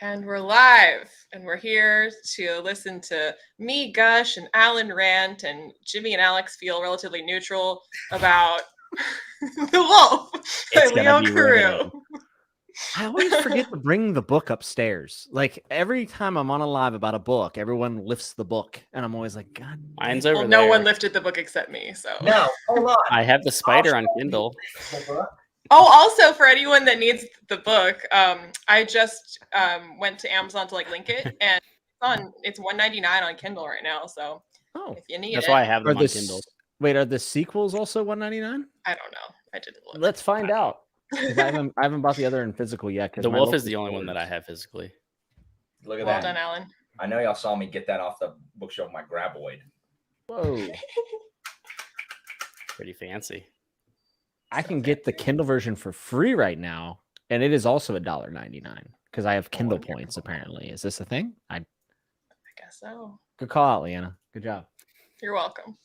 And we're live, and we're here to listen to me gush and Alan rant, and Jimmy and Alex feel relatively neutral about The Wolf by Leo Carew. I always forget to bring the book upstairs. Like every time I'm on a live about a book, everyone lifts the book, and I'm always like, God. Mine's over there. No one lifted the book except me, so. No, hold on. I have the spider on Kindle. Oh, also for anyone that needs the book, I just went to Amazon to link it, and it's $1.99 on Kindle right now. So if you need That's it, why I have them on Kindle. Wait, are the sequels also $1.99? I don't know. I didn't look. Let's find out. I haven't bought the other in physical yet. The Wolf is the only one that I have physically. Look at Well that. done, Alan. I know y'all saw me get that off the bookshelf of my graboid. Whoa. Pretty fancy. I can get the Kindle version for free right now, and it is also $1.99 because I have Kindle points, apparently. Is this a thing? I guess so. Good call out, Leanna. Good job. You're welcome.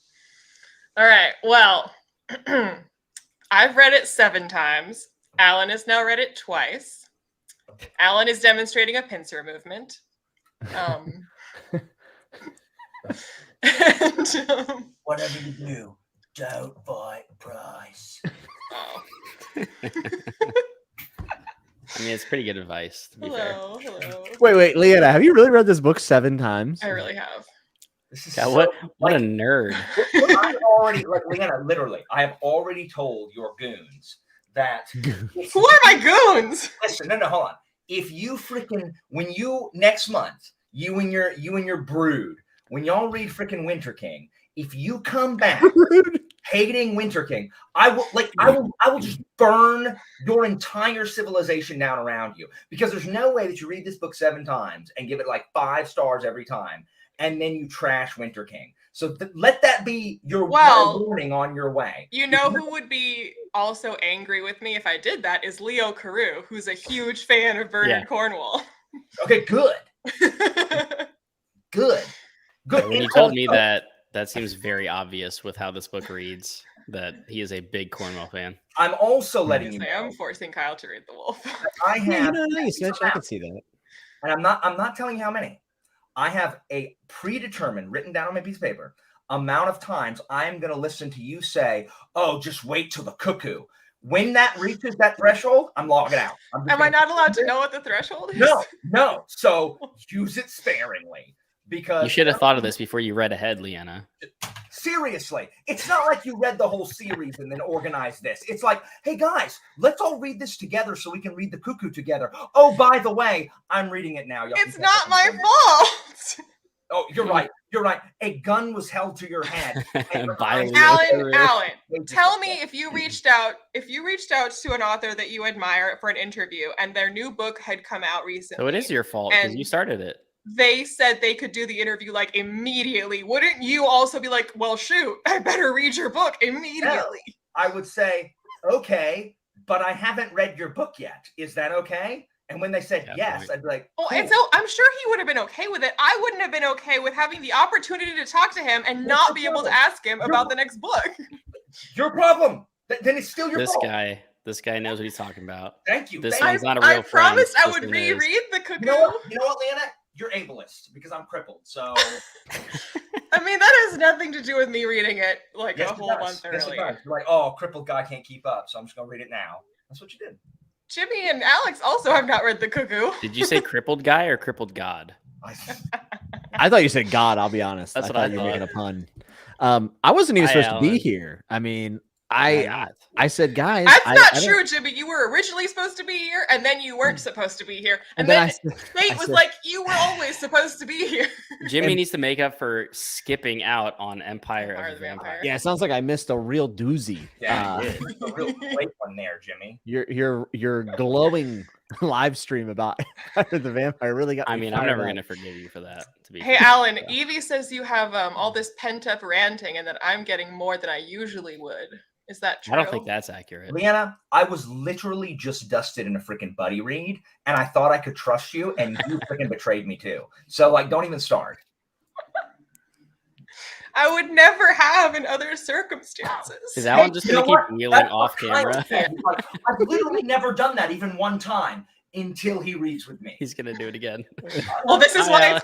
All right. Well, I've read it 7 times. Alan has now read it twice. Alan is demonstrating a pincer movement. Whatever you do, don't fight price. Oh. I mean, it's pretty good advice, to be fair. Hello. Wait, Leanna, have you really read this book 7 times? I really have. This is God, what a nerd. I've already, literally, I have already told your goons that. Who are my goons? Listen, no, hold on. If you when you next month, you and your brood, when y'all read freaking Winter King, if you come back hating Winter King, I will just burn your entire civilization down around you, because there's no way that you read this book 7 times and give it 5 stars every time, and then you trash Winter King. So let that be your warning on your way. You know who would be also angry with me if I did that is Leo Carew, who's a huge fan of Bernard Cornwell. Okay, good. Good. When you told me that seems very obvious with how this book reads, that he is a big Cornwell fan. I'm also letting you know. I'm forcing Kyle to read The Wolf. I have. I can see that. And I'm not telling you how many. I have a predetermined, written down on my piece of paper, amount of times I'm going to listen to you say, "Oh, just wait till the cuckoo." When that reaches that threshold, I'm logging out. Am I not allowed to know what the threshold is? No. So use it sparingly, because you should have thought of this before you read ahead, Leanna. Seriously, it's not like you read the whole series and then organized this. It's like, hey guys, let's all read this together so we can read the cuckoo together. Oh, by the way, I'm reading it now. It's not my fault. Oh, you're right. You're right. A gun was held to your head. Alan, tell me if you reached out to an author that you admire for an interview and their new book had come out recently. So it is your fault because you started it. They said they could do the interview immediately. Wouldn't you also be like, well, shoot, I better read your book immediately? Yeah, I would say, okay, but I haven't read your book yet. Is that okay? And when they said yes, I'd be like, cool. And so I'm sure he would have been okay with it. I wouldn't have been okay with having the opportunity to talk to him and not be able to ask him about the next book. Your problem. Then it's still your fault. This guy knows what he's talking about. Thank you. This one's not a real friend. I promised I would reread the cuckoo. You know what, Leanna? You're ableist because I'm crippled. So I mean, that has nothing to do with me reading it a whole month earlier. You're like, oh, crippled guy can't keep up, so I'm just gonna read it now. That's what you did. Jimmy and Alex also have not read the cuckoo. Did you say crippled guy or crippled god? I thought you said God, I'll be honest. That's what I thought. You were making a pun. I wasn't even supposed to be here. I mean, I said, guys. That's not true, Jimmy. You were originally supposed to be here, and then you weren't supposed to be here. And then Fate was like, you were always supposed to be here. Jimmy needs to make up for skipping out on Empire of the Vampire. Yeah, it sounds like I missed a real doozy. Yeah, a real great one there, Jimmy. Your glowing live stream about Empire the Vampire really got me. I mean, I'm never going to forgive you for that. Hey, Alan, Evie says you have all this pent-up ranting and that I'm getting more than I usually would. Is that true? I don't think that's accurate. Leanna, I was literally just dusted in a freaking buddy read, and I thought I could trust you, and you freaking betrayed me too. So, don't even start. I would never have in other circumstances. Is Alan just going to keep wheeling off camera? I've literally never done that even one time. until he reads with me. He's gonna do it again. Well, this is why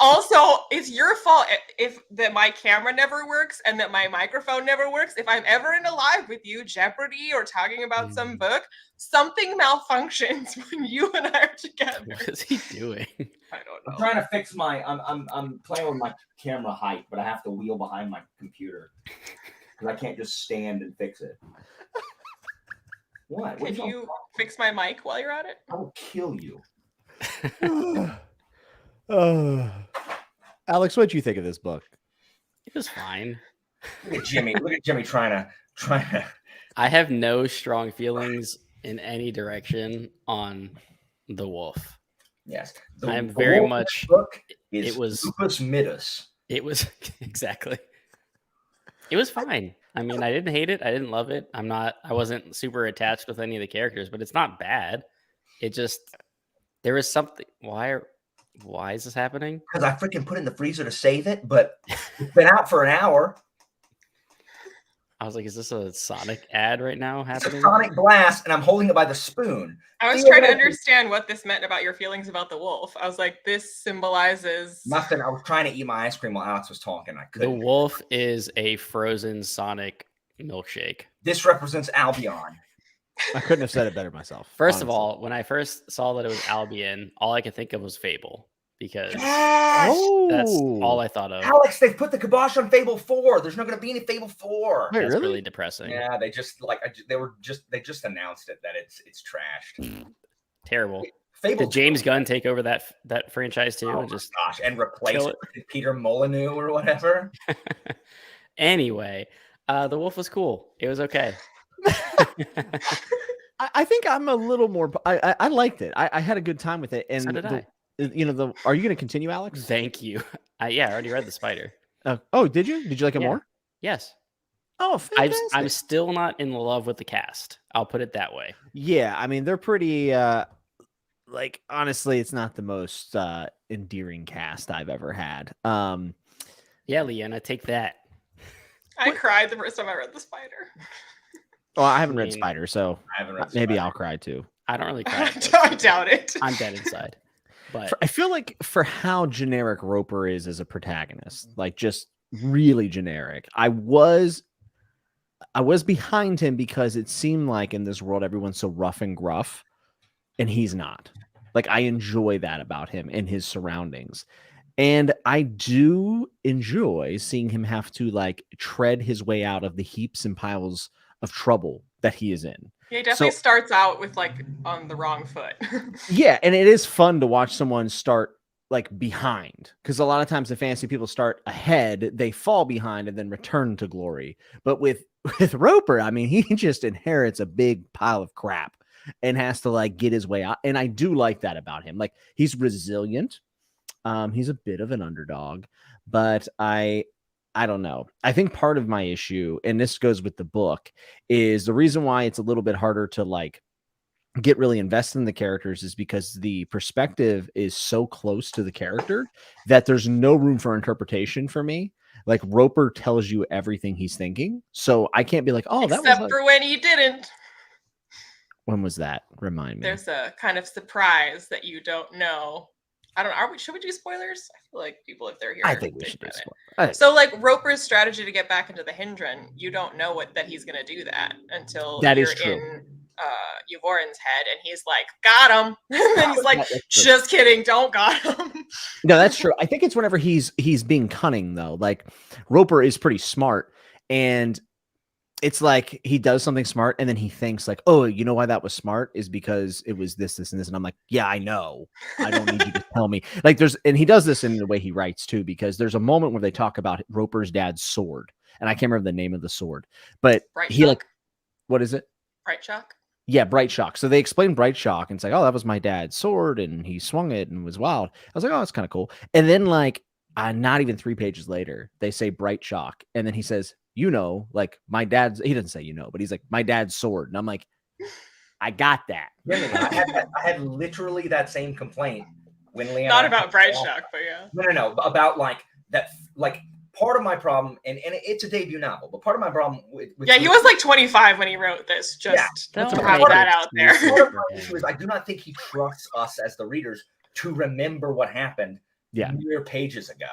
it's your fault if that my camera never works and that my microphone never works. If I'm ever in a live with you, Jeopardy or talking about some book, something malfunctions when you and I are together. What is he doing? I don't know. I'm trying to fix I'm playing with my camera height, but I have to wheel behind my computer because I can't just stand and fix it. What? Can you fix my mic while you're at it? I will kill you. Alex, what'd you think of this book? It was fine. Look at Jimmy. Look at Jimmy trying to. I have no strong feelings in any direction on the wolf. Yes, I'm very much. Book It was lupus mitus. It was exactly. It was fine. I mean, I didn't hate it. I didn't love it. I wasn't super attached with any of the characters, but it's not bad. It just, there was something. Why is this happening? Because I freaking put it in the freezer to save it, but it's been out for an hour. I was like, is this a Sonic ad right now happening? It's a Sonic blast, and I'm holding it by the spoon. I was trying to understand what this meant about your feelings about the wolf. I was like, this symbolizes Nothing. I was trying to eat my ice cream while Alex was talking. I The couldn't. wolf is a frozen Sonic milkshake. This represents Albion. I couldn't have said it better myself. First of honestly. all, when I first saw that it was Albion, all I could think of was Fable because Yes! that's all I thought of. Alex, they've put the kibosh on Fable 4. There's not going to be any Fable 4. Wait, That's really? really depressing. Yeah, they just they just announced it that it's trashed. Terrible. Fable. Did James Gunn take over that franchise too? Oh and my just gosh, and replace kill it with Peter Molyneux or whatever. Anyway, the wolf was cool. It was okay. I think I'm a little more. I liked it. I had a good time with it. And So did I. Are you going to continue, Alex? Thank you. Yeah, I already read The Spider. Oh, did you? Did you like it Yeah. more? Yes. Oh, fantastic. I'm still not in love with the cast. I'll put it that way. Yeah, I mean they're pretty. Like honestly, it's not the most endearing cast I've ever had. Yeah, Leanna, take that. I cried the first time I read The Spider. Well, I haven't read mean, Spider, so I haven't read maybe Spider. I'll cry too. I don't really cry. I doubt it. I'm dead inside. But I feel like for how generic Roper is as a protagonist, like just really generic. I was behind him because it seemed like in this world everyone's so rough and gruff, and he's not. Like I enjoy that about him and his surroundings. And I do enjoy seeing him have to like tread his way out of the heaps and piles of trouble that he is in. Yeah, he definitely starts out with like on the wrong foot. Yeah, and it is fun to watch someone start like behind, because a lot of times the fantasy people start ahead, they fall behind and then return to glory. But with Roper, I mean, he just inherits a big pile of crap and has to like get his way out. And I do like that about him. Like he's resilient. He's a bit of an underdog, but I don't know. I think part of my issue, and this goes with the book, is the reason why it's a little bit harder to like get really invested in the characters is because the perspective is so close to the character that there's no room for interpretation for me. Like Roper tells you everything he's thinking. So I can't be like, oh, that was Except like... for when he didn't. When was that? Remind me. There's a kind of surprise that you don't know. I don't know. Should we do spoilers? I feel like people, if they're here, I think we should do it. spoilers. So, like Roper's strategy to get back into the Hindran, you don't know that he's going to do that until That you're is true. in Yvorin's head, and he's like, "Got him," and then he's like, "Just kidding, don't got him." No, that's true. I think it's whenever he's being cunning though. Like Roper is pretty smart, and it's like he does something smart and then he thinks like, oh, you know why that was smart is because it was this, this, and this. And I'm like, yeah, I know. I don't need you to tell me. Like and he does this in the way he writes too, because there's a moment where they talk about Roper's dad's sword. And I can't remember the name of the sword, but Bright he Shock? like, what is it? Bright Shock. Yeah, Bright Shock. So they explain Bright Shock and it's like, oh, that was my dad's sword and he swung it and was wild. I was like, oh, that's kind of cool. And then like, not even 3 pages later, they say Bright Shock. And then he says, you know, like my dad's, he doesn't say, you know, but he's like my dad's sword. And I'm like, I got that. I had literally that same complaint when Leanna. Not about Bright Shock, but yeah. No, about like that, like part of my problem, and it's a debut novel, but part of my problem with Yeah, he was like 25 when he wrote this. Just Don't to make have it that out there. excuses part of for my him. issue is I do not think he trusts us as the readers to remember what happened mere pages ago.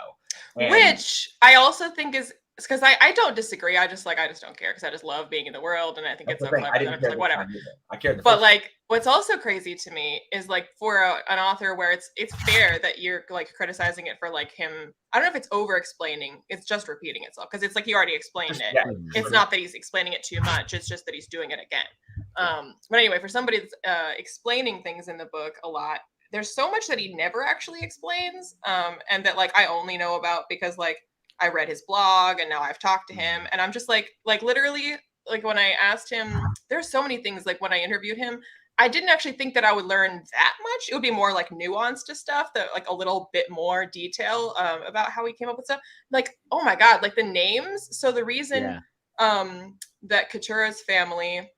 And Which I also think is because I don't disagree. I just don't care because I just love being in the world and I think it's that's so the thing. clever. I And didn't I'm just care like, the whatever. time either. I cared the But first like, what's also crazy to me is like for an author where it's fair that you're like criticizing it for like him. I don't know if it's over explaining. It's just repeating itself because it's like he already explained it. Yeah, It's not that he's explaining it too much. It's just that he's doing it again. But anyway, for somebody that's explaining things in the book a lot, there's so much that he never actually explains, and that like I only know about because like I read his blog and now I've talked to him, and I'm just like literally like when I asked him, there's so many things like when I interviewed him, I didn't actually think that I would learn that much. It would be more like nuanced to stuff that like a little bit more detail about how he came up with stuff. Like, oh my God, like the names. So the reason that Katura's family,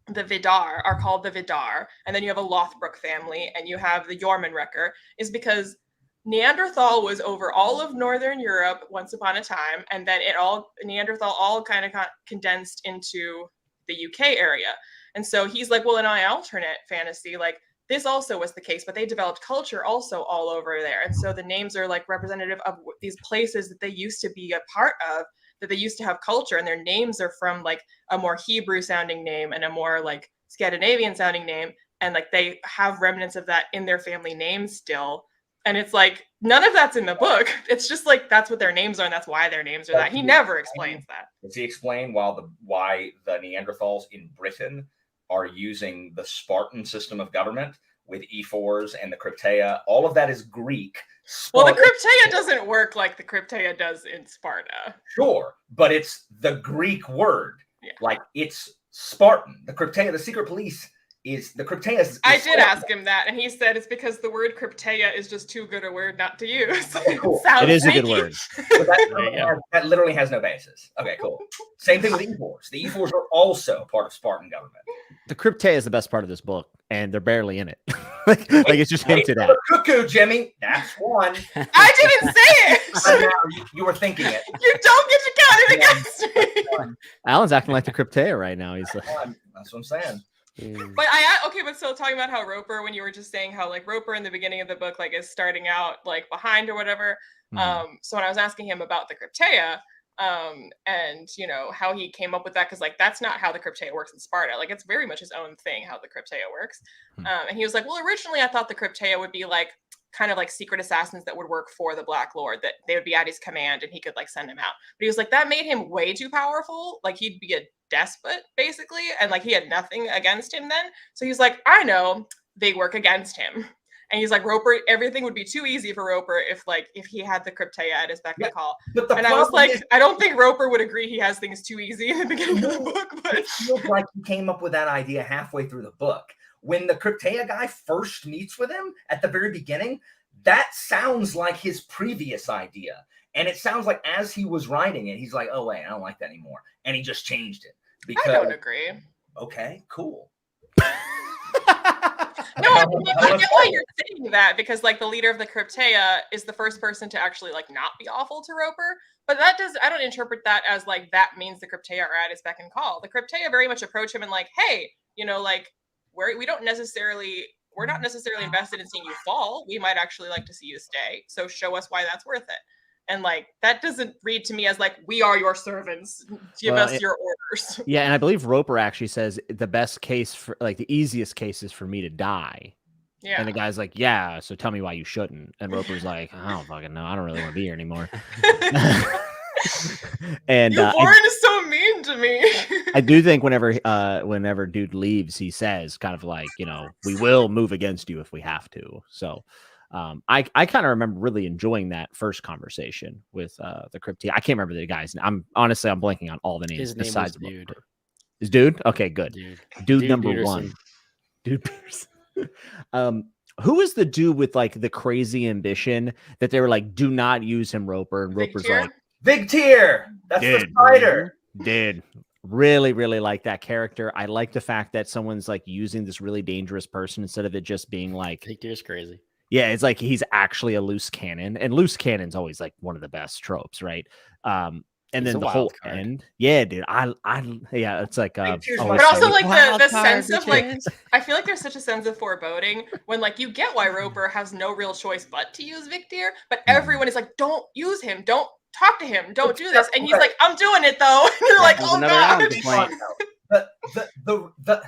the Vidar, are called the Vidar, and then you have a Lothbrok family and you have the Jormunrekker, is because Neanderthal was over all of Northern Europe once upon a time, and then Neanderthal all kind of got condensed into the UK area. And so he's like, well, in my alternate fantasy, like this also was the case, but they developed culture also all over there. And so the names are like representative of these places that they used to be a part of, that they used to have culture, and their names are from like a more Hebrew sounding name and a more like Scandinavian sounding name. And like they have remnants of that in their family names still. And it's like, none of that's in the book. It's just like, that's what their names are. And that's why their names are that. He never explains that. Does he explain why the Neanderthals in Britain are using the Spartan system of government with E4s and the Crypteia? All of that is Greek. Well, the Crypteia doesn't work like the Crypteia does in Sparta. Sure, but it's the Greek word. Yeah. Like it's Spartan. The Crypteia, the secret police is the Crypteia. I did ask him that, and he said it's because the word Crypteia is just too good a word not to use. Okay, cool. It is a good word. But that literally has no basis. Okay, cool. Same thing with E4s. The E4s are also part of Spartan government. The Crypteia is the best part of this book, and they're barely in it. like it's just hinted at. Cuckoo, Jimmy. That's one. I didn't say it. You were thinking it. You don't get to count it against me. Alan's acting like the Crypteia right now. He's like, that's what I'm saying. But but so talking about how Roper, when you were just saying how like Roper in the beginning of the book like is starting out like behind or whatever. So when I was asking him about the Crypteia, and you know how he came up with that, because like that's not how the Crypteia works in Sparta. Like it's very much his own thing how the Crypteia works. And he was like, well, originally I thought the Crypteia would be like kind of like secret assassins that would work for the Black Lord, that they would be at his command and he could like send them out. But he was like, that made him way too powerful. Like he'd be a despot basically, and like he had nothing against him then. So he's like, I know they work against him. And he's like, Roper, everything would be too easy for Roper if he had the Crypteia at his beck and call. And I was like, I don't think Roper would agree he has things too easy in the beginning of the book. But it feels like he came up with that idea halfway through the book. When the Crypteia guy first meets with him at the very beginning, that sounds like his previous idea. And it sounds like as he was writing it, he's like, oh, wait, I don't like that anymore. And he just changed it. I don't agree. Okay, cool. No, I get why you're saying that, because like the leader of the Crypteia is the first person to actually like not be awful to Roper. But I don't interpret that as like that means the Crypteia are at his beck and call. The Crypteia very much approach him and like, hey, you know, like we're not necessarily invested in seeing you fall. We might actually like to see you stay. So show us why that's worth it. And like that doesn't read to me as like, we are your servants. Give us your orders. Yeah, and I believe Roper actually says the best case for like the easiest case is for me to die. Yeah. And the guy's like, yeah, so tell me why you shouldn't. And Roper's like, I don't fucking know. I don't really want to be here anymore. And Warren is so mean to me. I do think whenever dude leaves, he says kind of like, you know, we will move against you if we have to. So I kind of remember really enjoying that first conversation with the Crypteia. I can't remember the guy's name. I'm blanking on all the names. His name besides was Dude. Is Dude? Okay, good. Dude number Peterson. one. Dude Peterson. Who is the dude with like the crazy ambition that they were like, do not use him, Roper? And Roper's like, Big Tier. That's the spider. Dude. Really, really like that character. I like the fact that someone's like using this really dangerous person instead of it just being like, Big Tier's crazy. Yeah, it's like he's actually a loose cannon, and loose cannon's always like one of the best tropes, right? And He's then a the wild whole card. end, yeah, dude. Yeah, it's like Here's always my- But also saying, like Wild the card, sense of like bitches. I feel like there's such a sense of foreboding when like you get why Roper has no real choice but to use Victir, but everyone is like, don't use him, don't talk to him, don't do this, and he's like, I'm doing it though. And you're like, There's oh another god. Alan complaint.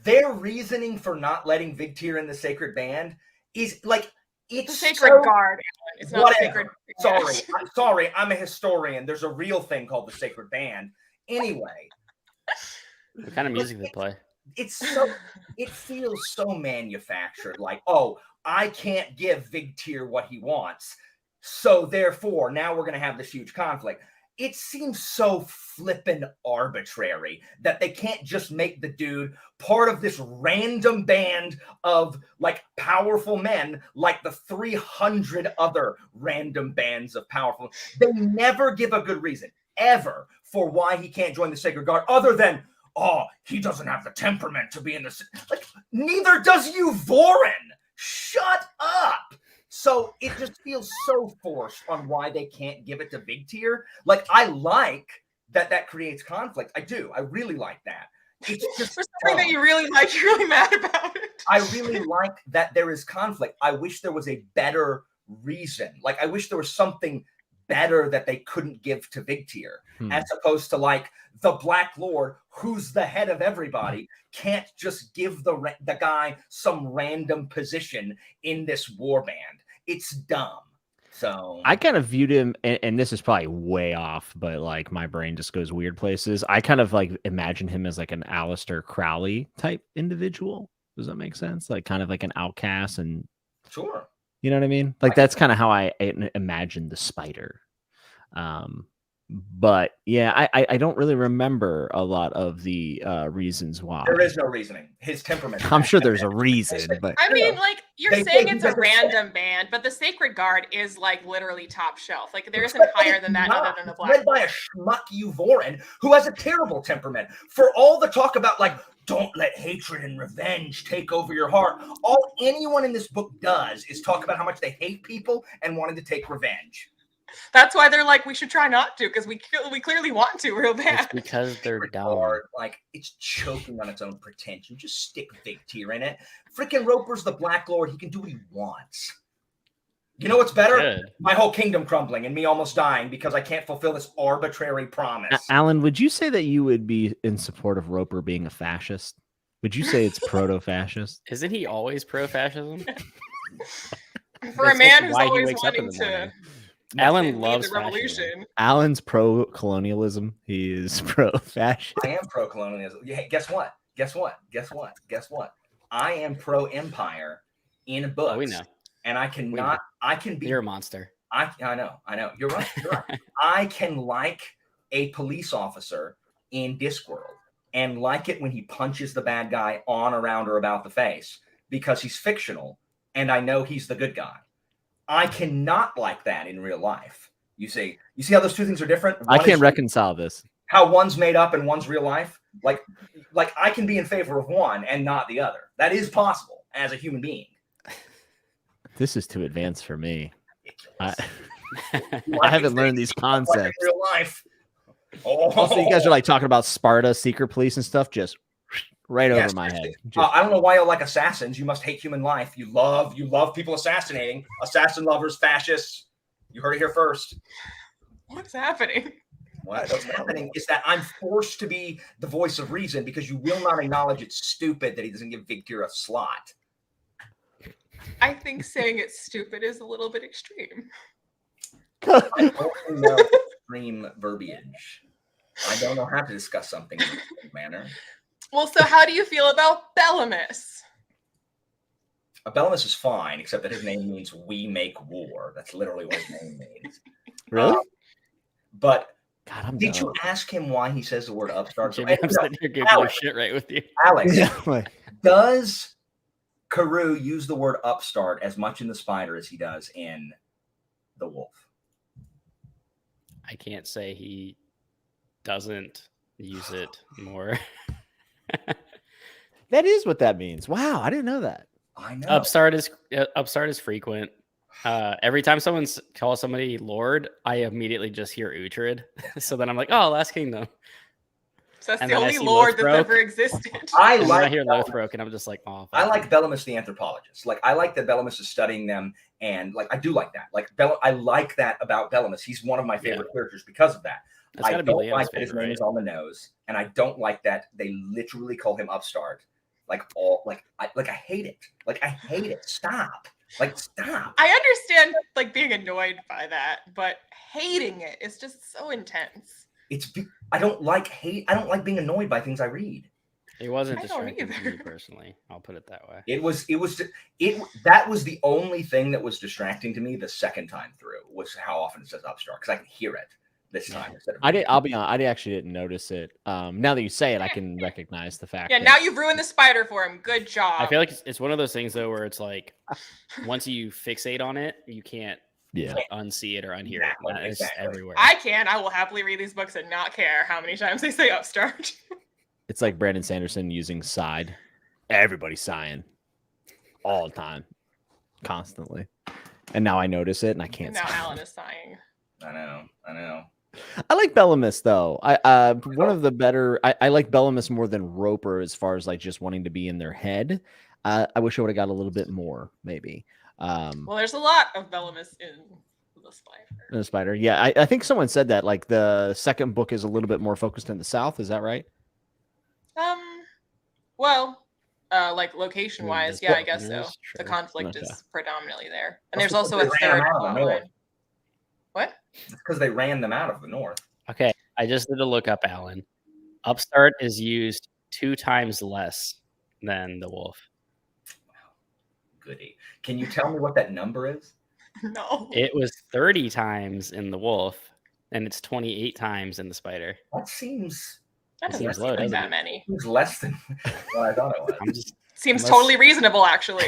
Their reasoning for not letting Victir in the Sacred Band is like The it's Sacred so, Guard, Alan. It's not the whatever. Sacred. Sorry, I'm a historian. There's a real thing called the Sacred Band. Anyway, What kind of music they play? it feels so manufactured. Like, oh, I can't give Victir what he wants, so therefore now we're gonna have this huge conflict. It seems so flippin' arbitrary that they can't just make the dude part of this random band of like powerful men, like the 300 other random bands of powerful. They never give a good reason ever for why he can't join the Sacred Guard, other than, oh, he doesn't have the temperament to be in the. Like, neither does you, Vorin. Shut up. So it just feels so forced on why they can't give it to Victir. Like, I like that creates conflict. I do. I really like that. It's just For something that you really like, you're really mad about it. I really like that there is conflict. I wish there was a better reason. Like, I wish there was something better that they couldn't give to Victir, as opposed to like the Black Lord, who's the head of everybody, can't just give the guy some random position in this war band. It's dumb. So I kind of viewed him, and this is probably way off, but like my brain just goes weird places. I kind of like imagine him as like an Aleister Crowley type individual. Does that make sense? Like kind of like an outcast, and sure. you know what I mean? Like that's kind of how I imagined the spider. But yeah, I don't really remember a lot of the reasons why. There is no reasoning. His temperament. I'm sure there's a reason, but I mean, like, you're They saying think it's a that the- random band, but the Sacred Guard is like literally top shelf. Like, there isn't higher than that other than the Black. Led by a schmuck Vorin who has a terrible temperament. For all the talk about like, don't let hatred and revenge take over your heart, all anyone in this book does is talk about how much they hate people and wanted to take revenge. That's why they're like, we should try not to, because we clearly want to real It's bad. because they're dumb. Hard, like it's choking on its own pretension. Just stick Victir in it. Freaking Roper's the Black Lord. He can do what he wants. You know what's better? Good. My whole kingdom crumbling and me almost dying because I can't fulfill this arbitrary promise. Alan, would you say that you would be in support of Roper being a fascist? Would you say it's proto-fascist? Isn't he always pro-fascism? For a That's man who's why he always wakes up in wanting the to morning. Alan lead loves the fascism. revolution. Alan's pro-colonialism. He is pro-fascist. I am pro-colonialism. Yeah, guess what? I am pro-empire in books. Oh, we know. And I cannot. I can be. You're a monster. I know. You're right. I can like a police officer in Discworld and like it when he punches the bad guy on, around, or about the face because he's fictional and I know he's the good guy. I cannot like that in real life. You see how those two things are different? I One can't is reconcile this. how one's made up and one's real life. Like I can be in favor of one and not the other. That is possible as a human being. This is too advanced for me. I Like haven't learned these like in concepts. real life. Oh, Also, you guys are like talking about Sparta, secret police, and stuff. Just right Yes, over my head. I don't know why you like assassins. You must hate human life. You love people assassinating. Assassin lovers, fascists. You heard it here first. What's happening? What's happening is that I'm forced to be the voice of reason because you will not acknowledge it's stupid that he doesn't give Victir a slot. I think saying it's stupid is a little bit extreme. I don't know extreme verbiage. I don't know how to discuss something in this manner. Well, so how do you feel about Bellamus? Bellamus is fine, except that his name means "we make war." That's literally what his name means. Really? But God, I'm did done. you ask him why he says the word upstart? Jimmy, I'm sitting here giving your shit right with you. Alex, Yeah, like, does Carew use the word upstart as much in The Spider as he does in The Wolf? I can't say he doesn't use it more. that is what that means. Wow, I didn't know that. I know. Upstart is frequent. Every time someone calls somebody Lord, I immediately just hear Uhtred. So then I'm like, oh, Last Kingdom. So that's And the then I only see Lord that's Lothbrok. ever existed. I And then I like hear Bellamus. Lothbrok, and I'm just like, oh. I like Bellamus the anthropologist. Like, I like that Bellamus is studying them, and like I do like that. Like I like that about Bellamus. He's one of my favorite characters because of that. That's I gotta be don't Leanna's like that his favorite, name is on the nose, and I don't like that they literally call him Upstart. I hate it. Like, I hate it. Stop. Like, stop. I understand like being annoyed by that, but hating it is just so intense. I don't like being annoyed by things I read. It wasn't I don't distracting to me either. personally. I'll put it that way. That was the only thing that was distracting to me the second time through, was how often it says Upstart, because I can hear it this time instead of I'll be honest, I actually didn't notice it. Now that you say it, I can recognize the fact. Yeah, now you've ruined the spider for him. Good job. I feel like it's one of those things though where it's like once you fixate on it, you can't unsee it or unhear it. It's everywhere. I can. I will happily read these books and not care how many times they say Upstart. It's like Brandon Sanderson using sighed. Everybody's sighing all the time, constantly. And now I notice it and I can't. And now Alan is sighing. I know. I like Bellamus though. One of the better. I like Bellamus more than Roper as far as like just wanting to be in their head. I wish I would have got a little bit more, maybe. Well, there's a lot of Bellamus in the Spider. In the Spider, yeah. I think someone said that like the second book is a little bit more focused in the South. Is that right? Well, like location-wise, yeah, I guess so. The conflict is predominantly there, and there's also a third plotline. What? It's because they ran them out of the North. Okay, I just did a look up, Alan. Upstart is used 2 times less than the wolf. Wow, goody. Can you tell me what that number is? No. It was 30 times in the wolf, and it's 28 times in the spider. That seems Seems low, doesn't that many. Seems less than what I thought it was. Seems totally reasonable, actually.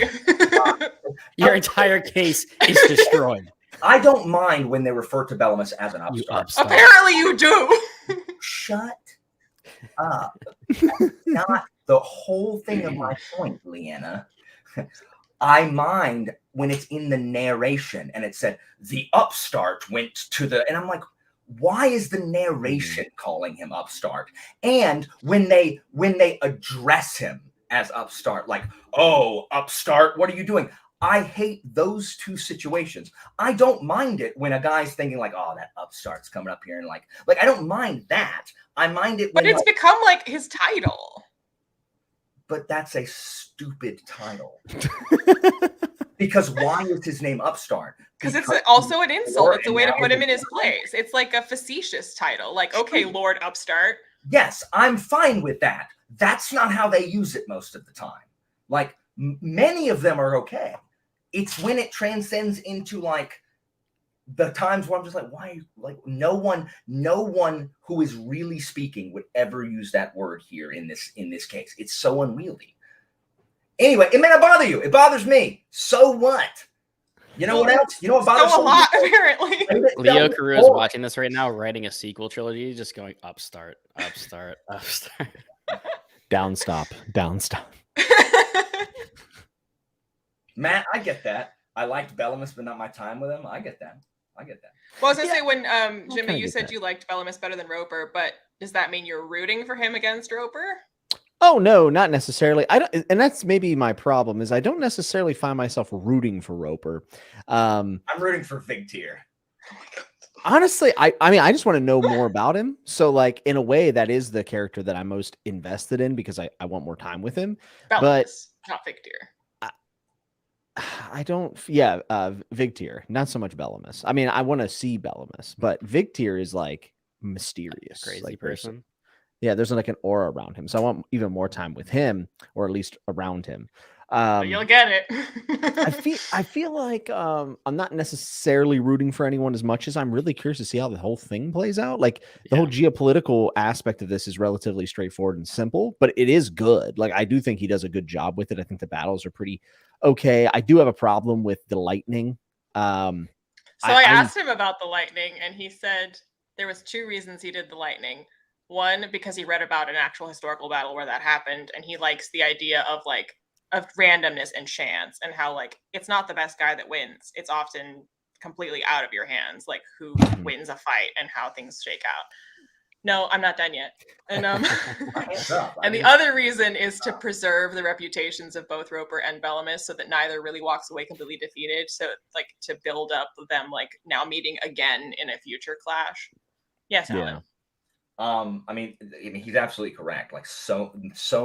Your entire case is destroyed. I don't mind when they refer to Bellamus as an upstart. Apparently you do. Shut up. That's not the whole thing of my point, Leanna. I mind when it's in the narration and it said, the upstart went to the... And I'm like, why is the narration calling him upstart? And when they address him as upstart, like, oh, upstart, what are you doing? I hate those two situations. I don't mind it when a guy's thinking like, oh, that upstart's coming up here and like I don't mind that. I mind it when But it's become like his title. But that's a stupid title. Because why is his name Upstart? Because it's also an insult. It's a way to put him in his place. It's like a facetious title. Like, okay, Lord Upstart. Yes, I'm fine with that. That's not how they use it most of the time. Like, many of them are okay. It's when it transcends into like the times where I'm just like, why? Like, no one who is really speaking would ever use that word here in this case. It's so unwieldy. Anyway, it may not bother you. It bothers me. So what? You know what else? You know what bothers me? A lot, apparently. Leo Carew is watching this right now, writing a sequel trilogy, just going upstart, upstart, upstart. Downstop, downstop. Matt, I get that. I liked Bellamus, but not my time with him. I get that. Well, I was gonna say when Jimmy, you said you liked Bellamus better than Roper, but does that mean you're rooting for him against Roper? Oh no, not necessarily. I don't, and that's maybe my problem is I don't necessarily find myself rooting for Roper. I'm rooting for Vigtier. Honestly, I mean, I just want to know more about him. So, like, in a way, that is the character that I'm most invested in because I want more time with him. Bellamus, not Vigtier. I don't, Vigtier, not so much Bellamus. I mean, I want to see Bellamus, but Vigtier is like mysterious, crazy like person. Yeah, there's like an aura around him, so I want even more time with him, or at least around him. You'll get it. I feel like I'm not necessarily rooting for anyone as much as I'm really curious to see how the whole thing plays out. Like the whole geopolitical aspect of this is relatively straightforward and simple, but it is good. Like I do think he does a good job with it. I think the battles are pretty okay. I do have a problem with the lightning. So I asked him about the lightning, and he said there was 2 reasons he did the lightning. One, because he read about an actual historical battle where that happened, and he likes the idea of like of randomness and chance, and how like it's not the best guy that wins. It's often completely out of your hands, like who wins a fight and how things shake out. No, I'm not done yet. And and the other reason is to preserve the reputations of both Roper and Bellamus so that neither really walks away completely defeated. So like to build up them like now meeting again in a future clash. Yes, Alan. I mean, he's absolutely correct. Like so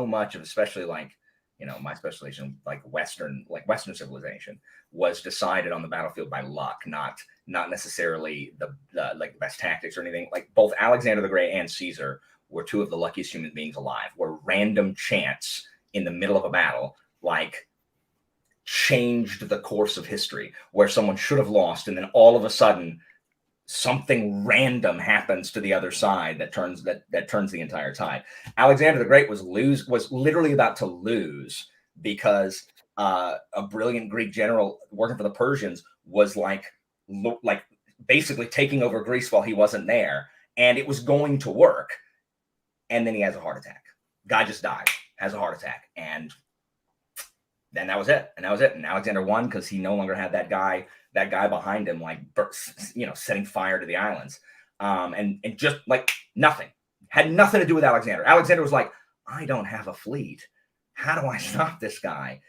much of, especially like, you know, my specialization, like Western civilization was decided on the battlefield by luck, not necessarily the like the best tactics or anything. Like both Alexander the Great and Caesar were two of the luckiest human beings alive, where random chance in the middle of a battle, like changed the course of history, where someone should have lost. And then all of a sudden something random happens to the other side that turns the entire tide. Alexander the Great was literally about to lose because a brilliant Greek general working for the Persians was like basically taking over Greece while he wasn't there, and it was going to work. And then he has a heart attack. Guy just died, has a heart attack, and then that was it. And Alexander won because he no longer had that guy behind him, like, you know, setting fire to the islands. And just like nothing, had nothing to do with Alexander. Alexander was like, I don't have a fleet. How do I stop this guy?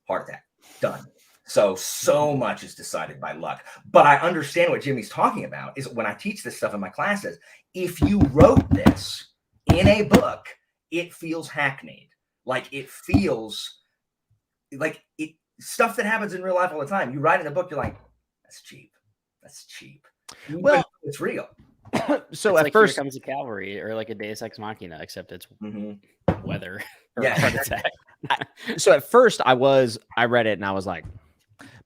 Heart attack, done. So much is decided by luck. But I understand what Jimmy's talking about is when I teach this stuff in my classes, if you wrote this in a book, it feels hackneyed. Like it feels like it stuff that happens in real life all the time. You write in a book, you're like, that's cheap. That's cheap. Well, it's real. So it's at like first Here Comes a Cavalry or like a Deus Ex Machina, except it's weather. Yeah. So at first I read it and I was like,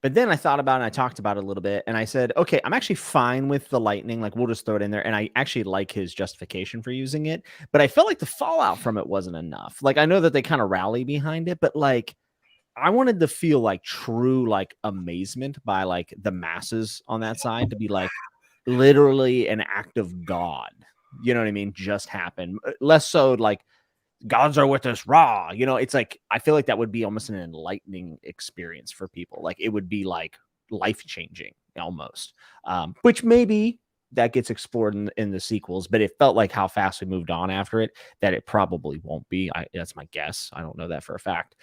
but then I thought about it and I talked about it a little bit and I said, okay, I'm actually fine with the lightning. Like we'll just throw it in there. And I actually like his justification for using it, but I felt like the fallout from it wasn't enough. Like I know that they kind of rally behind it, but like I wanted to feel like true, like amazement by like the masses on that side to be like literally an act of God. You know what I mean? Just happened. Less so like gods are with us, raw. You know, it's like I feel like that would be almost an enlightening experience for people. Like it would be like life changing almost, which maybe that gets explored in the sequels. But it felt like how fast we moved on after it that it probably won't be. That's my guess. I don't know that for a fact.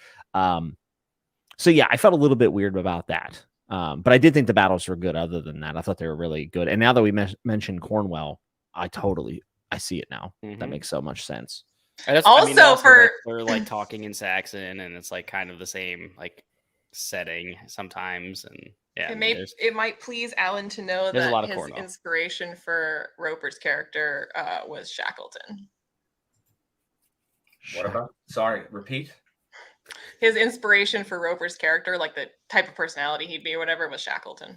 So yeah, I felt a little bit weird about that. But I did think the battles were good. Other than that, I thought they were really good. And now that we mentioned Cornwell, I see it now. That makes so much sense. Also, they're like talking in Saxon, and it's like kind of the same like setting sometimes, and yeah, it might please Alan to know that his inspiration for Roper's character was Shackleton. What about? Sorry, repeat. His inspiration for Roper's character, like the type of personality he'd be or whatever, was Shackleton.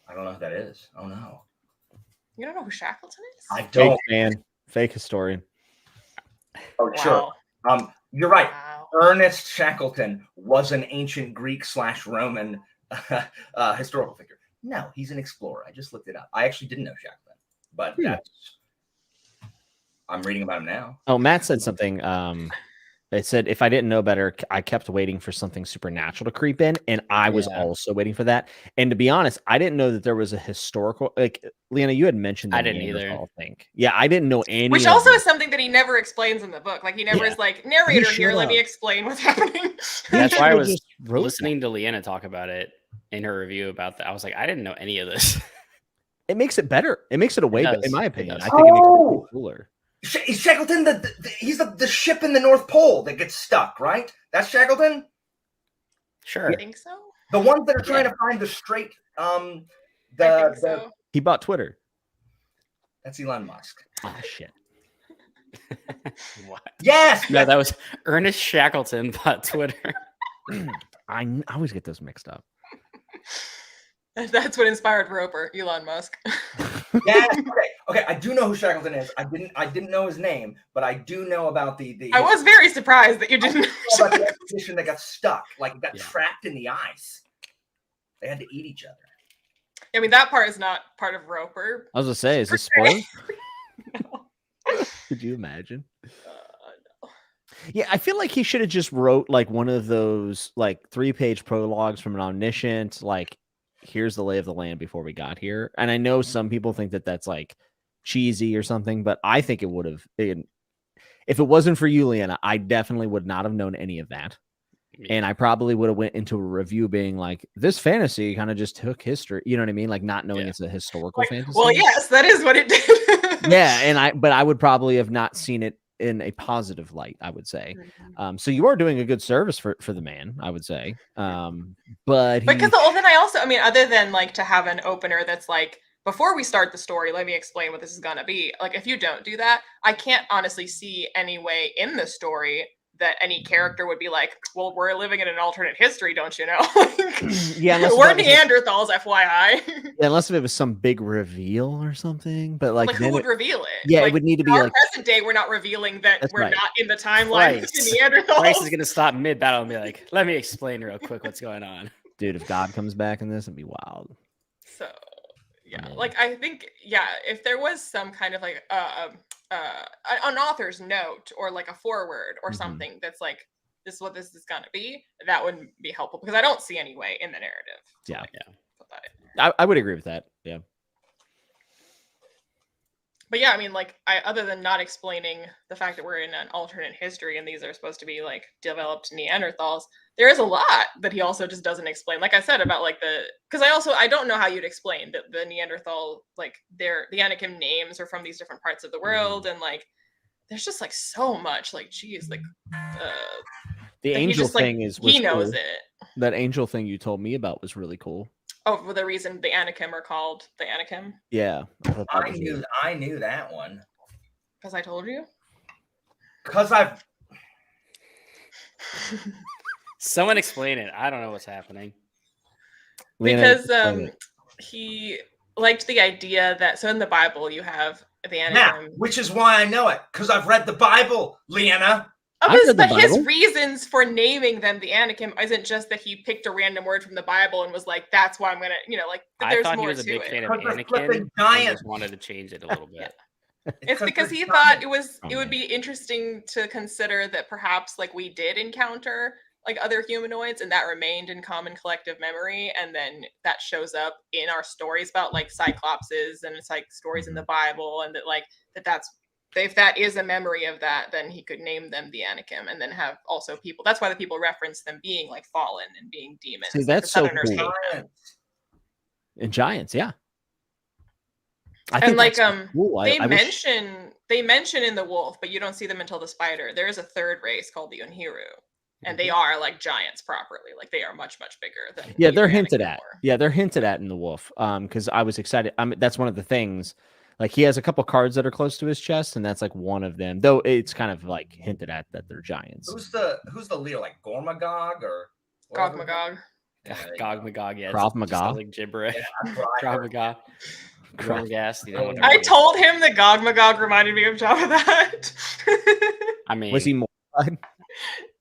I don't know who that is. Oh no. You don't know who Shackleton is? I don't. Fake fan. Fake historian. Oh, wow. Sure. You're right. Wow. Ernest Shackleton was an ancient Greek / Roman historical figure. No, he's an explorer. I just looked it up. I actually didn't know Shackleton, but I'm reading about him now. Oh, Matt said something. It said, if I didn't know better, I kept waiting for something supernatural to creep in. And I was also waiting for that. And to be honest, I didn't know that there was a historical, like Leanna, you had mentioned that. I didn't either. Yeah, I didn't know any. Which also is something that he never explains in the book. Like he never is like, narrator here, let me explain what's happening. That's why I was listening to Leanna talk about it in her review about that. I was like, I didn't know any of this. It makes it better. It makes it a way, in my opinion. I think it makes it cooler. Is Shackleton he's the ship in the North Pole that gets stuck, right? That's Shackleton? Sure. I think so. The ones that are trying to find the straight I think so. He bought Twitter. That's Elon Musk. Ah, shit. What? Yes! No, that was Ernest Shackleton bought Twitter. I always get those mixed up. That's what inspired Roper, Elon Musk. Yes. Okay. I do know who Shackleton is. I didn't know his name, but I do know about the. I was very surprised that you didn't know about the expedition that got stuck, like got trapped in the ice. They had to eat each other. I mean, that part is not part of Roper. I was gonna say, is this spoiler? No. Could you imagine? No. Yeah, I feel like he should have just wrote like one of those like 3-page prologues from an omniscient, like, here's the lay of the land before we got here. And I know some people think that that's like cheesy or something, but I think it would have. If it wasn't for you, Leanna, I definitely would not have known any of that. And I probably would have went into a review being like, this fantasy kind of just took history. You know what I mean? Like not knowing it's a historical fantasy. Well, yes, that is what it did. Yeah, but I would probably have not seen it in a positive light, I would say. So you are doing a good service for the man, I would say. But because then I mean, other than like to have an opener that's like, before we start the story, let me explain what this is gonna be. Like, if you don't do that, I can't honestly see any way in the story that any character would be like, well, we're living in an alternate history, don't you know? Yeah, we're Neanderthals, FYI. Yeah, unless if it was some big reveal or something. But like who would reveal it? Yeah, like, it would need to be our like present day. We're not revealing that we're right. not in the timeline of the Neanderthals. Bryce is gonna stop mid battle and be like, "Let me explain real quick what's going on." Dude, if God comes back in this, it'd be wild. So, yeah, like I think, if there was some kind of like an author's note or like a foreword or something that's like, this is what this is gonna be, that would be helpful because I don't see any way in the narrative. Yeah, yeah. I would agree with that. Yeah. But yeah, I mean, like, other than not explaining the fact that we're in an alternate history and these are supposed to be like developed Neanderthals, there is a lot that he also just doesn't explain. Like I said about like because I don't know how you'd explain that the Neanderthal, like the Anakin names are from these different parts of the world, and like there's just like so much, like, geez, like the angel thing was he knows cool. it. That angel thing you told me about was really cool. Oh, well, the reason the Anakim are called the Anakim? Yeah. I knew that one. Because I told you? Because I've... Someone explain it. I don't know what's happening. Because he liked the idea that, so in the Bible you have the Anakim. Yeah, which is why I know it. Because I've read the Bible, Leanna. But his reasons for naming them the Anakim isn't just that he picked a random word from the Bible and was like, that's why I'm gonna, like, I thought he was a big fan of Anakin. I just wanted to change it a little bit. It's because he thought it would be interesting to consider that perhaps like we did encounter like other humanoids and that remained in common collective memory, and then that shows up in our stories about like cyclopses and it's like stories in the Bible, and that like that's if that is a memory of that, then he could name them the Anakim and then have also people. That's why the people reference them being like fallen and being demons. See, that's so cool. And giants, yeah. I think like cool. they mention in the wolf, but you don't see them until the spider. There is a third race called the Unhiru, and they are like giants properly. Like they are much, much bigger than they're hinted at. Yeah, they're hinted at in the wolf. Because I was excited. That's one of the things. Like he has a couple cards that are close to his chest, and that's like one of them. Though it's kind of like hinted at that they're giants. Who's the leader? Like Gormagog or Gog Magog? Gog Magog, yeah. Krav Maga. Like gibberish. Yeah, Krav Maga. Gas, I told him that Gog Magog reminded me of Jabba that. I mean, was he more?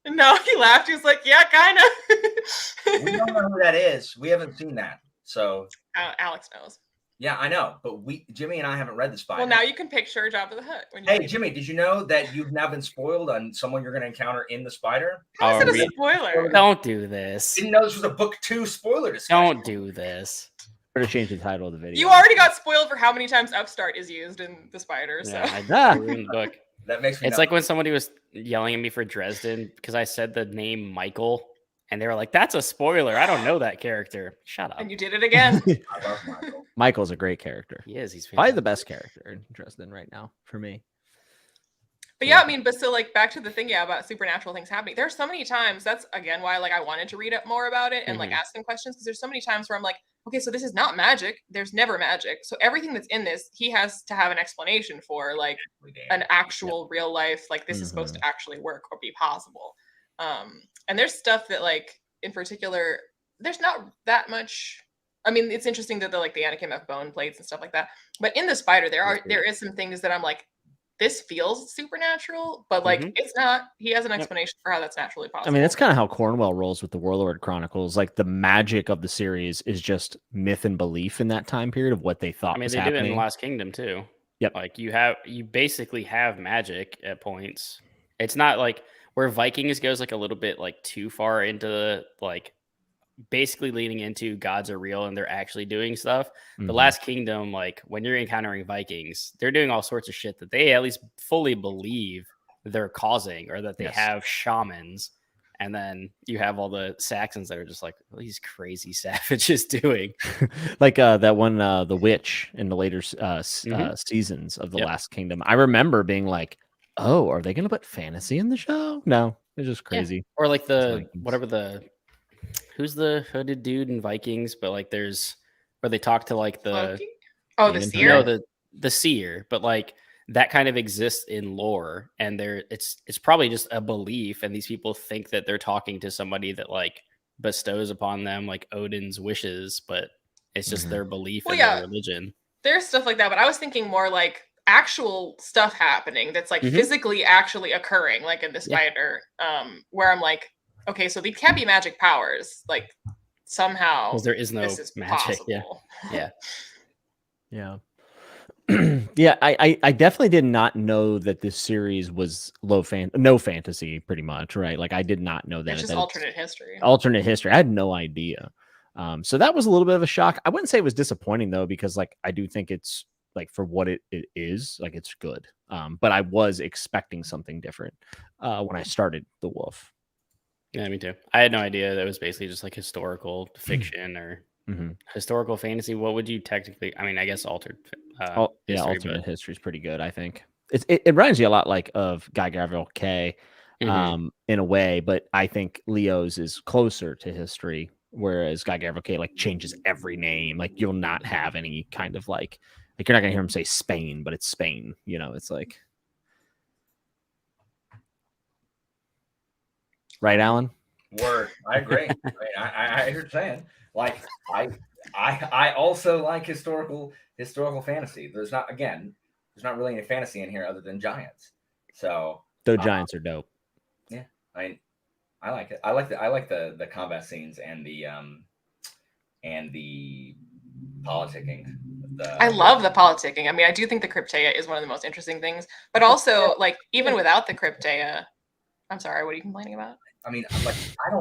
No, he laughed. He was like, "Yeah, kind of." We don't know who that is. We haven't seen that, so Alex knows. Yeah, I know, but Jimmy and I haven't read the Spider. Well, now you can picture Jabba the Hutt. Hey, Jimmy, did you know that you've now been spoiled on someone you're going to encounter in the Spider? How is it a spoiler? Don't do this. Didn't know this was a book 2 spoiler discussion. Don't do this. Better change the title of the video. You already got spoiled for how many times Upstart is used in the Spider. So I ruined the book. That makes me. It's like when somebody was yelling at me for Dresden because I said the name Michael, and they were like, "That's a spoiler. I don't know that character." Shut up. And you did it again. I love Michael. Michael's a great character. He is. He's probably the best character in Dresden right now for me. But yeah, I mean, but so like back to the thing, about supernatural things happening. There's so many times. That's again why like I wanted to read up more about it and like ask them questions, because there's so many times where I'm like, okay, so this is not magic. There's never magic. So everything that's in this, he has to have an explanation for, like an actual real life, like this is supposed to actually work or be possible. And there's stuff that like in particular, there's not that much. I mean, it's interesting that the Anakin have bone plates and stuff like that. But in the Spider, there is some things that I'm like, this feels supernatural, but like it's not. He has an explanation for how that's naturally possible. I mean, that's kind of how Cornwell rolls with the Warlord Chronicles. Like the magic of the series is just myth and belief in that time period of what they thought was happening. They did it in Last Kingdom too. Yep. Like you basically have magic at points. It's not like where Vikings goes like a little bit like too far into the like basically leaning into gods are real and they're actually doing stuff. The Last Kingdom, like when you're encountering Vikings, they're doing all sorts of shit that they at least fully believe they're causing, or that they have shamans. And then you have all the Saxons that are just like, what are these crazy savages doing? Like that one, the witch in the later seasons of the Last Kingdom. I remember being like, oh, are they going to put fantasy in the show? No, it's just crazy. Or like who's the hooded dude in Vikings? But like there's where they talk to like the the seer. No, the seer, but like that kind of exists in lore, and it's probably just a belief, and these people think that they're talking to somebody that like bestows upon them like Odin's wishes, but it's just their belief in their religion. There's stuff like that, but I was thinking more like actual stuff happening that's like physically actually occurring, like in the spider, where I'm like, okay, so these can't be magic powers, like somehow because there is no magic. Possible. Yeah. Yeah, I definitely did not know that this series was no fantasy, pretty much, right? Like I did not know that. It's just alternate history. Alternate history. I had no idea. So that was a little bit of a shock. I wouldn't say it was disappointing though, because like I do think it's like for what it is, like it's good. But I was expecting something different when I started The Wolf. Yeah, me too. I had no idea that it was basically just like historical fiction or historical fantasy. What would you technically? I mean, I guess altered. Alternate history is pretty good. I think it reminds you a lot like of Guy Gavriel Kay, in a way, but I think Leo's is closer to history, whereas Guy Gavriel Kay like changes every name. Like you'll not have any kind of like you're not gonna hear him say Spain, but it's Spain. You know, it's like. Right, Alan? Word. I agree. I hear you saying. Like I also like historical fantasy. There's not really any fantasy in here other than giants. So the giants are dope. Yeah. I like it. I like the combat scenes and the politicking. I love the politicking. I mean, I do think the Cryptea is one of the most interesting things, but also like even without the Cryptea, I'm sorry, what are you complaining about? I mean, like I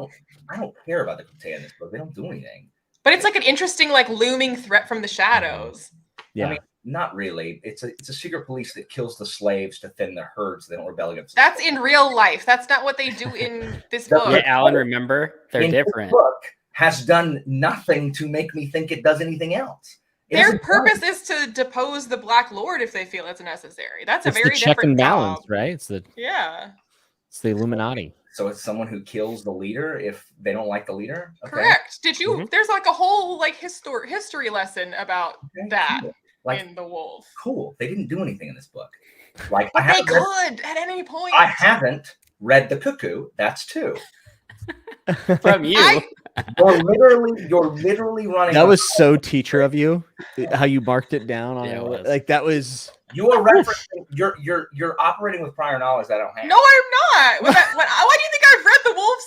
don't care about the Cryptea in this book. They don't do anything. But it's like an interesting, like looming threat from the shadows. Yeah. I mean, not really. It's a secret police that kills the slaves to thin the herds so they don't rebel against. That's in real life. That's not what they do in this book. Yeah, Alan, remember they're different. This book has done nothing to make me think it does anything else. Their purpose is to depose the Black Lord if they feel it's necessary. That's a very the check different and balance, job. right? It's the Illuminati. So it's someone who kills the leader if they don't like the leader. Okay. Correct. Did you? There's like a whole like history lesson about that in The Wolf. Cool. They didn't do anything in this book. Like they could at any point. I haven't read The Cuckoo. That's 2. From you. You're literally running. That was so teacher of you, how you marked it down on it. Like that was. You are referencing. You're operating with prior knowledge that I don't have. No, I'm not. Why do you think I've read The Wolf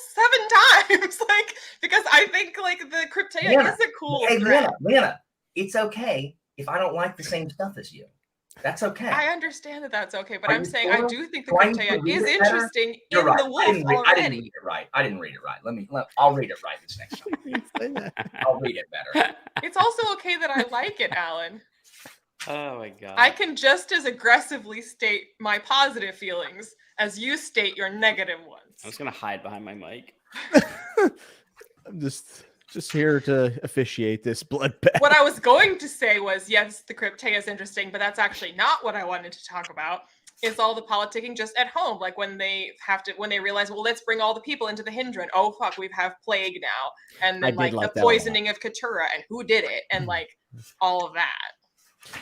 7 times? Like because I think like the Cryptea is a cool. Hey, Leanna, it's okay if I don't like the same stuff as you. That's okay. I understand that that's okay, but I'm saying I do think the Cryptea is interesting in The Wolf already. I didn't read it right. I'll read it right this next time. I'll read it better. It's also okay that I like it, Alan. Oh my god. I can just as aggressively state my positive feelings as you state your negative ones. I'm just gonna hide behind my mic. I'm just here to officiate this bloodbath. What I was going to say was, yes, the Cryptea is interesting, but that's actually not what I wanted to talk about. It's all the politicking just at home, like when they realize, well, let's bring all the people into the Hindran. Oh fuck, we have plague now, and then like the poisoning of Keturah and who did it, and like all of that.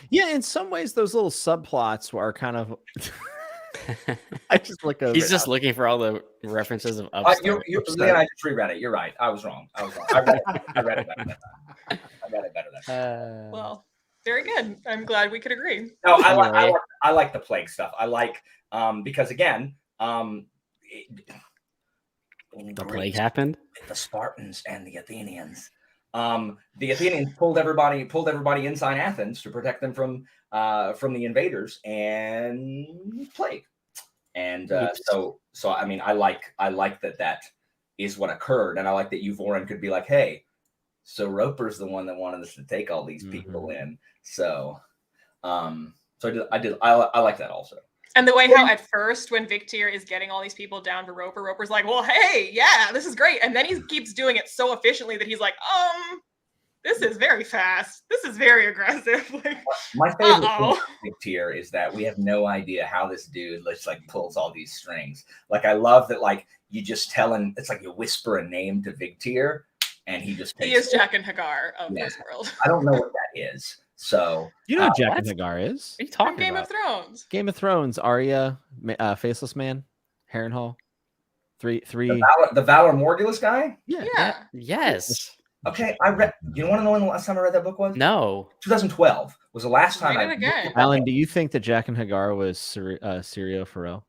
Yeah, in some ways, those little subplots are kind of. I just look over. He's just looking for all the references of Leon, I just reread it. You're right. I was wrong. I read it better. Well, very good. I'm glad we could agree. No, I like the plague stuff. I like because again, the plague happened. The Spartans and the Athenians. The Athenians pulled everybody inside Athens to protect them from the invaders and plague. And Oops. so I mean, I like that is what occurred, and I like that Euvorin could be like, hey, so Roper's the one that wanted us to take all these people in. So I like that also. And the way how at first when Victier is getting all these people down for Roper, Roper's like, well, hey, yeah, this is great. And then he keeps doing it so efficiently that he's like, this is very fast. This is very aggressive. Like, my favorite thing with Victier is that we have no idea how this dude just like pulls all these strings. Like, I love that, like, you just tell him, it's like you whisper a name to Victier and he just takes he is Jack and Hagar of this world. I don't know what that is. So You know what Jack what? and Hagar is? What are you From talking Game about? of Thrones. Game of Thrones, Arya, Faceless Man, Harrenhal. Three. the Valor Morgulus guy? Yeah. Yes. Okay, I read. You want to know when the last time I read that book was? No. 2012 was the last time. Read it again. Alan, do you think that Jack and Hagar was Syrio Farrell?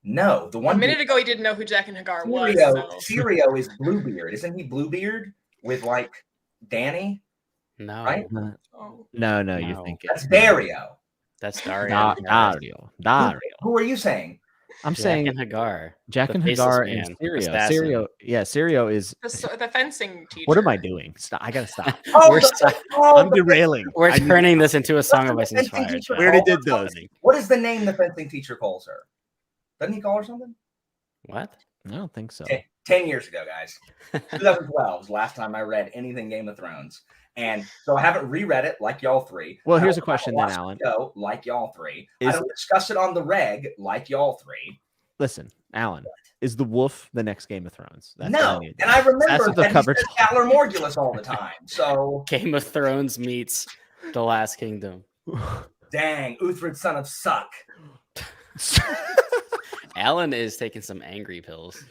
No, the one A minute ago, he didn't know who Jack and Hagar was. Syrio is Bluebeard, isn't he? Bluebeard with like Danny, No. right? Oh. No, No. you think That's Dario. That's Dario. Dario. Who are you saying? I'm Jack saying and Hagar. Jack The and Faceless Hagar Man, and Syrio. assassin. Syrio is. The fencing teacher. What am I doing? Stop! I gotta stop. We're I'm derailing. We're I need- turning this into a Song of What's Ice the and fencing Fire. teacher chat. We already called? did those. What is the name the fencing teacher calls her? Doesn't he call her something? What? I don't think so. 10 years ago, guys. 2012 was the last time I read anything Game of Thrones. And so I haven't reread it like y'all three. Well, I here's don't a question then, watch Alan. the show like y'all three. I Is- don't discuss it on the reg like y'all three. Listen, Alan, is the wolf the next Game of Thrones? That's what No, need. and I remember That's what the that he cover says Valor Morgulus all the time. So Game of Thrones meets The Last Kingdom. dang, Uthred, son of suck. Alan is taking some angry pills.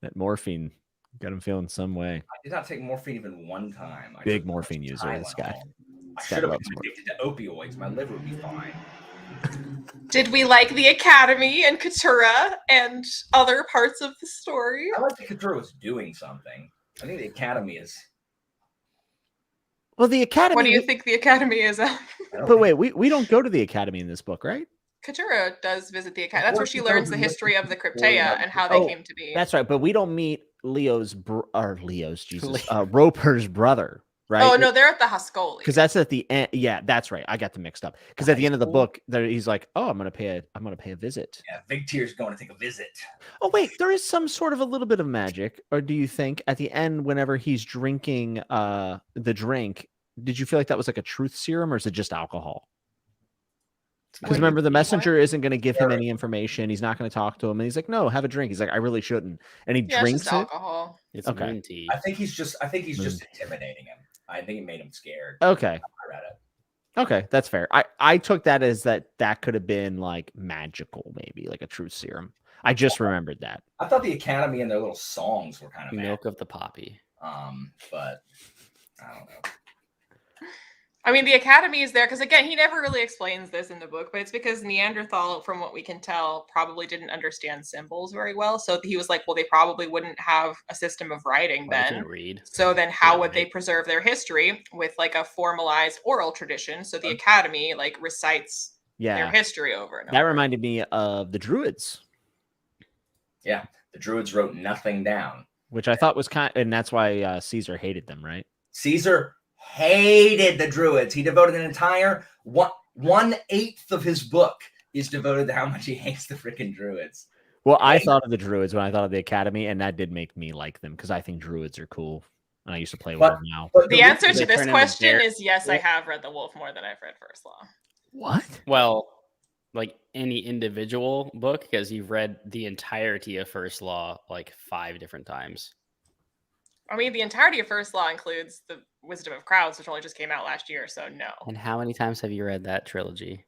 That morphine got him feeling some way. I did not take morphine even one time. I Big took morphine user, this guy. Tylenol. I This guy should have loves been addicted to opioids. My liver would be fine. Did we like the Academy and Katura and other parts of the story? I like that Katura was doing something. I think the Academy is. Well, the Academy. What do you think the Academy is? But wait, we don't go to the Academy in this book, right? Katura does visit the Academy. That's where she learns the history of the Cryptea and how they Oh, came to be. That's right, but we don't meet Roper's brother, right? Oh no, they're at the Haskoli. Because that's at the end. Yeah, that's right. I got them mixed up. Because at the end of the book, there he's like, "Oh, I'm gonna pay a visit." Yeah, Victier's going to take a visit. Oh wait, there is some sort of a little bit of magic, or do you think at the end, whenever he's drinking the drink, did you feel like that was like a truth serum, or is it just alcohol? Because remember, the messenger isn't going to give him any information. He's not going to talk to him, and he's like, "No, have a drink." He's like, "I really shouldn't," and he drinks it's just it. alcohol. It's Okay. moon tea. I think he's just intimidating him. I think it made him scared. Okay, I read it. okay, that's fair. I took that as that could have been like magical, maybe like a truth serum. I just remembered that. I thought the Academy and their little songs were kind of Milk of the poppy. but I don't know. I mean, the Academy is there because, again, he never really explains this in the book, but it's because Neanderthal, from what we can tell, probably didn't understand symbols very well. So he was like, well, they probably wouldn't have a system of writing Well, I then. can read. So then how would they right. preserve their history with like a formalized oral tradition? So the Academy like recites their Yeah, history over and over. that reminded me of the Druids, Yeah, the Druids wrote nothing down. which I thought was and that's why Caesar hated them, right? Caesar hated the Druids. He devoted an entire 1/8 of his book is devoted to how much he hates the freaking Druids. Well, I thought of the Druids when I thought of the Academy, and that did make me like them because I think Druids are cool, and I used to play with them now. But The answer to they this turn into question bear- is yes, I have read The Wolf more than I've read First Law. What? Well, like any individual book, because you've read the entirety of First Law like 5 different times. I mean, the entirety of First Law includes The Wisdom of Crowds, which only just came out last year, so no. And how many times have you read that trilogy?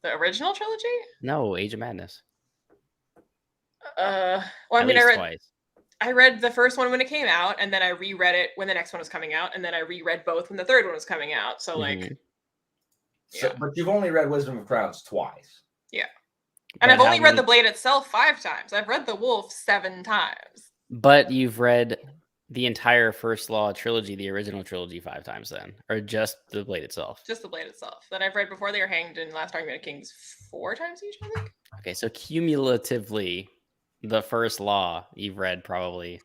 The original trilogy? No, Age of Madness. Well, I At mean, least twice. I read the first one when it came out, and then I reread it when the next one was coming out, and then I reread both when the third one was coming out. So, like, Mhm. So, yeah. but you've only read Wisdom of Crowds twice. And But I've only how read many- The Blade itself 5 times. I've read The Wolf 7 times. But you've read the entire First Law trilogy, the original trilogy, 5 times then, or just the Blade itself? Just the Blade itself that I've read before they were hanged in Last Argument of Kings 4 times each, I think. Okay, so cumulatively, the First Law you've read probably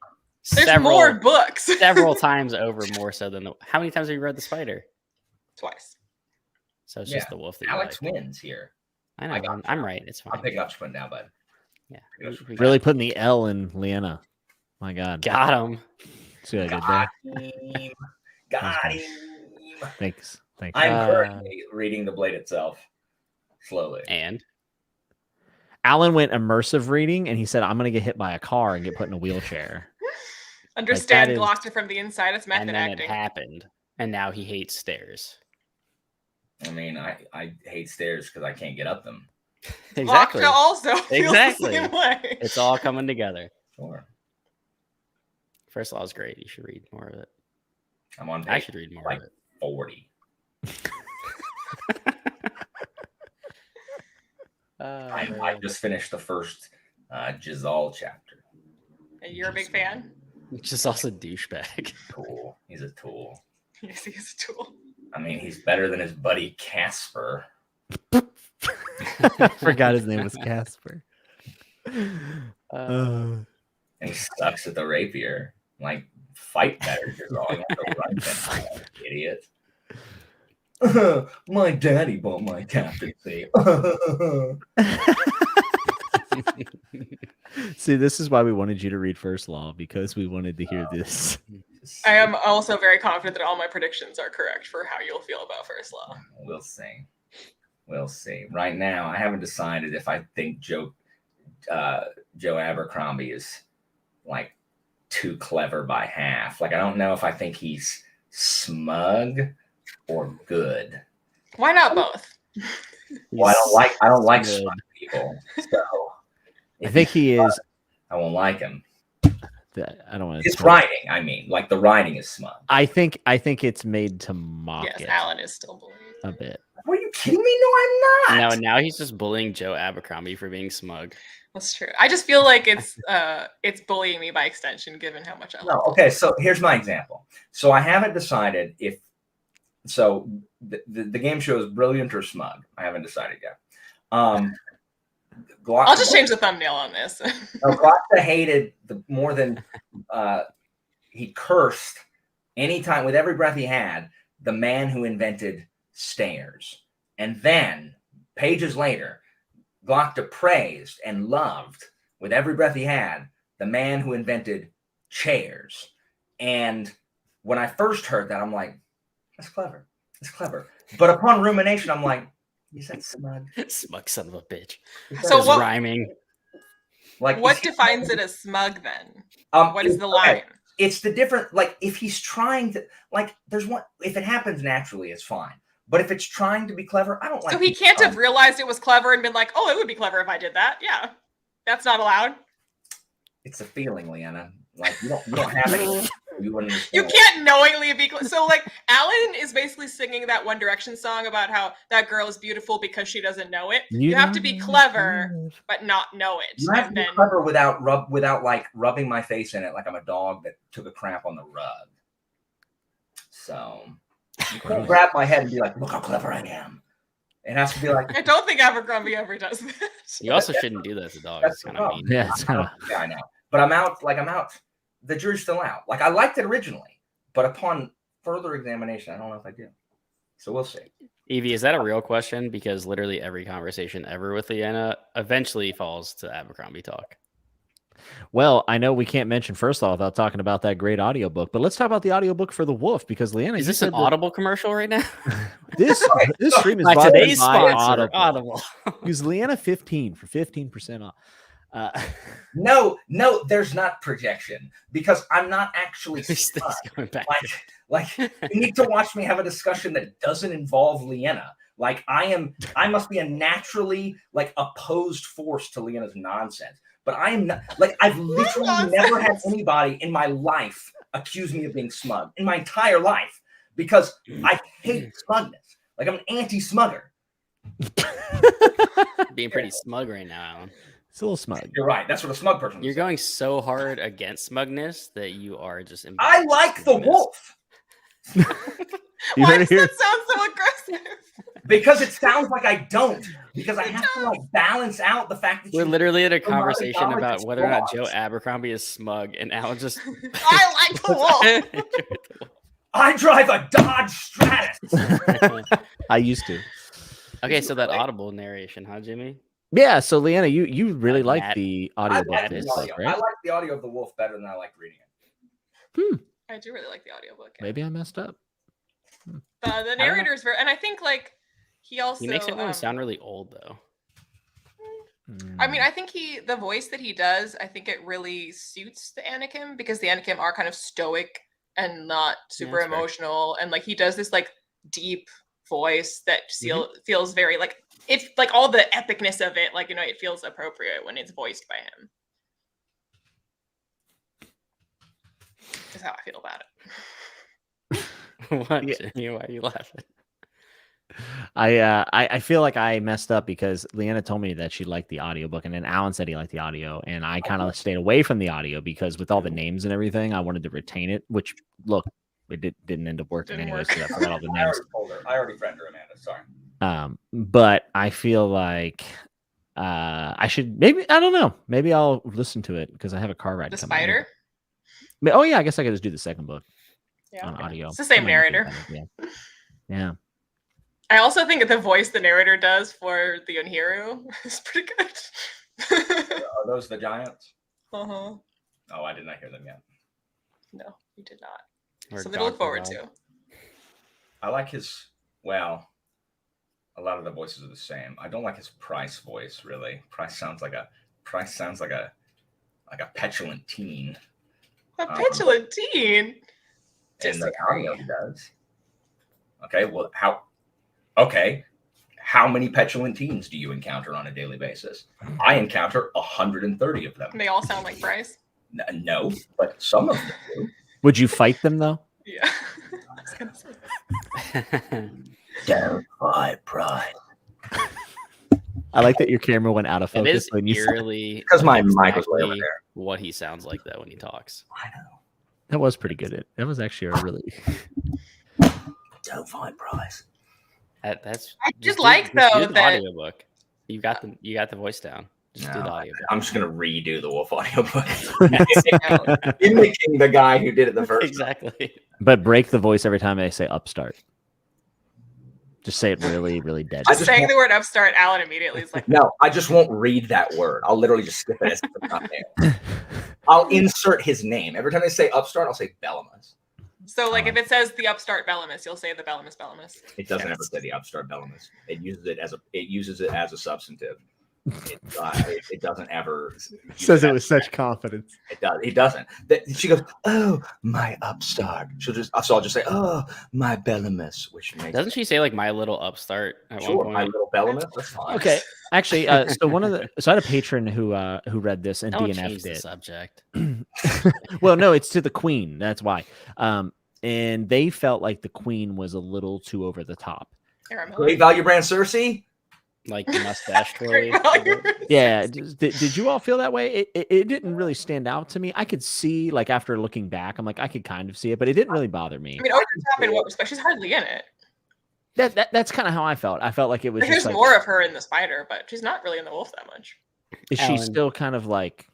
There's more books. several times over, more so than how many times have you read The Spider? Twice. So it's just the wolf that Alex you like. wins here. I know. I'm right. It's fine. I'll pick up your foot now, bud. Yeah. Really putting the L in Leanna. My God. Got him. See what I did there? Him. Got him. Thanks. I'm currently reading The Blade itself slowly. And Alan went immersive reading, and he said, "I'm going to get hit by a car and get put in a wheelchair." Understand is- Gloster from the inside. It's method and then acting. it happened, and now he hates stairs. I mean, I hate stairs because I can't get up them. Exactly. Gloster also feels Exactly. the same way. It's all coming together. Sure. First Law is great. You should read more of it. I'm on I page should read more like of it. 40. I just finished the first Giselle chapter. And you're a big fan? Which is also douchebag. Tool. He's a tool. Yes, he's a tool. I mean, he's better than his buddy Casper. I forgot his name was Casper. And he sucks at the rapier. Like, fight better, Giselle. You have to run fast, idiot. My daddy bought my captaincy. See, this is why we wanted you to read First Law, because we wanted to hear this. I am also very confident that all my predictions are correct for how you'll feel about First Law. We'll see. We'll see. Right now, I haven't decided if I think Joe Abercrombie is like too clever by half. Like, I don't know if I think he's smug or good. Why not both? Well, I don't like Good. smug people. So I think he is. I won't like him. I don't want to. His writing, I mean, like the writing is smug. I think it's made to mock Yes, it Alan is still bullied. a bit. Are you kidding me? No, I'm No, not. now he's just bullying Joe Abercrombie for being smug. That's true. I just feel like it's bullying me by extension, given how much I love. No, okay, so here's my example. So I haven't decided if the game show is brilliant or smug. I haven't decided yet. I'll just change the thumbnail on this. Glockta hated more than he cursed anytime with every breath he had the man who invented stairs. And then pages later, Glockta praised and loved with every breath he had the man who invented chairs. And when I first heard that, I'm like, that's clever. It's clever. But upon rumination, I'm like, is that smug? Smug son of a bitch. So Just what- rhyming. Like, What defines it as smug then? What is the okay, line? It's the different, like, if he's trying to, like, there's one, if it happens naturally, it's fine. But if it's trying to be clever, I don't like So he can't have realized it was clever and been like, oh, it would be clever if I did that. Yeah. That's not allowed. It's a feeling, Leanna. Like, you don't have any. You wouldn't You understand. can't knowingly be so like Alan is basically singing that One Direction song about how that girl is beautiful because she doesn't know it. You have to be clever, but not know it. You have to And be then clever without like rubbing my face in it like I'm a dog that took a crap on the rug. So you can't grab my head and be like, look how clever I am. It has to be like, I don't think Abercrombie ever does that. You also shouldn't do that to dogs. That's It's kind the of problem. mean. Yeah, it's kind of. yeah, I know. But I'm out. The jury's still out. Like, I liked it originally, but upon further examination, I don't know if I do. So we'll see. Evie, is that a real question? Because literally every conversation ever with Leanna eventually falls to Abercrombie talk. Well, I know we can't mention First Law without talking about that great audiobook, but let's talk about the audiobook for The Wolf, because Leanna, Is you this an said that Audible commercial right now? this stream is My brought to you today's by sponsor, Audible. Audible. Use Leanna 15 for 15% off. No, there's not projection because I'm not actually This smug. is going back. Like you need to watch me have a discussion that doesn't involve Leanna. Like I must be a naturally like opposed force to Leanna's nonsense. But I am not, like, I've literally never had anybody in my life accuse me of being smug in my entire life because I hate smugness. Like, I'm an anti-smugger. Being pretty smug right now, Alan. It's a little smug. You're right. That's what a smug person. You're would say. going so hard against smugness that you are just. I like the wolf You Why heard does it here? that sound so aggressive? because it sounds like I don't. Because I have to like balance out the fact that We're you literally in a Come on, conversation acknowledge about its whether or not Joe flaws. Abercrombie is smug, and Alan just. I like the wolf. I drive a Dodge Stratus. I used to. Okay, so that audible narration, huh, Jimmy? Yeah. So Leanna, you really That- like that- the I audiobook like of the this book, audio. I right? like the audio of the wolf better than I like reading it. I do really like the audiobook. Yeah. Maybe I messed up. The narrator's very, and I think like he also He makes everyone sound really old, though. I mean, I think the voice that he does, I think it really suits the Anakin because the Anakin are kind of stoic and not super that's fair. emotional, and like he does this like deep voice that feels very like it's like all the epicness of it, like it feels appropriate when it's voiced by him. Is how I feel about it. What, Yeah. Jimmy? Why are you laughing? I feel like I messed up because Leanna told me that she liked the audiobook, and then Alan said he liked the audio, and I kind of stayed away from the audio because with all the names and everything, I wanted to retain it. Which look, it didn't end up working Didn't anyway. work. So I forgot all the I names. already told her. I already friended her, Amanda. Sorry. But I feel like I should maybe I don't know. Maybe I'll listen to it because I have a car ride. The coming up. spider. Oh yeah, I guess I could just do the second book Yeah. on audio. It's the same That might be narrator. better, Yeah. Yeah. I also think the voice the narrator does for the Unhiru is pretty good. Are those the giants? Uh-huh. Oh, I did not hear them yet. No, you did not. Or Something to look Dr. forward Bob. to. I like his. Well, a lot of the voices are the same. I don't like his Price voice really. Price sounds like a petulant teen. A petulant teen. In the audio Disagree. he does. Okay, well, how many petulant teens do you encounter on a daily basis? I encounter 130 of them. And they all sound like Bryce. No, but some of them do. Would you fight them though? Yeah. I was gonna say. Don't fight Price. I like that your camera went out of It focus is when you said eerily Because my mic was way over exactly there. what he sounds like though when he talks. I know. that was pretty good. That was actually a really Don't fight Price. That's I just do- like, do though, the that- audiobook. You got the voice down. Just do the No, audiobook. I'm just gonna redo the Wolf audiobook. Mimicking the guy who did it the first time. Exactly. but break the voice every time they say upstart. Just say it really, really dead. I Just just saying want- the word upstart, Alan immediately is like, No, I just won't read that word. I'll literally just skip it as if it's not there. I'll insert his name. Every time they say upstart, I'll say Bellamus. so like if it says the upstart Bellamus, you'll say the Bellamus. It doesn't Yes. ever say the upstart Bellamus. It uses it as a substantive. It doesn't ever use Says it as- with such confidence. It does. He doesn't. She goes, "Oh, my upstart." So I'll just say, "Oh, my Bellamus," which makes Doesn't she say like my little upstart at sure one my point? little Bellamus. That's fine. Okay. Actually, so I had a patron who read this and Don't DNF'd change the it. subject. Well, no, it's to the Queen. That's why. And they felt like the Queen was a little too over the top. Aramilla. Great value brand Cersei. Like mustache twirly. Great value. Yeah. Did you all feel that way? It didn't really stand out to me. I could see, like, after looking back, I'm like, I could kind of see it, but it didn't really bother me. I mean, over the top in what respect? She's hardly in it. That's kind of how I felt. I felt like it was Like, just there's like, more of her in the spider, but she's not really in the wolf that much. is she Alan. still kind of like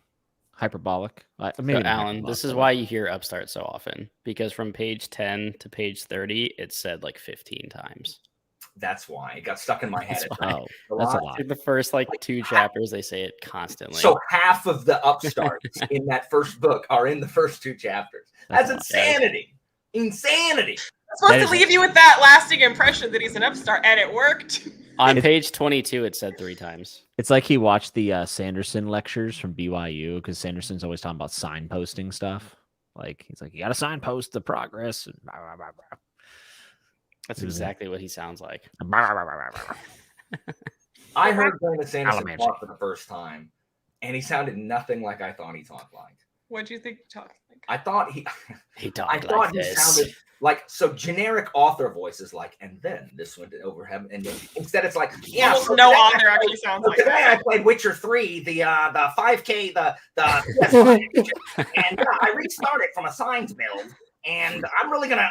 hyperbolic? Maybe So, not Alan, hyperbolic, this is but, why you hear upstart so often, because from page 10 to page 30, it's said like 15 times. That's why it got stuck in my head. That's why. Oh, that's a lot. In the first like 2 chapters, they say it constantly. So half of the upstarts in that first book are in the first 2 chapters. That's That's a lot. insanity. Insanity. It's supposed That to is- leave you with that lasting impression that he's an upstart, and it worked. on page 22, it said 3 times. It's like he watched the Sanderson lectures from BYU because Sanderson's always talking about signposting stuff. Like he's like, you got to signpost the progress. And blah, blah, blah, blah. That's Mhm. exactly what he sounds like. Blah, blah, blah, blah, blah. I heard Brandon Sanderson Alamancy. talk for the first time, and he sounded nothing like I thought he talked like. What do you think he talked like? I thought he talked thought like he this. sounded like generic author voices, like, and then this went over him, and then, instead it's like, yeah, Almost so no today author actually sounds like today I that. played Witcher 3, the 5K, the PS5 edition, and I restarted from a signs build, and I'm really gonna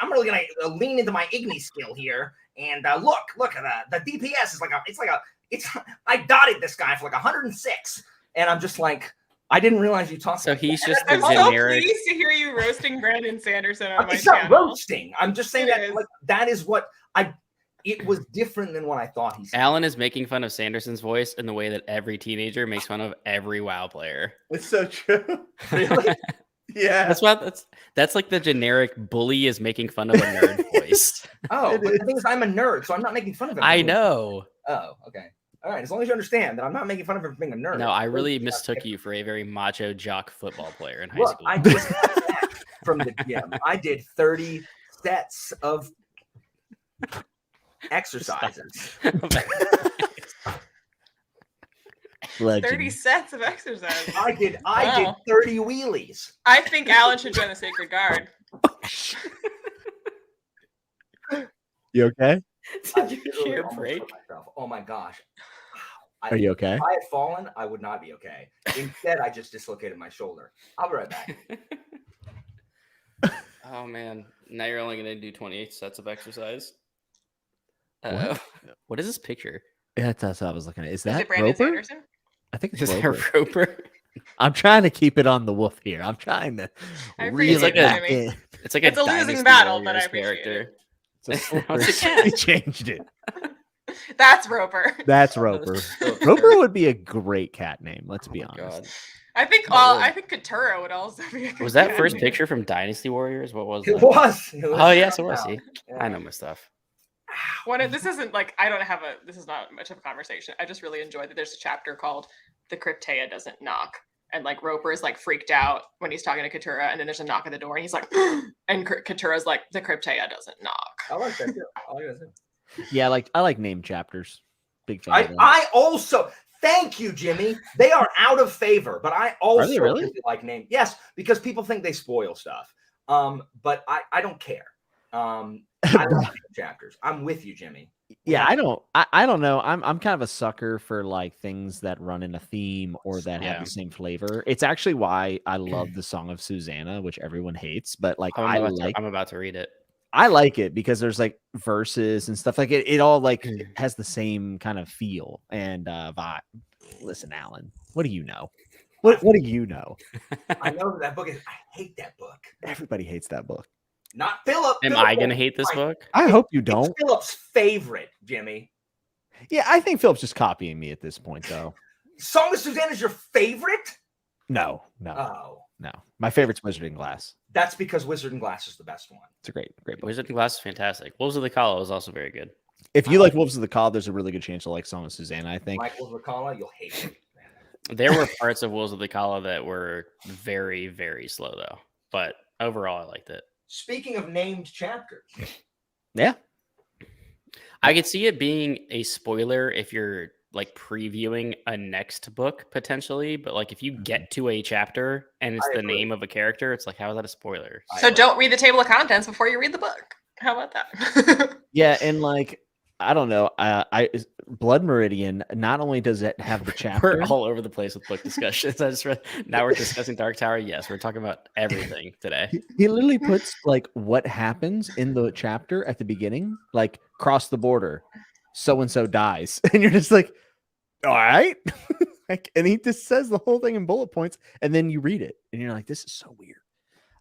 lean into my Igni skill here, and look at the DPS is I dotted this guy for like 106, and I'm just like, I didn't realize you talked. So like he's that. just the I'm so generic. pleased to hear you roasting Brandon Sanderson on my It's not channel. roasting. I'm just saying It that is. like that is what it was different than what I thought he said. Alan is making fun of Sanderson's voice in the way that every teenager makes fun of every WoW player. It's so true. Really? Yeah. That's like the generic bully is making fun of a nerd voice. Oh, It but is. the thing is, I'm a nerd, so I'm not making fun of him. I know. Oh, okay. All right. As long as you understand that I'm not making fun of him for being a nerd. No, I really mistook you for a very macho jock football player in high Look, school. I just got back from the gym. I did 30 sets of exercises. 30 sets of exercise. I did Wow. 30 wheelies. I think Alan should join the Sacred Guard. You okay? Did you literally hear a almost break? hurt myself. Oh my gosh. Are you okay? If I had fallen, I would not be okay. Instead, I just dislocated my shoulder. I'll be right back. Oh man, now you're only gonna do 28 sets of exercise. What? What is this picture? Yeah, that's what I was looking at. Is Is that it Brandon Roper? Sanderson? I think it's Is that Roper. Roper? I'm trying to keep it on the wolf here. I'm trying to I reel appreciate it it, back Jimmy. in. It's like It's a losing Dynasty battle, but I Warriors appreciate character. It's a Now it's a Roper. cat. He changed it. That's Roper. That's Oh, Roper. that's so Roper fair. would be a great cat name. Let's be Oh my honest. God. I think Oh, I think Katura would also be a good Was that cat first name. picture from Dynasty Warriors? What was It that? was. Oh yes, it was. See, Yeah. I know my stuff. This isn't like I don't have this is not much of a conversation. I just really enjoyed that there's a chapter called The Cryptea Doesn't Knock. And like Roper is like freaked out when he's talking to Katura, and then there's a knock at the door, and he's like, and Katura's like, the Cryptea doesn't knock. I like that too. I like that too. Yeah, I like name chapters. Big fan of that. I also thank you, Jimmy. They are out of favor, but I also they really? like name. Yes, because people think they spoil stuff. But I don't care. I like name chapters. I'm with you, Jimmy. Yeah, I don't know. I'm kind of a sucker for like things that run in a theme or that have Yeah. the same flavor. It's actually why I love the Song of Susanna, which everyone hates, but like I'm about to read it. I like it because there's like verses and stuff like it. It all like has the same kind of feel and vibe. Listen, Alan, what do you know? What do you know? I know that book is. I hate that book. Everybody hates that book. Not Philip. Am Philip I gonna won't hate this like- book? I hope you It's don't. Philip's favorite, Jimmy. Yeah, I think Philip's just copying me at this point, though. Song of Susanna is your favorite? No. Oh, My favorite's Wizard in Glass. that's because Wizard and Glass is the best one. It's a great book. Wizard and Glass is fantastic. Wolves of the Kala was also very good. If you like Wolves of the Call, there's a really good chance you'll like Song of Susanna, I think. Michael Ricala, you'll hate it. There were parts of Wolves of the Kala that were very, very slow though. But overall I liked it. Speaking of named chapters, Yeah. I could see it being a spoiler if you're like previewing a next book potentially, but like if you get to a chapter and it's I the agree. name of a character, it's like how is that a spoiler? So don't read the table of contents before you read the book. How about that? Yeah, and like I don't know, Blood Meridian. Not only does it have the chapter, We're all over the place with book discussions. Now we're discussing Dark Tower. Yes, we're talking about everything today. he literally puts like what happens in the chapter at the beginning, like cross the border, so and so dies, and you're just like, all right, like, and he just says the whole thing in bullet points, and then you read it, and you're like, this is so weird.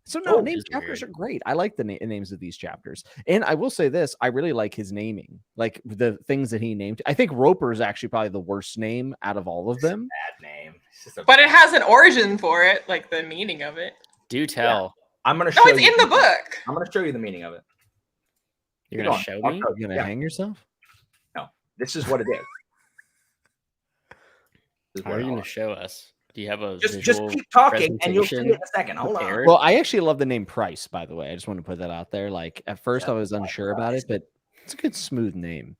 So no, Oh, it named is chapters weird. are great. I like the names of these chapters, and I will say this: I really like his naming, like the things that he named. I think Roper is actually probably the worst name out of all of them. bad name. It's just a- But it has an origin for it, like the meaning of it. Do tell. I'm gonna No, show it's you in the book. I'm gonna show you the meaning of it. You're Keep gonna going. show I'll me? show You gonna Yeah. hang yourself? This is what it is. This is How what are it you gonna is. show us? Do you have a Just visual keep talking and you'll see it in presentation a second. Hold on. prepared? Well, I actually love the name Price, by the way. I just want to put that out there. Like at first Yeah, I was unsure about it, but it's a good smooth name.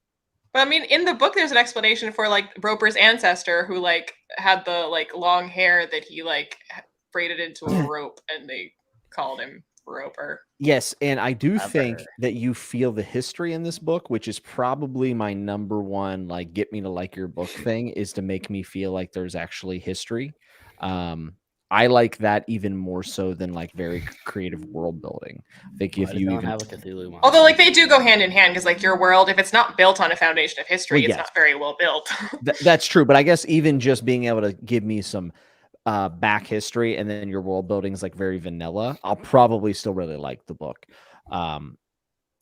But I mean, in the book, there's an explanation for like Roper's ancestor who like had the like long hair that he like braided into a rope, and they called him Roper. Yes, and I do think Clever. that you feel the history in this book, which is probably my number one, like, get me to like your book thing, is to make me feel like there's actually history. I like that even more so than like very creative world building. I think if Why you don't even have a Cthulhu monster? Although, like, they do go hand in hand, because like your world, if it's not built on a foundation of history, Well, it's yes. not very well built. That's true, but I guess even just being able to give me some back history and then your world building is like very vanilla, I'll probably still really like the book. And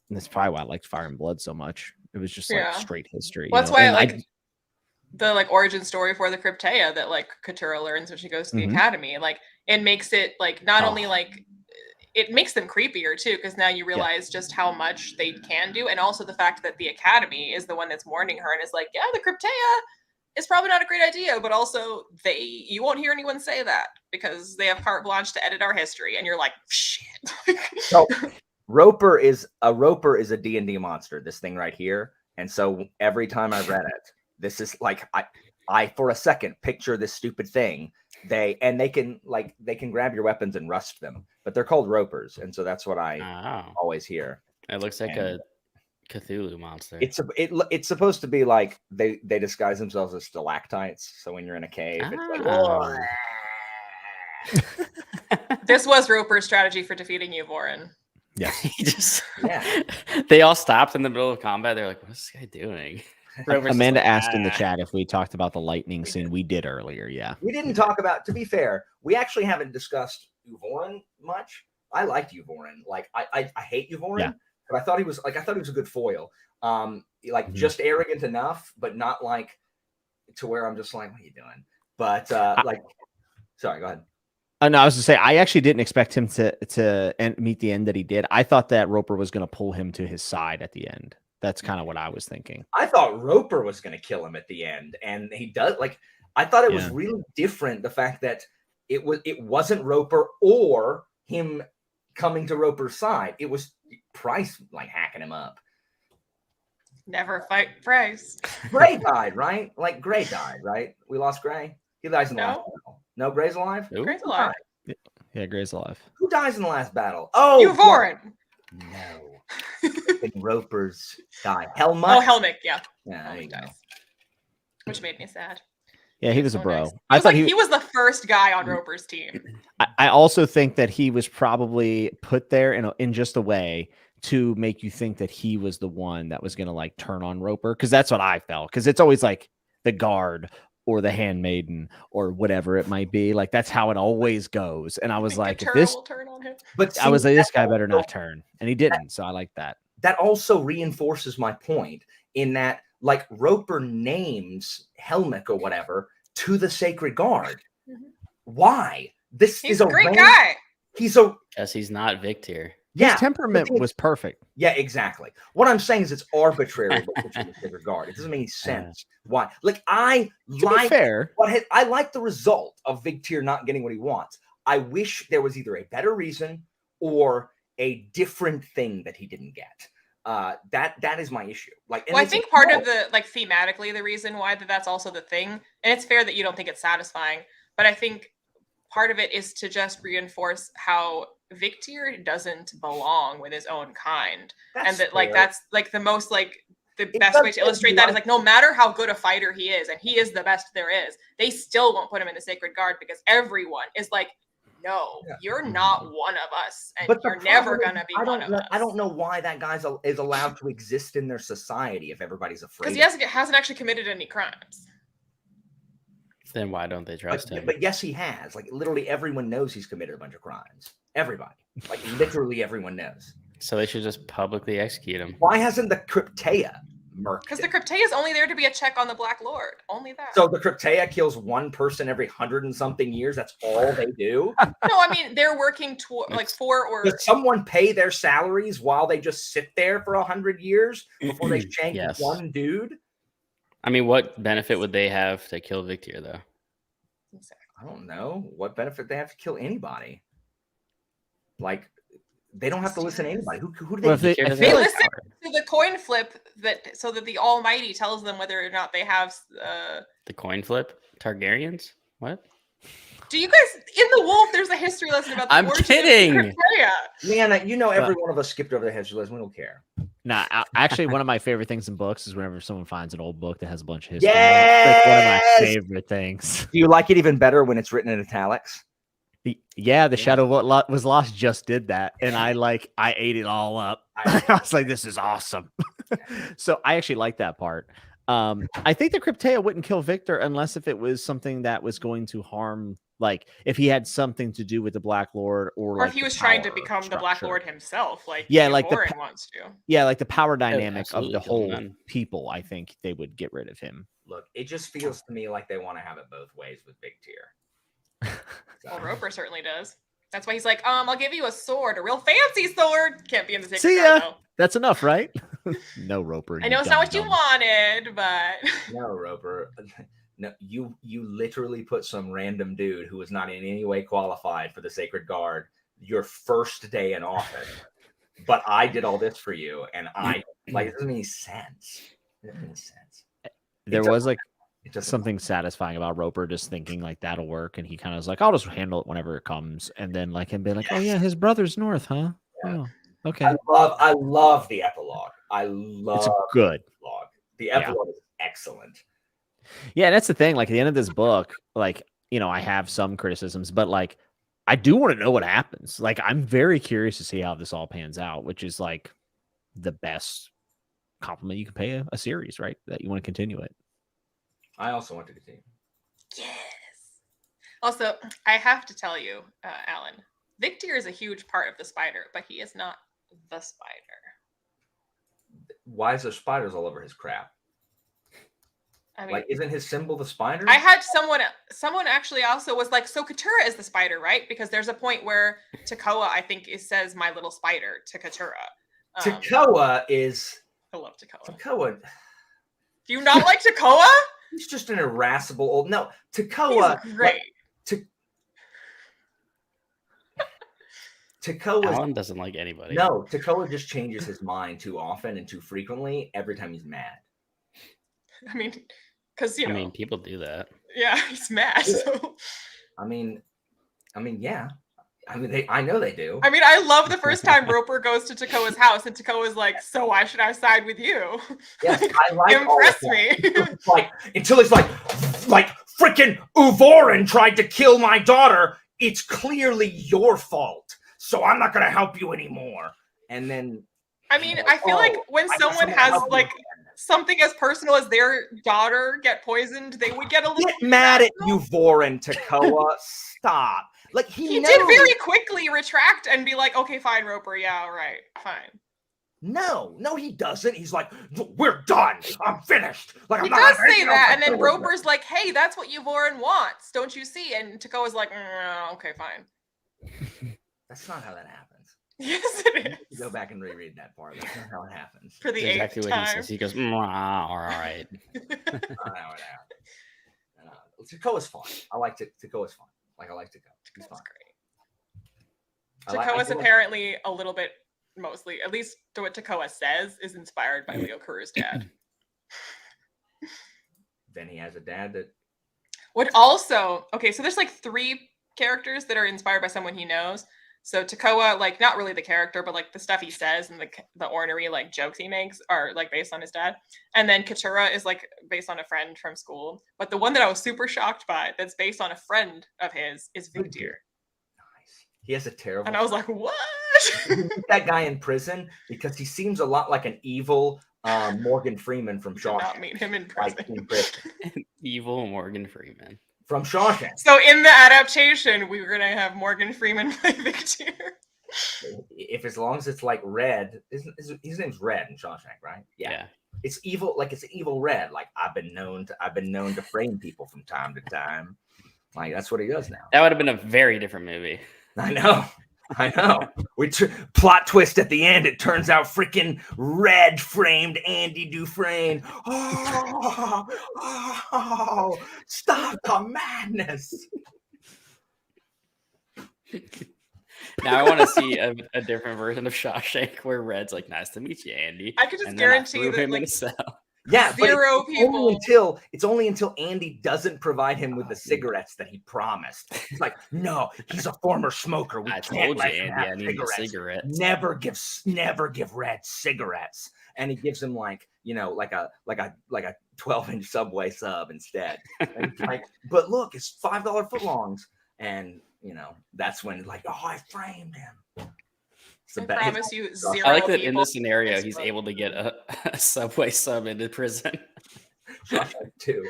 that's probably why I liked Fire and Blood so much. It was just like Yeah. straight history. Well, you that's know? why I And like the like origin story for the Cryptea that like Katura learns when she goes to the Mhm. academy. Like, it makes it like not only Oh. like it makes them creepier too, because now you realize just how much they can do, and also the fact that the academy is the one that's warning her and is like, yeah, the Cryptea is probably not a great idea, but also you won't hear anyone say that because they have carte blanche to edit our history, and you're like, shit. So Roper is a D&D monster, this thing right here. And so every time I read it, this is like I for a second picture this stupid thing. They can grab your weapons and rust them, but they're called Ropers, and so that's what I Oh, always hear. it looks like And a Cthulhu monster. it's supposed to be like they disguise themselves as stalactites. So when you're in a cave, it's like, Oh. This was Roper's strategy for defeating you, Voren. Yes. He just Yeah. They all stopped in the middle of combat. They're like, "What's this guy doing?" Rover's just Amanda like, asked in the "Ah." chat if we talked about the lightning We scene. did. We did earlier. Yeah. We didn't talk about. To be fair, we actually haven't discussed Uvoren much. I liked Uvoren. Like I hate Uvoren, Yeah. but I thought he was a good foil. Mhm. Just arrogant enough, but not like to where I'm just like, what are you doing? But sorry, go ahead. No, I was to say I actually didn't expect him to meet the end that he did. I thought that Roper was going to pull him to his side at the end. That's kind of what I was thinking. I thought Roper was going to kill him at the end, and he does. Like, I thought it was Yeah. really different. The fact that it wasn't Roper or him coming to Roper's side. It was Price like hacking him up. Never fight Price. Gray died, right? Like Gray died, right? We lost Gray. He dies in the No. last battle. No, Gray's alive. Ooh. Gray's alive. Yeah, Gray's alive. Who dies in the last battle? Oh, You, Voren. no. Freaking Ropers die. Helmut. Oh, Helmick, yeah. Yeah, there Helmick you go. dies. Which made me sad. Yeah, he was a So bro. nice. I thought he was the first guy on Roper's team. I also think that he was probably put there in just a way to make you think that he was the one that was going to like turn on Roper, because that's what I felt. Because it's always like the guard or the handmaiden or whatever it might be. Like that's how it always goes. And I was like, if Katura this, will turn on him. But I was see, like, this that guy better also- not turn, and he didn't. So I like that. That also reinforces my point in that, like, Roper names Helmick or whatever to the Sacred Guard. Mhm. Why? This He's is a great random- guy. He's a Because he's not Victor. His yeah. temperament the thing- was perfect. Yeah, exactly. What I'm saying is it's arbitrary what puts you in the Sacred Guard. It doesn't make any sense. Why? Like, I To be like fair, I like the result of Victor not getting what he wants. I wish there was either a better reason or a different thing that he didn't get. That is my issue. Like, and Well, I it's think part no. of the like thematically the reason why that's also the thing, and it's fair that you don't think it's satisfying, but I think part of it is to just reinforce how Victor doesn't belong with his own kind, and that like fair. that's like the most like the It best does way to make illustrate me that like- is like no matter how good a fighter he is, and he is the best there is, they still won't put him in the Sacred Guard because everyone is like, no, Yeah. you're not one of us, and But the you're never problem is, gonna be I one don't of know, us. I don't know why that guy is allowed to exist in their society if everybody's afraid. Because he hasn't actually committed any crimes. Then why don't they trust him? But yes, he has. Like, literally everyone knows he's committed a bunch of crimes. Everybody. Like, literally everyone knows. So they should just publicly execute him. Why hasn't the Cryptea murked Because him? the Cryptea is only there to be a check on the Black Lord. Only that. So the Cryptea kills one person every 100 and something years. That's all they do. no, I mean they're working like for or Does someone pay their salaries while they just sit there for 100 years before they shank Yes. one dude? I mean, what benefit would they have to kill Victor, though? I don't know what benefit they have to kill anybody. Like, they don't have to listen to anybody. Who do they? Well, if they- Victor I doesn't feel have like- power. to the coin flip that so that the Almighty tells them whether or not they have The coin flip? Targaryens? What? Do you guys in the Wolf? There's a history lesson about the I'm origin kidding. of Krypteia. Leanna, you know every one of us skipped over the history lesson. We don't care. Nah, actually, one of my favorite things in books is whenever someone finds an old book that has a bunch of history. Yes! It's like one of my favorite things. Do you like it even better when it's written in italics? Yeah, the Shadow of What Was Lost just did that, and I ate it all up. I was like, this is awesome. So I actually like that part. I think the Krypteia wouldn't kill Victor unless if it was something that was going to harm, like if he had something to do with the Black Lord, or Or like if he the was trying to power become the Black structure. Lord himself, like Yeah, like the Warren wants to. Yeah, like the power dynamic of absolutely the kill him whole then. people. I think they would get rid of him. Look, it just feels to me like they want to have it both ways with Big Tier. Well, Roper certainly does. That's why he's like, I'll give you a sword, a real fancy sword. Can't be in the Sacred See Guard, ya. though. That's enough, right? No, Roper. I know it's not what you wanted, but No, Roper. No, you literally put some random dude who was not in any way qualified for the Sacred Guard your first day in office. But I did all this for you, and it doesn't make any sense. It doesn't make any sense. There was like It doesn't something satisfying about Roper just thinking like that'll work, and he kind of was like, I'll just handle it whenever it comes, and then like him being like, oh yeah, his brother's north, huh? Yeah. Oh, okay. I love the epilogue. I love It's good. the epilogue. The epilogue is excellent. Yeah, and that's the thing. Like at the end of this book, like, you know, I have some criticisms, but like I do want to know what happens. Like I'm very curious to see how this all pans out, which is like the best compliment you can pay a series, right? That you want to continue it. I also want to continue. yes. Also, I have to tell you, Alan, Victor is a huge part of the spider, but he is not the spider. Why is there spiders all over his crap? I mean, Like, isn't his symbol the spider? I had someone actually also was like, so Katura is the spider, right? Because there's a point where Tekoa, I think, says my little spider to Katura. Tekoa is. I love Tekoa. Tekoa. Do you not like Tekoa? He's just an irascible old. No, Tekoa. He's great. Tekoa. Alan doesn't like anybody. No, Tekoa just changes his mind too often and too frequently every time he's mad. I mean, because you know, people do that. yeah, he's mad. Yeah. So. I mean, yeah. I mean, I know they do. I mean, I love the first time Roper goes to Tekoa's house, and Tekoa's like, "So why should I side with you? Yes, I like Impress all of me." that. Like until it's like freaking Uvorin tried to kill my daughter. It's clearly your fault, so I'm not gonna help you anymore. And then, I mean, I feel like when someone has like something as personal as their daughter get poisoned, they would get a little mad at Uvorin, Tekoa. Stop. Like he did very quickly retract and be like, "Okay, fine, Roper. Yeah, all right, fine." No, he doesn't. He's like, "We're done. I'm finished." Like he does say that, and then Roper's like, "Hey, that's what Uvorin wants, don't you see?" And Tekoa's like, "Okay, fine." That's not how that happens. Yes, it is. Go back and reread that part. That's not how it happens. For the Exactly eighth what time. he says. He goes, all right. That's not how it happens. Tekoa's fun. I like Tekoa's fun. Like I like Tekoa. He's fun. That's great. Tekoa's apparently a little bit, mostly, at least to what Tekoa says, is inspired by Leo Kuru's dad. Then he has a dad that would also, okay, so there's like 3 characters that are inspired by someone he knows. So Tekoa, like not really the character, but like the stuff he says and the ornery like jokes he makes are like based on his dad. And then Katura is like based on a friend from school. But the one that I was super shocked by that's based on a friend of his is Victor. Nice. He has a terrible. And I was like, what? That guy in prison because he seems a lot like an evil Morgan Freeman from Shawshank. Not meet him in prison. Like in prison. Evil Morgan Freeman. From Shawshank. So in the adaptation, we were going to have Morgan Freeman play Victor. If as long as it's like Red, his name's Red in Shawshank, right? Yeah. It's evil, like it's evil Red. Like I've been known to frame people from time to time. Like that's what he does now. That would have been a very different movie. I know. Plot twist at the end. It turns out freaking Red framed Andy Dufresne. Oh, stop the madness. Now I want to see a different version of Shawshank where Red's like, "Nice to meet you, Andy." I could just And then I guarantee threw that him in like, a cell. Yeah, but Zero people. it's only until Andy doesn't provide him with the cigarettes that he promised. He's like, no, he's a former smoker. We I can't told you, let him Andy, have I need the cigarettes. Never give Red cigarettes. And he gives him like a 12-inch Subway sub instead. And he's like, but look, it's $5 footlongs. And that's when like, oh, I framed him. I promise you, zero. I like that in people this scenario, this he's book. able to get a Subway sub into prison. Shawshank 2.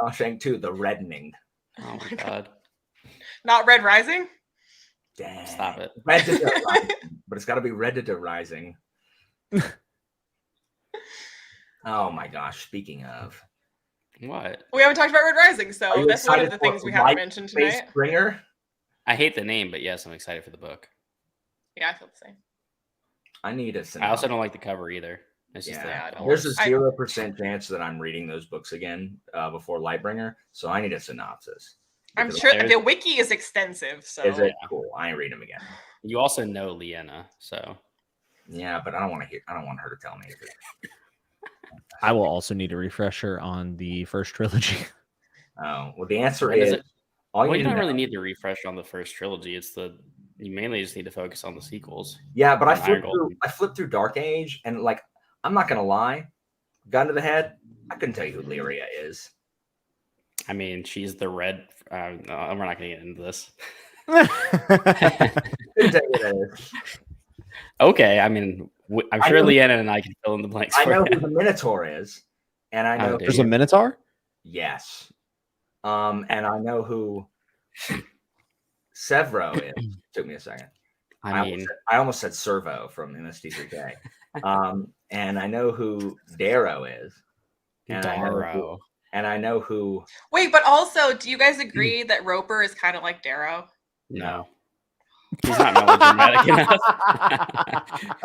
Shawshank 2, the reddening. Oh my god. Not Red Rising? Dang. Stop it. Red Dead Rising, but it's got to be Red Dead Rising. Oh my gosh! Speaking of, What? We haven't talked about Red Rising, Are so you that's one of excited the for things we haven't Light mentioned Space tonight. Springer? I hate the name, but yes, I'm excited for the book. Yeah, I feel the same. I need a I also don't like the cover either. It's just Yeah, that There's a 0% chance that I'm reading those books again before Lightbringer, so I need a synopsis. I'm Because sure there's- the wiki is extensive, so Is it cool? I ain't reading them again. you also know Leanna, so Yeah, but I don't want her to tell me. I will also need a refresher on the first trilogy. Oh, well, the answer When does is it- all well, you you need don't to really know- need to refresh on the first trilogy. You mainly just need to focus on the sequels. Yeah, but I on Iron flipped through Dark Age, and like, I'm not gonna lie, gun to the head, I couldn't tell you who Lyria is. I mean, she's the red. We're not going to get into this. Couldn't tell you who that is. Okay, I mean, I'm I sure know- Leanna and I can fill in the blanks I for know you. who the Minotaur is, and I know Oh, There's a Minotaur? yes, and I know who Severo is. Took me a second. I mean, I almost said Servo from MST3K. And I know who Darrow is. And Darrow. I know who. wait, but also, do you guys agree that Roper is kind of like Darrow? No. He's not melodramatic enough.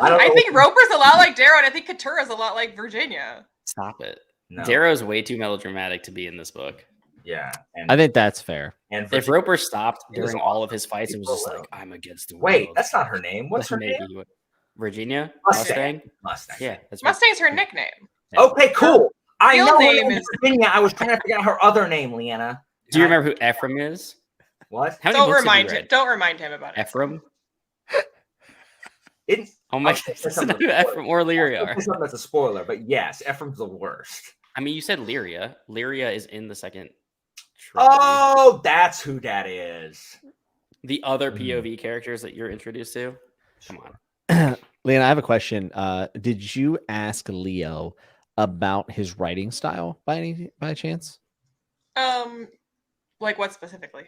I think Roper's a lot like Darrow, and I think Katura's a lot like Virginia. Stop it. No. Darrow's way too melodramatic to be in this book. Yeah. And, I think that's fair. and If Roper stopped He was during all of awesome. his fights and was just He like, I'm against the world. wait, that's not her name. What's her name? Maybe Mustang. Virginia? Mustang? Mustang. Yeah. That's Mustang's her nickname. Okay, cool. I real know her name name is- Virginia. I was trying to figure out her other name, Leanna. Do you remember who Ephraim is? What? How many Don't books have you remind him. read? Don't remind him about it. Ephraim? Oh, Oh my god, that's that's something not who Ephraim or Lyria are. Something that's a spoiler, but yes, Ephraim's the worst. I mean, you said Lyria. Lyria is in the second trilogy. Oh, that's who that is. The other POV characters that you're introduced to? Come on. Leon, I have a question. Did you ask Leo about his writing style by chance? Like what specifically?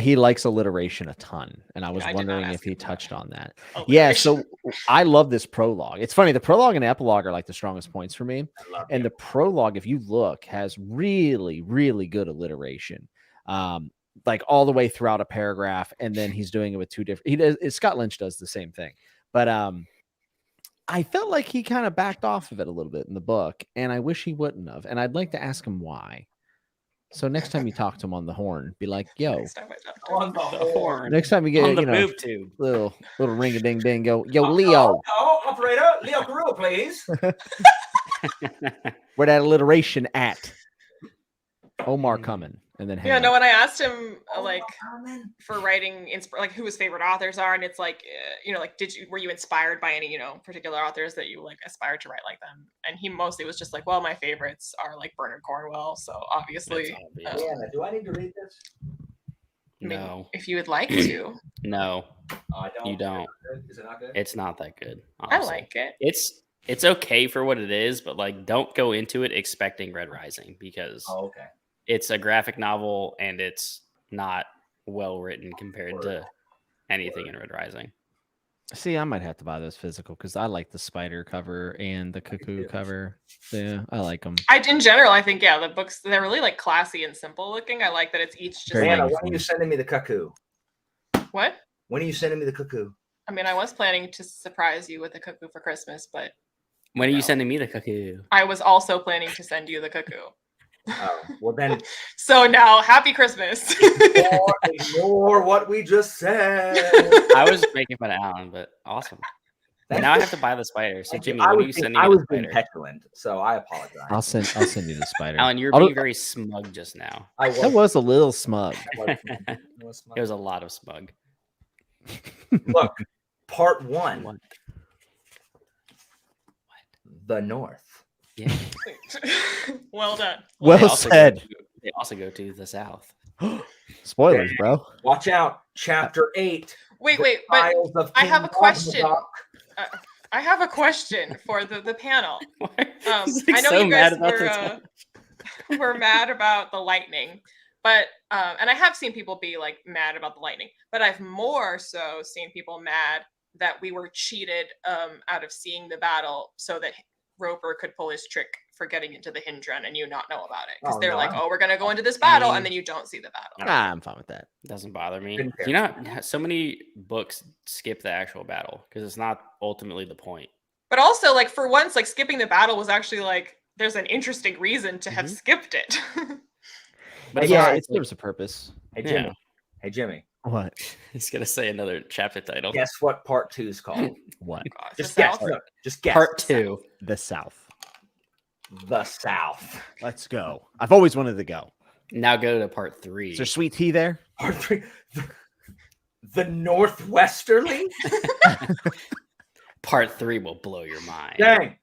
He likes alliteration a ton, and I was I did not wondering ask if he him that. touched on that. Alliteration. Yeah, so I love this prologue. It's funny, the prologue and epilogue are like the strongest points for me. I love And it. the prologue, if you look, has really, really good alliteration. Like all the way throughout a paragraph, and then he's doing it with two different. Scott Lynch does the same thing, but I felt like he kind of backed off of it a little bit in the book, and I wish he wouldn't have. And I'd like to ask him why. So next time you talk to him on the horn, be like, "Yo." Next time I talk to him. On the horn. Horn. Next time you get On the you know boob tube. little ring a ding ding, go, "Yo, Leo, Oh, operator, Leo Carrillo, please. where that alliteration at?" Omar coming, and then hang Yeah, up. no, when I asked him like Carmen. for writing like who his favorite authors are, and it's like like were you inspired by any particular authors that you like aspired to write like them? And he mostly was just like, well, my favorites are like Bernard Cornwell, so obviously That's obvious. Leanna, do I need to read this? I mean, No. if you would like to. No. I don't. You don't. Is it not good? It's not that good. I honestly. like it. It's okay for what it is, but like don't go into it expecting Red Rising because Oh, okay. it's a graphic novel and it's not well written compared to anything in Red Rising. See, I might have to buy this physical because I like the spider cover and the cuckoo too. cover. Yeah, I like them. In general, I think the books, they're really like classy and simple looking. I like that it's each just Very like, Leanna, nice. when are you sending me the cuckoo? what? When are you sending me the cuckoo? I mean, I was planning to surprise you with a cuckoo for Christmas, but When are you No. sending me the cuckoo? I was also planning to send you the cuckoo. Oh, well then So now, happy Christmas. ignore what we just said. I was making fun of Alan, but awesome. Now I have to buy the spider. So Jimmy, I what was are you being- sending I me was the being spider? petulant, so I apologize. I'll send you the spider. Alan, you're I'll- being very smug just now. I That was a little smug. It was a lot of smug. Look, part 1, What? the North. Yeah. Well done. Well, they Well also said. They also go to the south. Spoilers, bro. Watch out, chapter 8. Wait, the but Trials of I King have a question. Ragnarok. I have a question for the panel. He's, like, I know so you mad guys about this. were mad about the lightning, but and I have seen people be like mad about the lightning, but I've more so seen people mad that we were cheated out of seeing the battle so that Roper could pull his trick for getting into the hinge run and you not know about it because Oh, they're no, like, I don't- oh, we're gonna go into this battle, mean- and then you don't see the battle. Ah, I'm fine with that. Doesn't bother me. Didn't care. You know, so many books skip the actual battle because it's not ultimately the point. But also, like for once, like skipping the battle was actually like there's an interesting reason to have Mhm. skipped it. But it's Yeah, not- it serves a purpose. Hey, Yeah. Jimmy. Hey, Jimmy. What? He's gonna say another chapter title. Guess what part 2 is called? What? Gosh, Just the guess. South? No, just guess. Part 2. The South. The South. Let's go. I've always wanted to go. Now go to part 3. Is there sweet tea there? Part 3. The Northwesterly? Part 3 will blow your mind. Dang.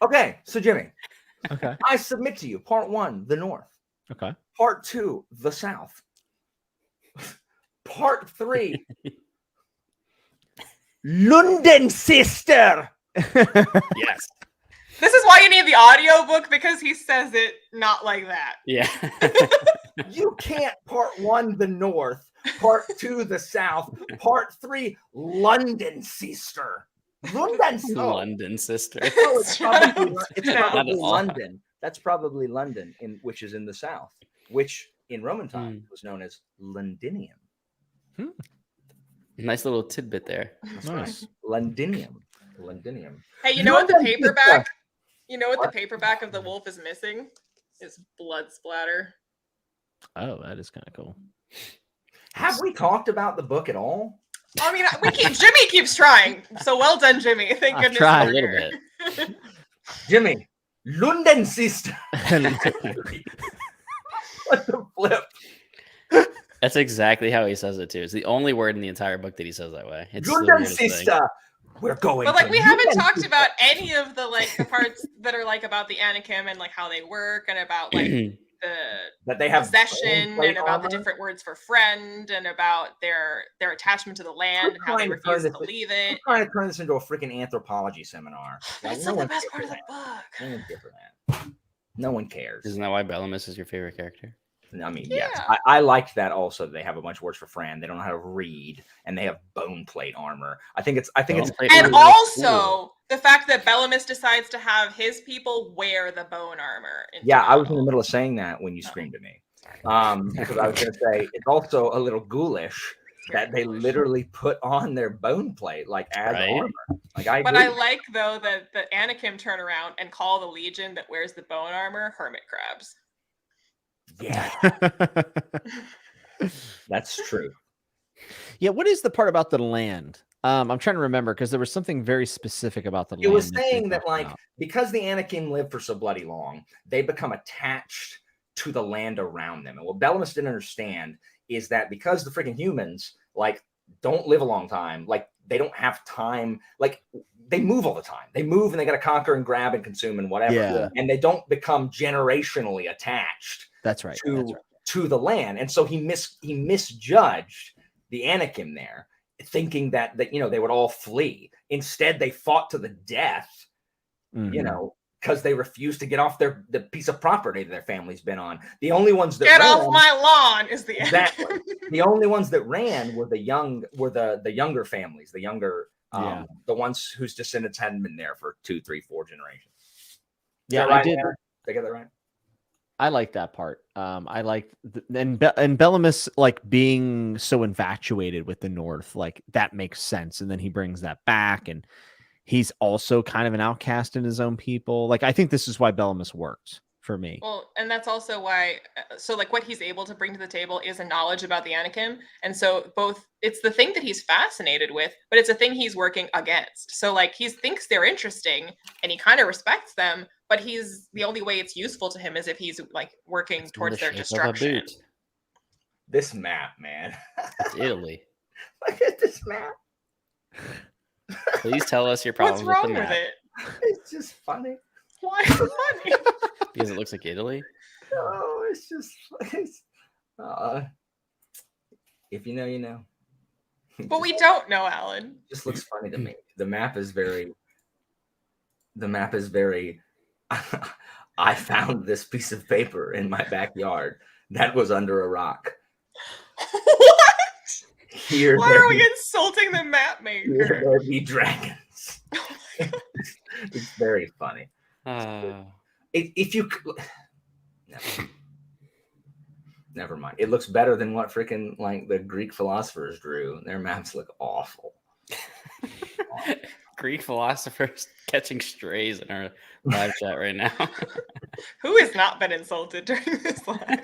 Okay, so Jimmy, Okay. I submit to you part 1, the North. Okay. Part 2, the South. Part 3, London Sister. Yes. This is why you need the audiobook because he says it not like that. Yeah. You can't part 1, the North. Part 2, the South. Part 3, London Sister. London Sister. London sister. Oh, it's probably, it's Not probably at all. London. That's probably London, which is in the South, which in Roman Hmm. time was known as Londinium. Nice little tidbit there. That's Nice. right. Londinium. Londinium. Hey, you know what the London Sister. paperback? You know what the paperback of the wolf is missing? Is blood splatter. Oh, that is kind of cool. Have we talked about the book at all? I mean, Jimmy keeps trying. So well done, Jimmy. Thank I've goodness. tried we're a little here. Jimmy, London Sister. What the flip? That's exactly how he says it too. It's the only word in the entire book that he says that way. It's the London weirdest thing. Sister. We're going. But like to we haven't London talked Sister. about any of the like the parts that are like about the Anakin and like how they work and about like the that they have possession plate and about the armor. different words for friend and about their attachment to the land and how they trying to turn refuse to this- leave I'm it. trying to turn this into a freaking anthropology seminar. Like, That's no not the one's best here part of for the that. book. No one's here for that. No one cares. Isn't that why Bellamus is your favorite character? I mean, yes, Yeah. I liked that also. They have a bunch of words for friend. They don't know how to read, and they have bone plate armor. I think it's Bone plate And armor. also the fact that Bellamus decides to have his people wear the bone armor. in yeah. I was in the battle. middle of saying that when you screamed at me. Sorry. Because I was going to say it's also a little ghoulish that they literally put on their bone plate like as Right. armor. Like I, But agree. I like though that Anakin turn around and call the Legion that wears the bone armor hermit crabs. yeah, that's true. Yeah, what is the part about the land? I'm trying to remember because there was something very specific about the land. It was they saying that talked like about. because the Anakin lived for so bloody long, they become attached to the land around them. And what Bellamus didn't understand is that because the freaking humans like don't live a long time, like they don't have time, like they move all the time. They move and they got to conquer and grab and consume and whatever. Yeah. And they don't become generationally attached That's right. to That's right. to the land. And so he misjudged the Anakin there, thinking that they would all flee. Instead, they fought to the death, Mhm. because they refused to get off the piece of property that their family's been on. The only ones that Get ran, off my lawn is the Exactly. Anakin. the only ones that ran were the younger families, the younger Yeah. the ones whose descendants hadn't been there for 2, 3, 4 generations. Is Yeah, that I right, did. Aaron? Did I get that right? I like that part. I like and Bellamus like being so infatuated with the North, like that makes sense. And then he brings that back, and he's also kind of an outcast in his own people. Like I think this is why Bellamus worked for me. Well, and that's also why, so like what he's able to bring to the table is a knowledge about the Anakin. And so both, it's the thing that he's fascinated with, but it's a thing he's working against. So like he thinks they're interesting and he kind of respects them, but the only way it's useful to him is if he's like working towards their destruction. This map, man. It's Italy. Look at this map. Please tell us your problems What's wrong with the with map. it? It's just funny. Why is it funny? Because it looks like Italy. No, it's just if you know, you know. But we don't know, Alan. It just looks funny to me. The map is very I found this piece of paper in my backyard that was under a rock. What? Here Why are we insulting the map here maker? there be dragons. It's very funny. If you never mind. It looks better than what freaking like the Greek philosophers drew. Their maps look awful. Greek philosophers catching strays in our live chat right now. Who has not been insulted during this live?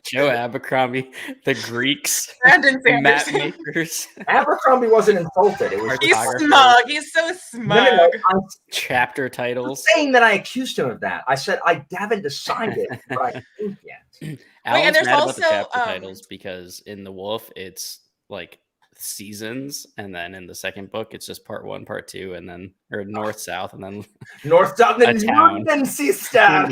Joe Abercrombie, the Greeks, Brandon map Sanderson. makers, Abercrombie wasn't insulted. It was He's Photographer. smug. He's so smug. I'm chapter titles. saying that I accused him of that. I said I haven't decided, but I think yet. Alan's and there's mad about the also, chapter titles because in the Wolf it's like seasons, and then in the second book it's just part 1, part 2, and then or north, south, and then North Dublin, A town. London, sister.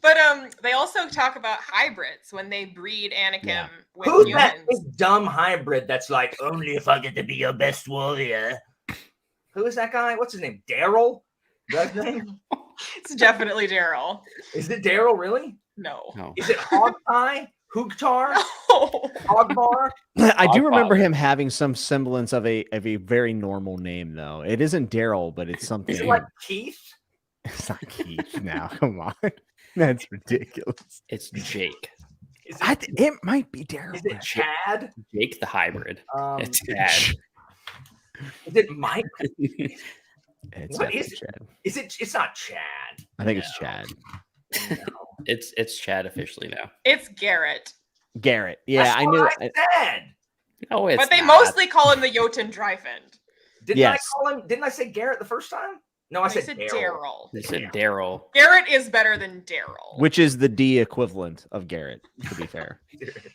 But they also talk about hybrids when they breed Anakin Yeah. with Who's that humans. big dumb hybrid that's like, only if I get to be your best warrior? Who is that guy? What's his name? Daryl? Is that his name? It's definitely Daryl. Is it Daryl, really? No. no. Is it Hogtie? Hoogtar? No. Hogbar? I do remember Godfather. him having some semblance of a very normal name, though. It isn't Daryl, but it's something. Is it like Keith? It's not Keith now. Come on. That's ridiculous. It's Jake. Is it, It might be Daryl. is it Chad? Jake the hybrid. It's Is Chad. it Mike? It's What definitely is it? Chad. Is it? It's not Chad. I think it's Chad. No. It's Chad officially now. It's Garrett. Garrett. Yeah, That's I what knew. I said. No, it's But they not. mostly call him the Jotun Dryfend. Didn't Yes. I call him? Didn't I say Garrett the first time? No, I They said said Daryl. Daryl. They said Daryl. Garrett is better than Daryl. Which is the D equivalent of Garrett, to be fair.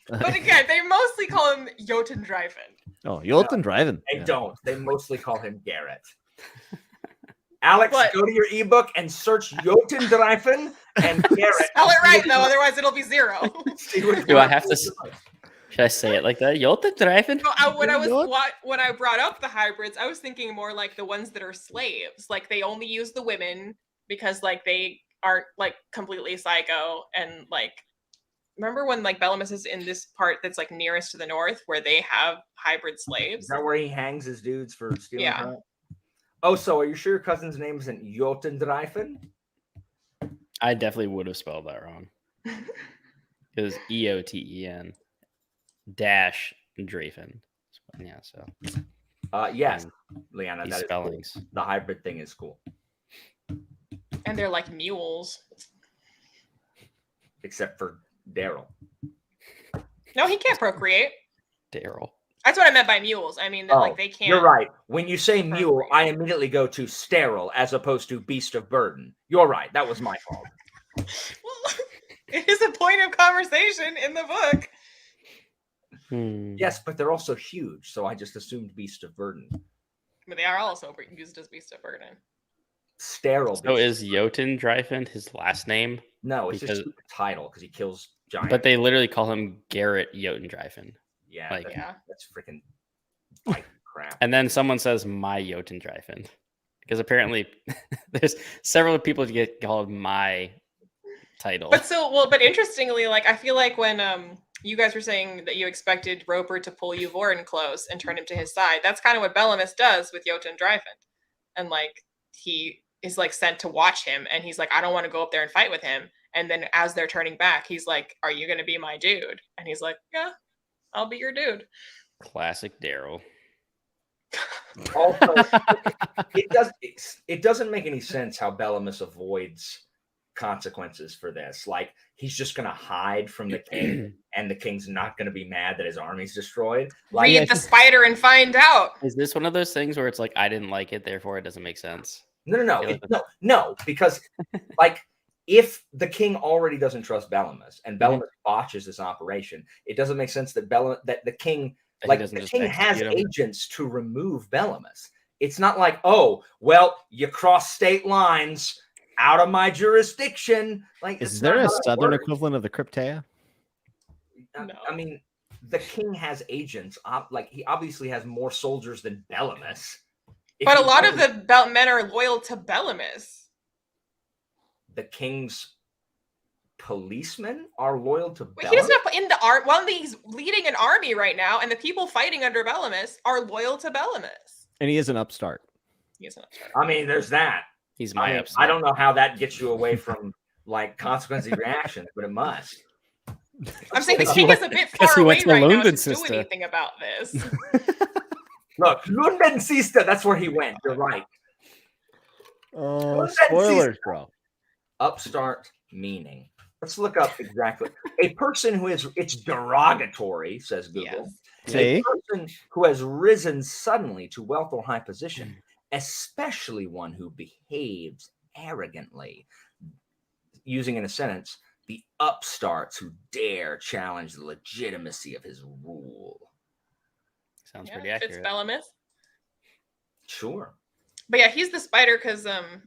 But again, they mostly call him Jotun Dryfend. Oh, Jolton driving. They Yeah. don't. They mostly call him Garrett. Alex, What? go to your ebook and search Jotun Dreifen and Garrett. Spell it right though, otherwise it'll be 0. See what- Do I have to Should I say it like that? Jolta Dreifen? No, when I brought up the hybrids, I was thinking more like the ones that are slaves. Like they only use the women because like they aren't like completely psycho. And like, remember when like Bellamus is in this part that's like nearest to the north where they have hybrid Is slaves? that where he hangs his dudes for stealing? Yeah. Crap? Oh, so are you sure your cousin's name isn't Jotun Dreifen? I definitely would have spelled that wrong. It was EOTEN dash Drafen. Yeah, so Yes, Leanna, these that is cool. spellings. The hybrid thing is cool. And they're like mules. Except for Daryl. No, he can't procreate. Daryl. That's what I meant by mules. I mean that like they can't. You're right. When you say mule, procreate. I immediately go to sterile as opposed to beast of burden. You're right. That was my fault. Well, it is a point of conversation in the book. Yes, but they're also huge, so I just assumed beast of burden. But they are also used as beast of burden. Sterile. So beast. is Jotun Dreifen his last name? No, it's because- just a title because he kills giants. But they literally call him Garrett Jotun Dreifen. yeah, like- Yeah. that's freaking bite crap. And then someone says my Jotun Dreifen. Because apparently there's several people to get called my title. But interestingly, like I feel like when you guys were saying that you expected Roper to pull Yuvor close and turn him to his side, that's kind of what Bellamus does with Jotun Dryfen. And like he is like sent to watch him and he's like, I don't want to go up there and fight with him. And then as they're turning back, he's like, are you gonna be my dude? And he's like, yeah, I'll be your dude. Classic Daryl. Also, it doesn't make any sense how Bellamus avoids consequences for this. Like he's just gonna hide from the king, and the king's not gonna be mad that his army's destroyed. Like, Read the spider and find out. Is this one of those things where it's like I didn't like it, therefore it doesn't make sense? No, because like if the king already doesn't trust Bellamus and Bellamus botches this operation, it doesn't make sense that the king, like the king has agents to remove Bellamus. It's not like, oh, well, you cross state lines out of my jurisdiction. Like, is there a southern equivalent of the Cryptea? No. I mean, the king has agents. Like he obviously has more soldiers than Bellamus. But a lot of the men are loyal to Bellamus. The king's policemen are loyal to Bellamus? He doesn't have in the art. Well, he's leading an army right now, and the people fighting under Bellamus are loyal to Bellamus. And he is an upstart. He is an upstart. I mean, there's that. He's my upstart. I don't know how that gets you away from like consequences of reactions, but it must. I'm saying the king is a bit far away right now to do anything about this. Look, London sister, that's where he went. You're right. Oh, spoilers, bro. Upstart meaning. Let's look up exactly. A person who is, it's derogatory, says Google. Yes. A person who has risen suddenly to wealth or high position, especially one who behaves arrogantly. Using in a sentence, the upstarts who dare challenge the legitimacy of his rule. Sounds pretty accurate. Fits Bellamus. Sure. But yeah, he's the spider because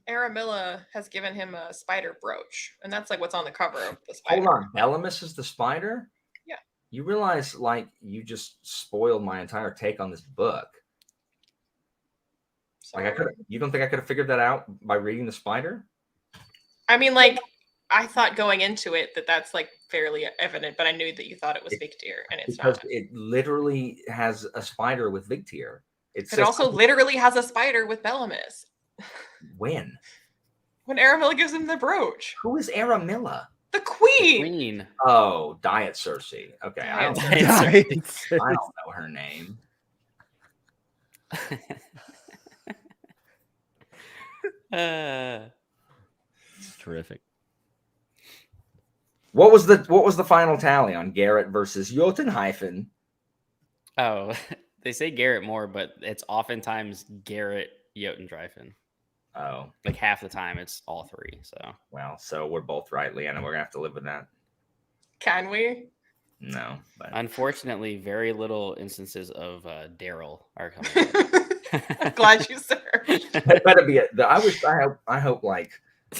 Aramilla has given him a spider brooch. And that's like what's on the cover of the spider. Hold on. Bellamus is the spider? Yeah. You realize, like, you just spoiled my entire take on this book. Sorry. Like, you don't think I could have figured that out by reading the spider? I mean, like, I thought going into it that's like fairly evident, but I knew that you thought it was Victier, and it's because not. It literally has a spider with Victier. It also literally has a spider with Bellamus. When? When Aramilla gives him the brooch. Who is Aramilla? The queen. The queen. Oh, Diet Cersei. Okay, I don't know her name. It's terrific. What was the final tally on Garrett versus Jotunheifen? Oh, they say Garrett more, but it's oftentimes Garrett Jotendreifen. Oh, like half the time it's all three. So well, so we're both right, Leanna. We're gonna have to live with that. Can we? No, but unfortunately, very little instances of Daryl are coming. I'm glad you searched. That better be it. I hope like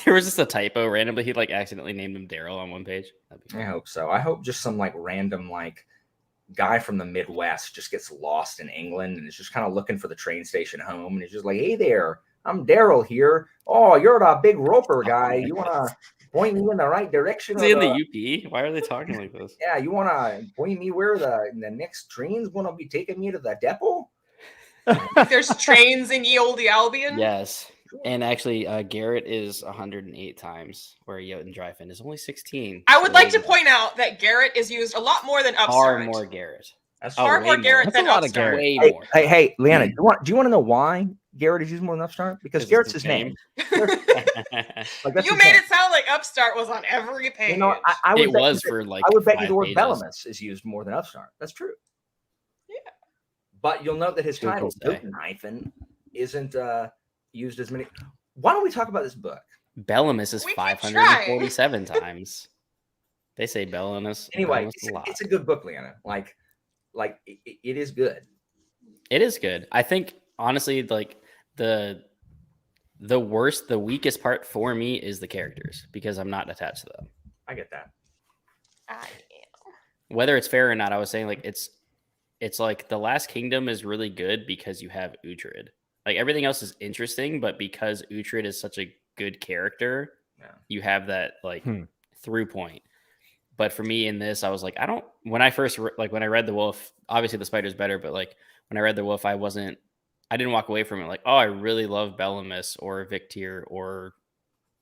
there was just a typo randomly. He like accidentally named him Daryl on one page. I hope so. I hope just some like random like guy from the Midwest just gets lost in England and is just kind of looking for the train station home, and he's just like, "Hey there, I'm Daryl here. Oh, you're the big roper guy. You want to point me in the right direction?" Is he in the UP? Why are they talking like this? Yeah, you want to point me where the next train's going to be taking me to the depot? There's trains in Ye Olde Albion. Yes. And actually, Garrett is 108 times, where Jotendreifen is only 16. I would like to point out that Garrett is used a lot more than Upstart. Far more Garrett. That's far more Garrett than Upstart. Way more. Hey, Leanna, do you want to know why Garrett is used more than Upstart? Because Garrett's his name. You made it sound like Upstart was on every page. You know, I would bet you the word Bellamus is used more than Upstart. That's true. Yeah. But you'll note that his title, Jotunheifen, isn't used as many. Why don't we talk about this book? Bellamus is 547 times. They say Bellamus. Anyway, it's a good book, Leanna. Like it is good. It is good. I think honestly, like the weakest part for me is the characters because I'm not attached to them. I get that. I am. Whether it's fair or not, I was saying like it's like The Last Kingdom is really good because you have Uhtred. Like everything else is interesting, but because Uhtred is such a good character, you have that like through point. But for me in this, I was like, when I read The Wolf, obviously the spider's better, but like when I read The Wolf, I didn't walk away from it like, oh, I really love Bellamus or Victier or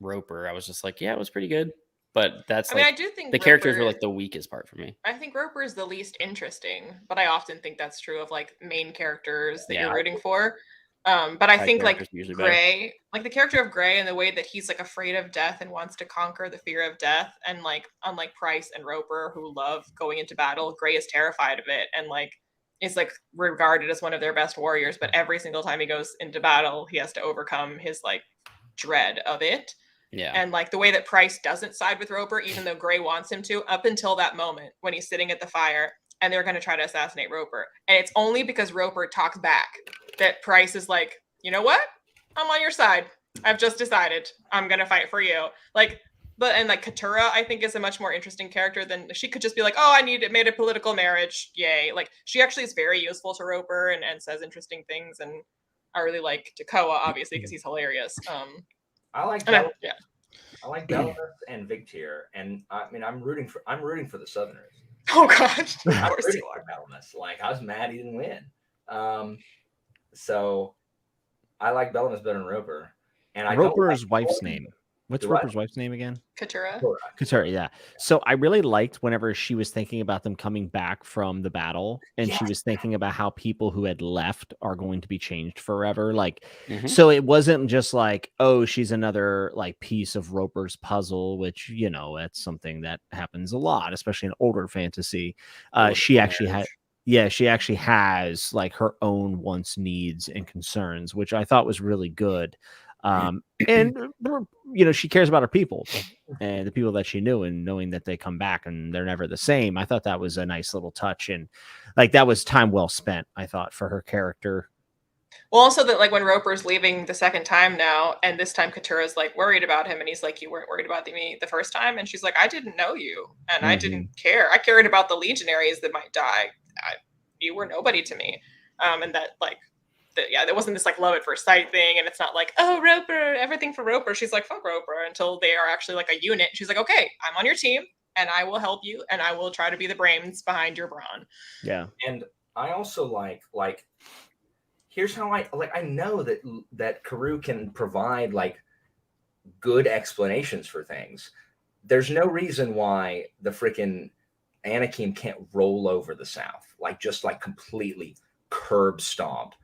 Roper. I was just like, yeah, it was pretty good. But I do think the characters were like the weakest part for me. I think Roper is the least interesting, but I often think that's true of like main characters that you're rooting for. But I Side think like characters are usually better. Gray, like the character of Gray and the way that he's like afraid of death and wants to conquer the fear of death. And like, unlike Price and Roper, who love going into battle, Gray is terrified of it and like is like regarded as one of their best warriors. But every single time he goes into battle, he has to overcome his like dread of it. Yeah. And like the way that Price doesn't side with Roper, even though Gray wants him to, up until that moment when he's sitting at the fire and they're going to try to assassinate Roper. And it's only because Roper talks back that Price is like, you know what? I'm on your side. I've just decided I'm going to fight for you. Like, but, and like Katura, I think is a much more interesting character than she could just be like, oh, I made a political marriage. Yay. Like she actually is very useful to Roper and says interesting things. And I really like Takoa, obviously, because he's hilarious. I like and I like Bellameth and Vigtier, and I mean I'm rooting for the Southerners. Oh god, of I'm course rooting you are. for Bellameth. Like I was mad he didn't win. So I like Bellameth better than Roper. And I Roper's don't like wife's Corbin. name. What's Do what? Roper's wife's name again? Katura. Katura, yeah. So I really liked whenever she was thinking about them coming back from the battle, and she was thinking about how people who had left are going to be changed forever. Like, so it wasn't just like, oh, she's another like piece of Roper's puzzle, which you know that's something that happens a lot, especially in older fantasy. She actually had. Yeah, she actually has like her own wants, needs, and concerns, which I thought was really good. And you know, she cares about her people and the people that she knew, and knowing that they come back and they're never the same. I thought that was a nice little touch, and like that was time well spent, I thought, for her character. Well, also that like when Roper's leaving the second time now, and this time Katura's like worried about him, and he's like, "You weren't worried about me the first time," and she's like, "I didn't know you, and I didn't care. I cared about the legionaries that might die. You were nobody to me," and that like. There wasn't this like love at first sight thing, and it's not like, oh, Roper, everything for Roper. She's like, fuck Roper, until they are actually like a unit. She's like, okay, I'm on your team, and I will help you, and I will try to be the brains behind your brawn. Yeah. And I also like here's how I know that Karoo can provide like good explanations for things. There's no reason why the freaking Anakin can't roll over the South, like just like completely curb stomped.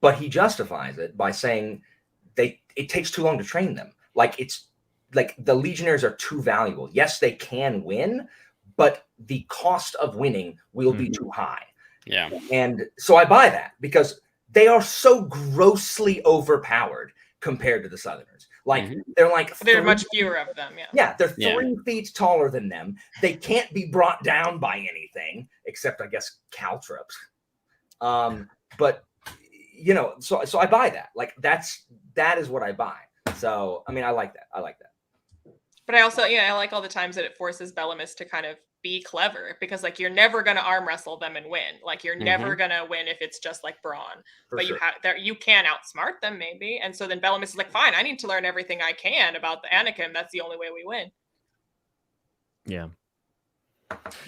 But he justifies it by saying it takes too long to train them. Like it's like the legionnaires are too valuable. Yes, they can win, but the cost of winning will be too high. Yeah. And so I buy that because they are so grossly overpowered compared to the Southerners. Like they're much fewer of them. Yeah. Yeah, they're 3 feet taller than them. They can't be brought down by anything except, I guess, caltrops. But you know, so I buy that. Like that is what I buy. So I mean, I like that. But I also, I like all the times that it forces Bellamist to kind of be clever, because like you're never gonna arm wrestle them and win. Like you're never gonna win if it's just like brawn. But you can outsmart them maybe. And so then Bellamist is like, fine, I need to learn everything I can about the Anakin. That's the only way we win. Yeah.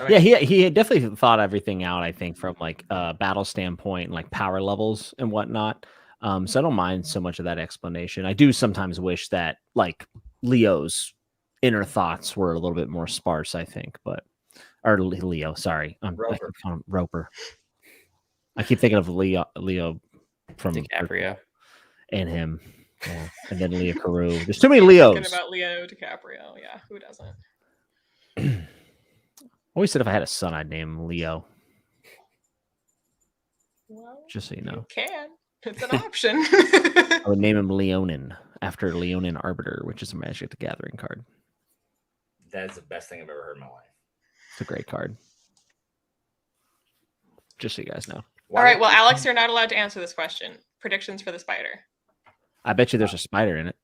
Yeah, he had definitely thought everything out, I think, from like a battle standpoint and like power levels and whatnot. So I don't mind so much of that explanation. I do sometimes wish that like Leo's inner thoughts were a little bit more sparse, I think, or Leo, sorry. Roper. I keep calling him Roper. I keep thinking of Leo from DiCaprio and him. Yeah. And then Leo Karoo. There's too many Leos. Thinking about Leo DiCaprio. Yeah, who doesn't? Always said if I had a son, I'd name him Leo. Well, just so you know. You can. It's an option. I would name him Leonin after Leonin Arbiter, which is a Magic the Gathering card. That is the best thing I've ever heard in my life. It's a great card. Just so you guys know. All right. Well, Alex, you're not allowed to answer this question. Predictions for the spider. I bet you there's a spider in it.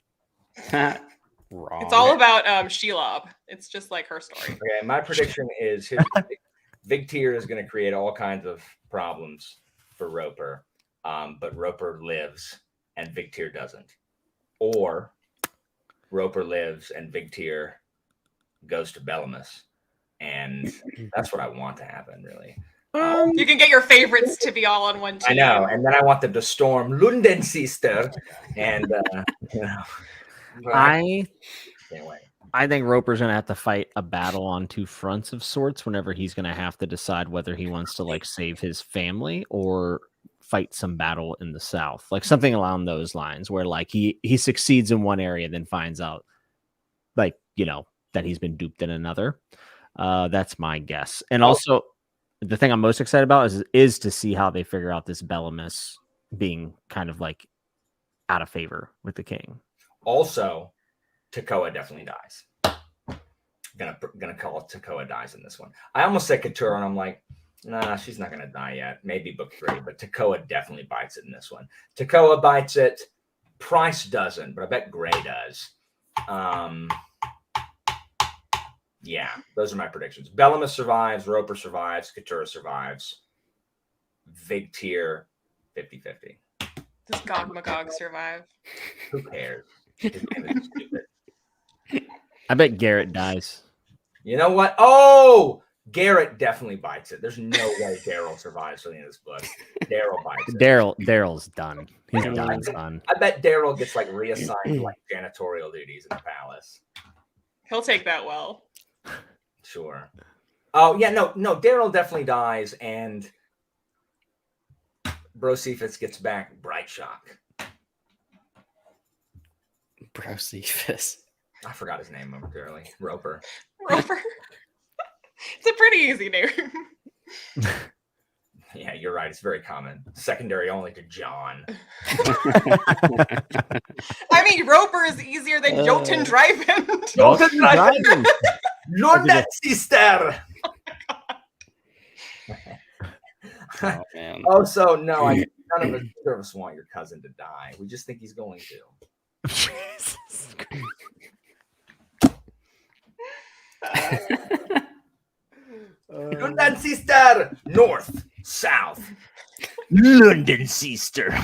Wrong. It's all about Shelob. It's just like her story. Okay, my prediction is Vigtier is going to create all kinds of problems for Roper, but Roper lives and Vigtier doesn't. Or Roper lives and Vigtier goes to Bellamist, and that's what I want to happen, really. You can get your favorites to be all on one team. I know, and then I want them to storm Lundensister, and you know. I think Roper's gonna have to fight a battle on two fronts of sorts whenever he's gonna have to decide whether he wants to like save his family or fight some battle in the south, like something along those lines, where like he succeeds in one area, then finds out, like, you know, that he's been duped in another. That's my guess. And also, the thing I'm most excited about is to see how they figure out this Bellamus being kind of like out of favor with the king. Also, Tekoa definitely dies. Gonna call it Tekoa dies in this one. I almost said Couture, and I'm like, nah, she's not gonna die yet. Maybe book 3, but Tekoa definitely bites it in this one. Tekoa bites it. Price doesn't, but I bet Gray does. Yeah, those are my predictions. Bellamus survives, Roper survives, Couture survives. Vig tier 50-50. Does Gog Magog survive? Who cares? His name is stupid. I bet Garrett dies. You know what? Oh, Garrett definitely bites it. There's no way Daryl survives for the end of this book. Daryl bites it. Daryl's done. He's done. I bet Daryl gets like reassigned to like janitorial duties in the palace. He'll take that well. Sure. Oh yeah, no. Daryl definitely dies, and Brocephus gets back Bright Shock. Brocephus. I forgot his name momentarily. Roper. Roper. It's a pretty easy name. Yeah, you're right. It's very common. Secondary only to John. I mean, Roper is easier than Jotun Dryden. Jotun Dryden. Lord that sister. Oh, man. Oh, so no, none of us want your cousin to die. We just think he's going to. Jesus Christ. London sister, north, south. London sister.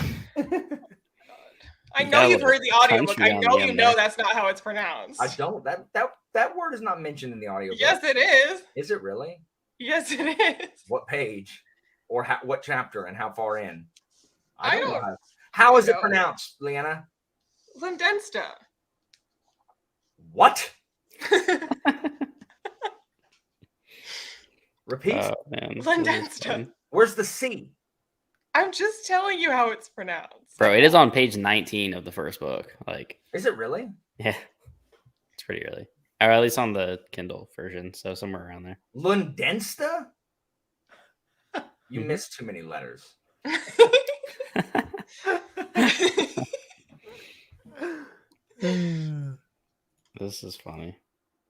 I know you've heard the audiobook. country I on know the you end know there. that's not how it's pronounced. I don't. That word is not mentioned in the audio. Yes, it is. Is it really? Yes, it is. What page, or what chapter, and how far in? I don't know. How is it know. pronounced, Leanna? Lindensta. What? Repeat. Oh, man. Lindensta. Where's the C? I'm just telling you how it's pronounced. Bro, it is on page 19 of the first book. Like, Is it really? yeah, it's pretty early. Or at least on the Kindle version. So somewhere around there. Lundensta? You missed too many letters. This is funny.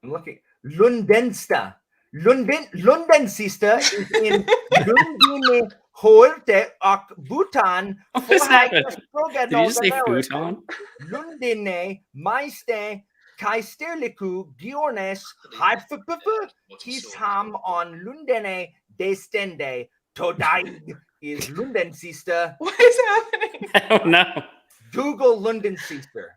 I'm looking. Lundensta. London sister is in Lundine Horte och Bhutan. What happened? Did you just say futon? Lundine Maiste Kaisterliku Giornes Hyphupupu Kisham on Lundene Destende Todaig is Lunden sister. What is happening? I don't know. Google London sister.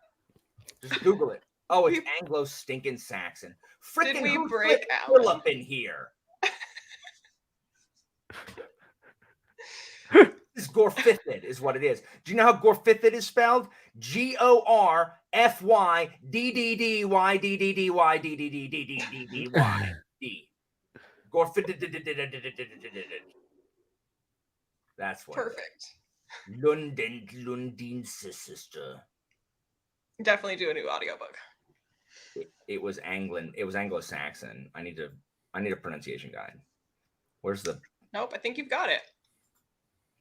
Just Google it. Oh, it's Anglo stinking Saxon. Freaking we who break flipped Alan? Philip in here? This is Gorfithid is what it is. Do you know how Gorfithid is spelled? Gorfyddyddydyddy. Gorfithid. That's what. Perfect. Lundin sister. Definitely do a new audiobook. It was Anglo-Saxon. I need a pronunciation guide. Where's the? Nope, I think you've got it.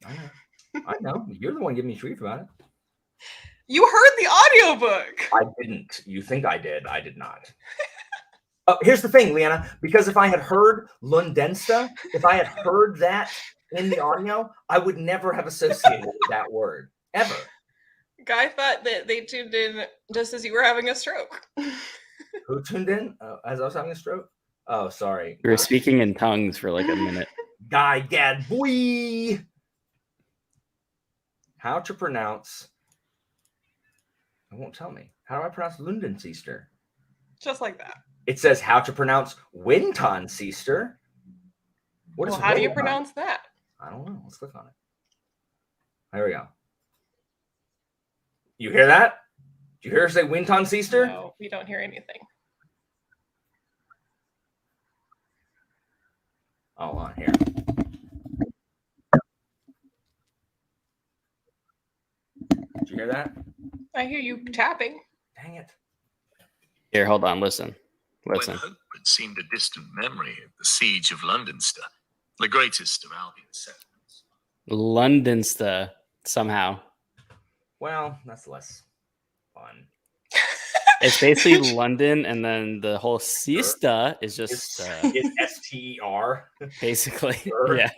I know. You're the one giving me grief about it. You heard the audiobook. I didn't. You think I did? I did not. Here's the thing, Leanna. Because if I had heard Lundensta, if I had heard that in the audio, I would never have associated with that word ever. Guy thought that they tuned in just as you were having a stroke. Who tuned in as I was having a stroke? Oh, sorry. We were speaking in tongues for like a minute. Guy Gad Boy. How to pronounce? It won't tell me. How do I pronounce Lundensister? Just like that. It says how to pronounce Wintonsister. What is Well, how do you Winton? pronounce that? I don't know. Let's click on it. There we go. You hear that? Did you hear her say Wintonsister? No, we don't hear anything. Hold on here. Did you hear that? I hear you tapping. Dang it. Here, hold on. Listen. Listen. When hope had seemed a distant memory of the siege of Londonster, the greatest of Albion's settlements. Londonster somehow. Well, that's less fun. It's basically London, and then the whole siesta is just It's STER. basically. Sure. Yeah.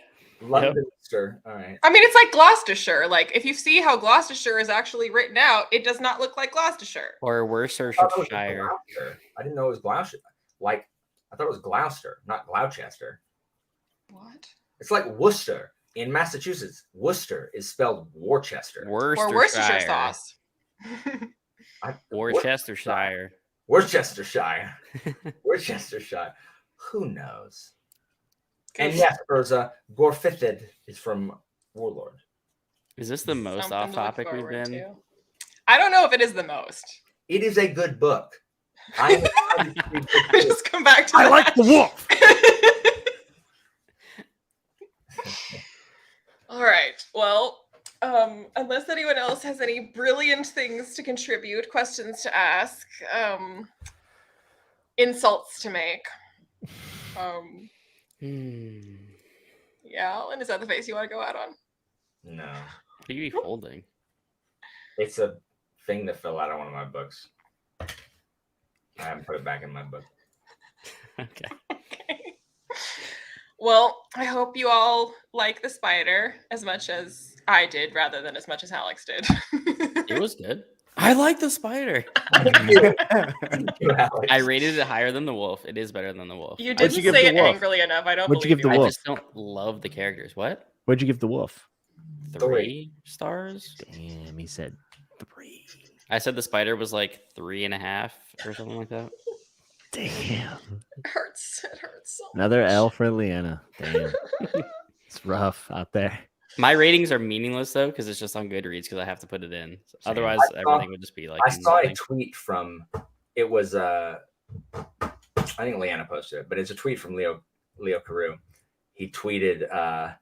Londonster. All right. I mean, it's like Gloucestershire. Like, if you see how Gloucestershire is actually written out, it does not look like Gloucestershire. Or I thought it was Worcestershire. Gloucester. I didn't know it was Gloucester. Like, I thought it was Gloucester, not Gloucester. What? It's like Worcester in Massachusetts. Worcester is spelled Worcester. Or Worcestershire sauce. Worcestershire. Worcestershire. Worcestershire. Who knows? And yes, Urza, Gorfithid is from Warlord. Is this the most Something off to look topic we've forward been? to. I don't know if it is the most. It is a good book. I Just come back to I that. like the wolf. All right. Well, unless anyone else has any brilliant things to contribute, questions to ask, insults to make. Yeah, and is that the face you want to go out on? No. What are you holding? It's a thing that fell out of one of my books. I haven't put it back in my book. Okay. Okay. Well, I hope you all like the spider as much as I did, rather than as much as Alex did. It was good. I like the spider. Thank you, Alex. I rated it higher than the wolf. It is better than the wolf. You What'd didn't you give say the it wolf? angrily enough. I don't What'd you believe give the I wolf? just don't love the characters. What? What'd you give the wolf? 3 stars? Damn, he said 3. I said the spider was like 3.5 or something like that. Damn. It hurts. It hurts so Another much. L for Leanna. Damn. It's rough out there. My ratings are meaningless though, because it's just on Goodreads because I have to put it in. Same. Otherwise, I saw- everything would just be like. I saw a nothing. tweet from it was I think Leanna posted it, but it's a tweet from Leo Carew. He tweeted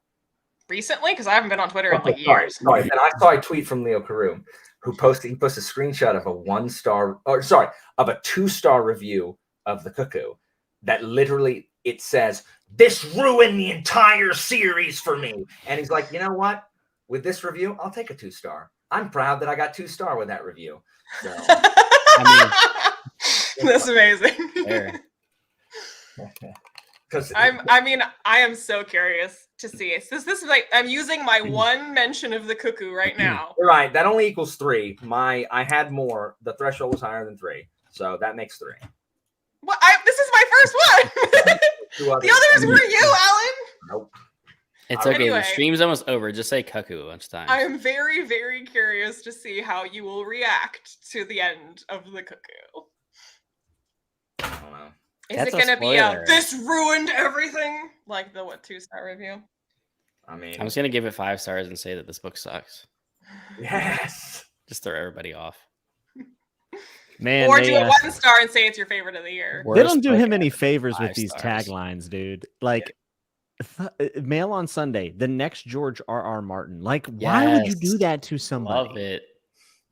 Recently, because I haven't been on Twitter in like sorry, years. sorry. And I saw a tweet from Leo Carew who posted a screenshot of a 1-star of a 2-star review of The Cuckoo that literally it says, "This ruined the entire series for me." And he's like, you know what? With this review, I'll take a 2-star. I'm proud that I got 2-star with that review. So That's amazing. There. because I am so curious to see it. This is like I'm using my one mention of the cuckoo right now. right, that only equals 3. I had more. The threshold was higher than 3, so that makes 3. Well, this is my first one. The others were you, Alan. Nope. It's okay. Anyway. The stream's almost over. Just say cuckoo a bunch of times. I am very, very curious to see how you will react to the end of the cuckoo. I don't know. Is That's it a going to be spoiler. this ruined everything? Like the 2-star review? I mean, I'm just gonna give it 5 stars and say that this book sucks. yes. Just throw everybody off. Man, Or they, do a 1-star and say it's your favorite of the year. they Worst don't do book him any ever, favors with 5 these stars. taglines, dude. Like, Mail on Sunday, the next George R.R. Martin. Like, why would you do Yes. that to somebody? Love it.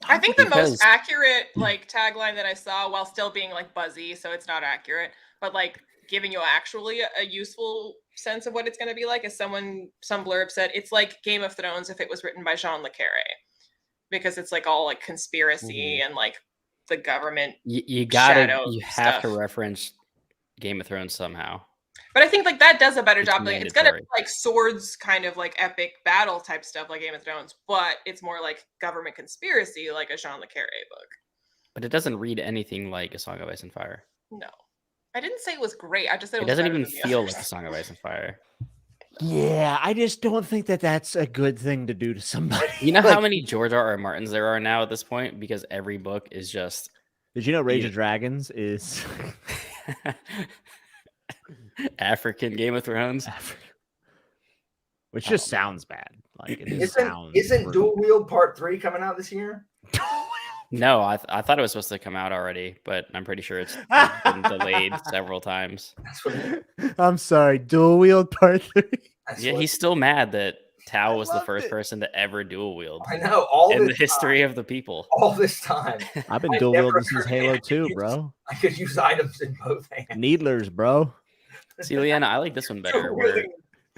I think the Because- most accurate like tagline that I saw, while still being like buzzy, so it's not accurate, but like giving you actually a useful sense of what it's going to be like, is some blurb said it's like Game of Thrones if it was written by Jean le Carré, because it's like all like conspiracy and like the government. You shadow have to stuff. reference Game of Thrones somehow. But I think like that does a better It's job. Like, it's gonna be mandatory. like swords, kind of like epic battle type stuff like Game of Thrones, but it's more like government conspiracy, like a Jean le Carré book. But it doesn't read anything like A Song of Ice and Fire. No, I didn't say it was great. I just said It it was doesn't better even than the feel others. like A Song of Ice and Fire. Yeah, I just don't think that that's a good thing to do to somebody. You know Like, how many George R.R. Martins there are now at this point? Because every book is just Did you know Rage Yeah. of Dragons is African Game of Thrones. which just sounds bad. Like it just Isn't sounds Dual brutal. Wield Part 3 coming out this year? No, I thought it was supposed to come out already, but I'm pretty sure it's been delayed several times. That's what. I'm sorry, Dual Wield Part 3. That's Yeah, what- he's still mad that Tao was the loved first it. person to ever dual wield I know all in the this history of the people. all this time. I've been I dual never wielding since heard Halo it. 2, bro. I could use items in both hands. Needlers, bro. See, Leanna, I like this one better. Where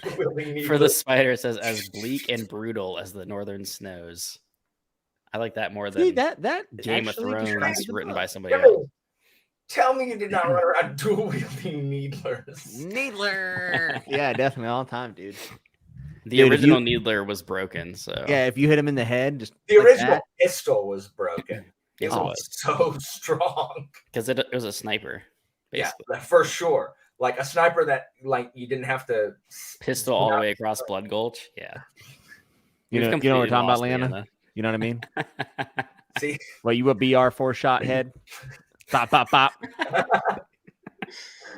Wielding for the needles. spider, it says as bleak and brutal as the northern snows. I like that more See, than that Game of actually Thrones describes the written book. by somebody else. Tell me you did not run around dual wielding needlers. Needler. Yeah, definitely all the time, dude. The Dude, if original you- Needler was broken, so Yeah, if you hit him in the head, just The like original that. pistol was broken. It Yes, Oh, it was was so strong. because it was a sniper, basically. Yeah, for sure. Like a sniper that like you didn't have to Pistol all the way across Blood Gulch. Yeah, You know We've what we're completely talking about, lost Leanna? You know what I mean? Leanna. see. Well, you a BR4 shot head? Pop, pop, pop.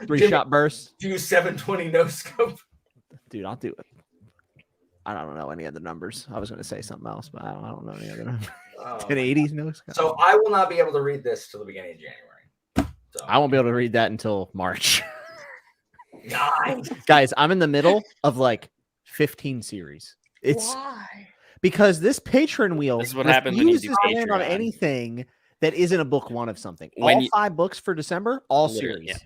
3-shot burst. Do 720 no scope. Dude, I'll do it. I don't know any other numbers. I was going to say something else, but I don't know any other numbers. Oh, 1080s, no. so I will not be able to read this till the beginning of January. So I won't be able to read that until March. nice. Guys, I'm in the middle of like 15 series. It's Why? because this patron wheel This is what happens when you do refuses to land on Patreon. anything that isn't a book one of something. When All you- 5 books for December, all Literally, series. yeah.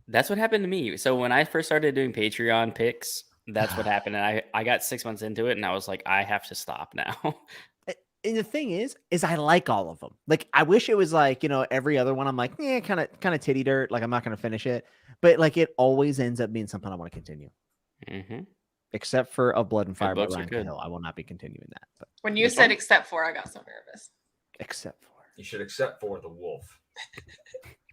That's what happened to me. So when I first started doing Patreon picks, that's what happened. And I got 6 months into it and I was like, I have to stop now. And the thing is I like all of them. Like, I wish it was like, every other one I'm like, kind of titty dirt. Like, I'm not going to finish it. But like, it always ends up being something I want to continue. Mm-hmm. Except for A Blood and Fire by books are Ryan good. Cahill. I will not be continuing that. But When you Which said one? except for, I got so nervous. except for. You should accept for the wolf.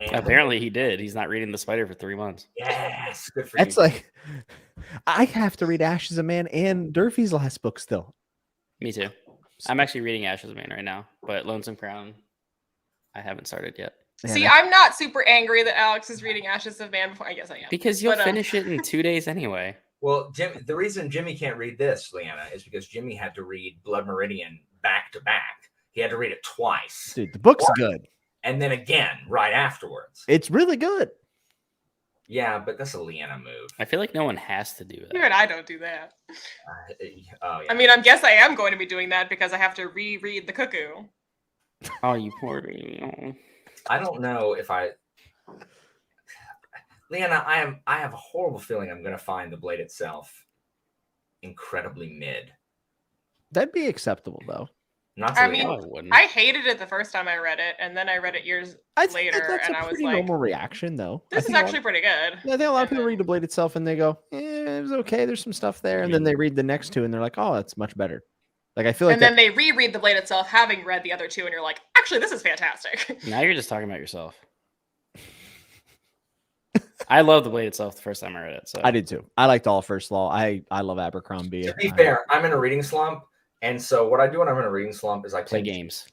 And Apparently he did. He's not reading The Spider for 3 months. yes, good for That's you. like, I have to read Ashes of Man and Durfee's last book still. Me too. I'm actually reading Ashes of Man right now, but Lonesome Crown, I haven't started yet. Man, See, I- I'm not super angry that Alex is reading Ashes of Man before. I guess I am. Because you'll But, finish it in 2 days anyway. Well, the reason Jimmy can't read this, Leanna, is because Jimmy had to read Blood Meridian back to back. He had to read it twice, dude, the book's What? good. and then again right afterwards. It's really good. Yeah, but that's a Leanna move. I feel like no one has to do Even that. I don't do that. Oh yeah. I mean, I guess I am going to be doing that because I have to reread The Cuckoo. Oh, you poor baby. Oh. I don't know if Leanna, I have a horrible feeling I'm gonna find the blade itself incredibly mid. That'd be acceptable, though. Not to I Leanna. mean, No, I wouldn't. I hated it the first time I read it, and then I read it years I think later, that's and a I was pretty like, normal reaction, though. I this is think a lot- actually pretty good. Yeah, I think a lot of And people then- read the blade itself and they go, it was okay. There's some stuff there. And then they read the next two and they're like, oh, that's much better. Like, I feel like And then they reread The Blade itself, having read the other two, and you're like, actually, this is fantastic. Now you're just talking about yourself. I love The Blade itself the first time I read it. So I did too. I liked all First Law. I love Abercrombie. To be fair, I'm in a reading slump, and so what I do when I'm in a reading slump is I play tend to- games.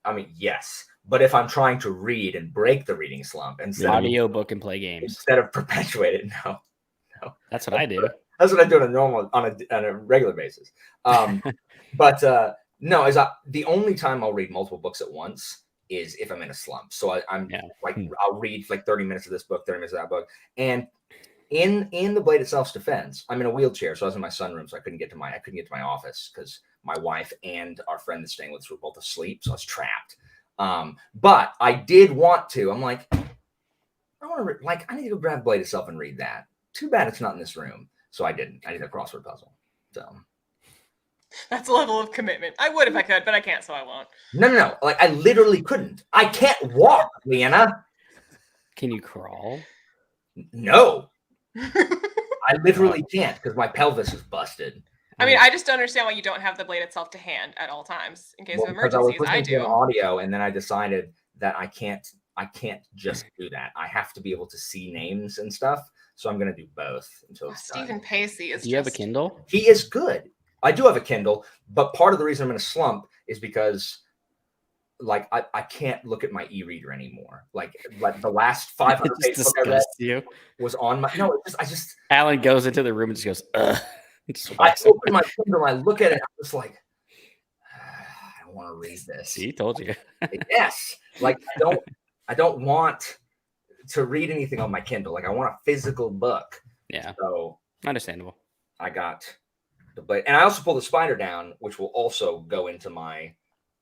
I mean, yes, but if I'm trying to read and break the reading slump Audiobook and play games. instead of perpetuate it, no, That's what I do. that's what I do on a regular basis. But no, the only time I'll read multiple books at once is if I'm in a slump. So I'm Yeah. like I'll read like 30 minutes of this book, 30 minutes of that book, and in the Blade itself's defense, I'm in a wheelchair, so I was in my sunroom, so I couldn't get to my office because my wife and our friend that's staying with us were both asleep, so I was trapped. But I did want to. I'm like, I need to go grab Blade itself and read that. Too bad it's not in this room. So I didn't. I did a crossword puzzle. So That's a level of commitment. I would if I could, but I can't, so I won't. no. Like I literally couldn't. I can't walk, Leanna. Can you crawl? No, I literally can't because my pelvis is busted. I mean, I just don't understand why you don't have the blade itself to hand at all times in case of Because I was emergencies. I listening to an do. audio, and then I decided that I can't just do that. I have to be able to see names and stuff. So I'm gonna do both until Oh, it's done. Stephen Pacey is Do you have a just- Kindle? He is good. I do have a Kindle, but part of the reason I'm in a slump is because like I can't look at my e-reader anymore. Like the last 500 It just pages book I read disgusts you. was on my I just Alan goes into the room and just goes, ugh. He just I walks away. open my Kindle, I look at it, I'm just like I don't want to read this. See, told you. Yes. Like I don't want to read anything on my Kindle. Like I want a physical book. Yeah, So understandable. I got And I also pulled the spider down, which will also go into my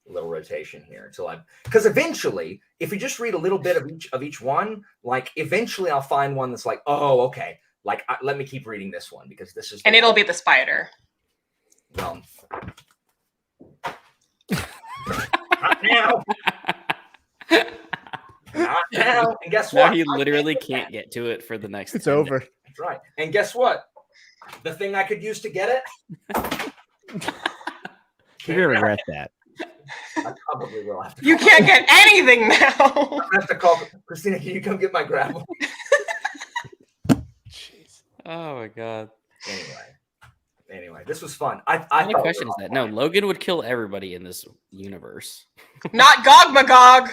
little rotation here until because eventually, if you just read a little bit of each one, like eventually I'll find one that's like, oh, okay, like let me keep reading this one because this is, and it'll be the spider. Well, not now. Not now. And guess Now what? he literally can't get to it for the next. It's 10 over. days. That's right. And guess what? The thing I could use to get it. You're gonna regret that. I probably will have to. You can't get anything now. I have to call Christina. Can you come get my gravel? Jeez. Oh my god. Anyway, this was fun. How many questions is that? No, Logan would kill everybody in this universe. Not Gog Magog.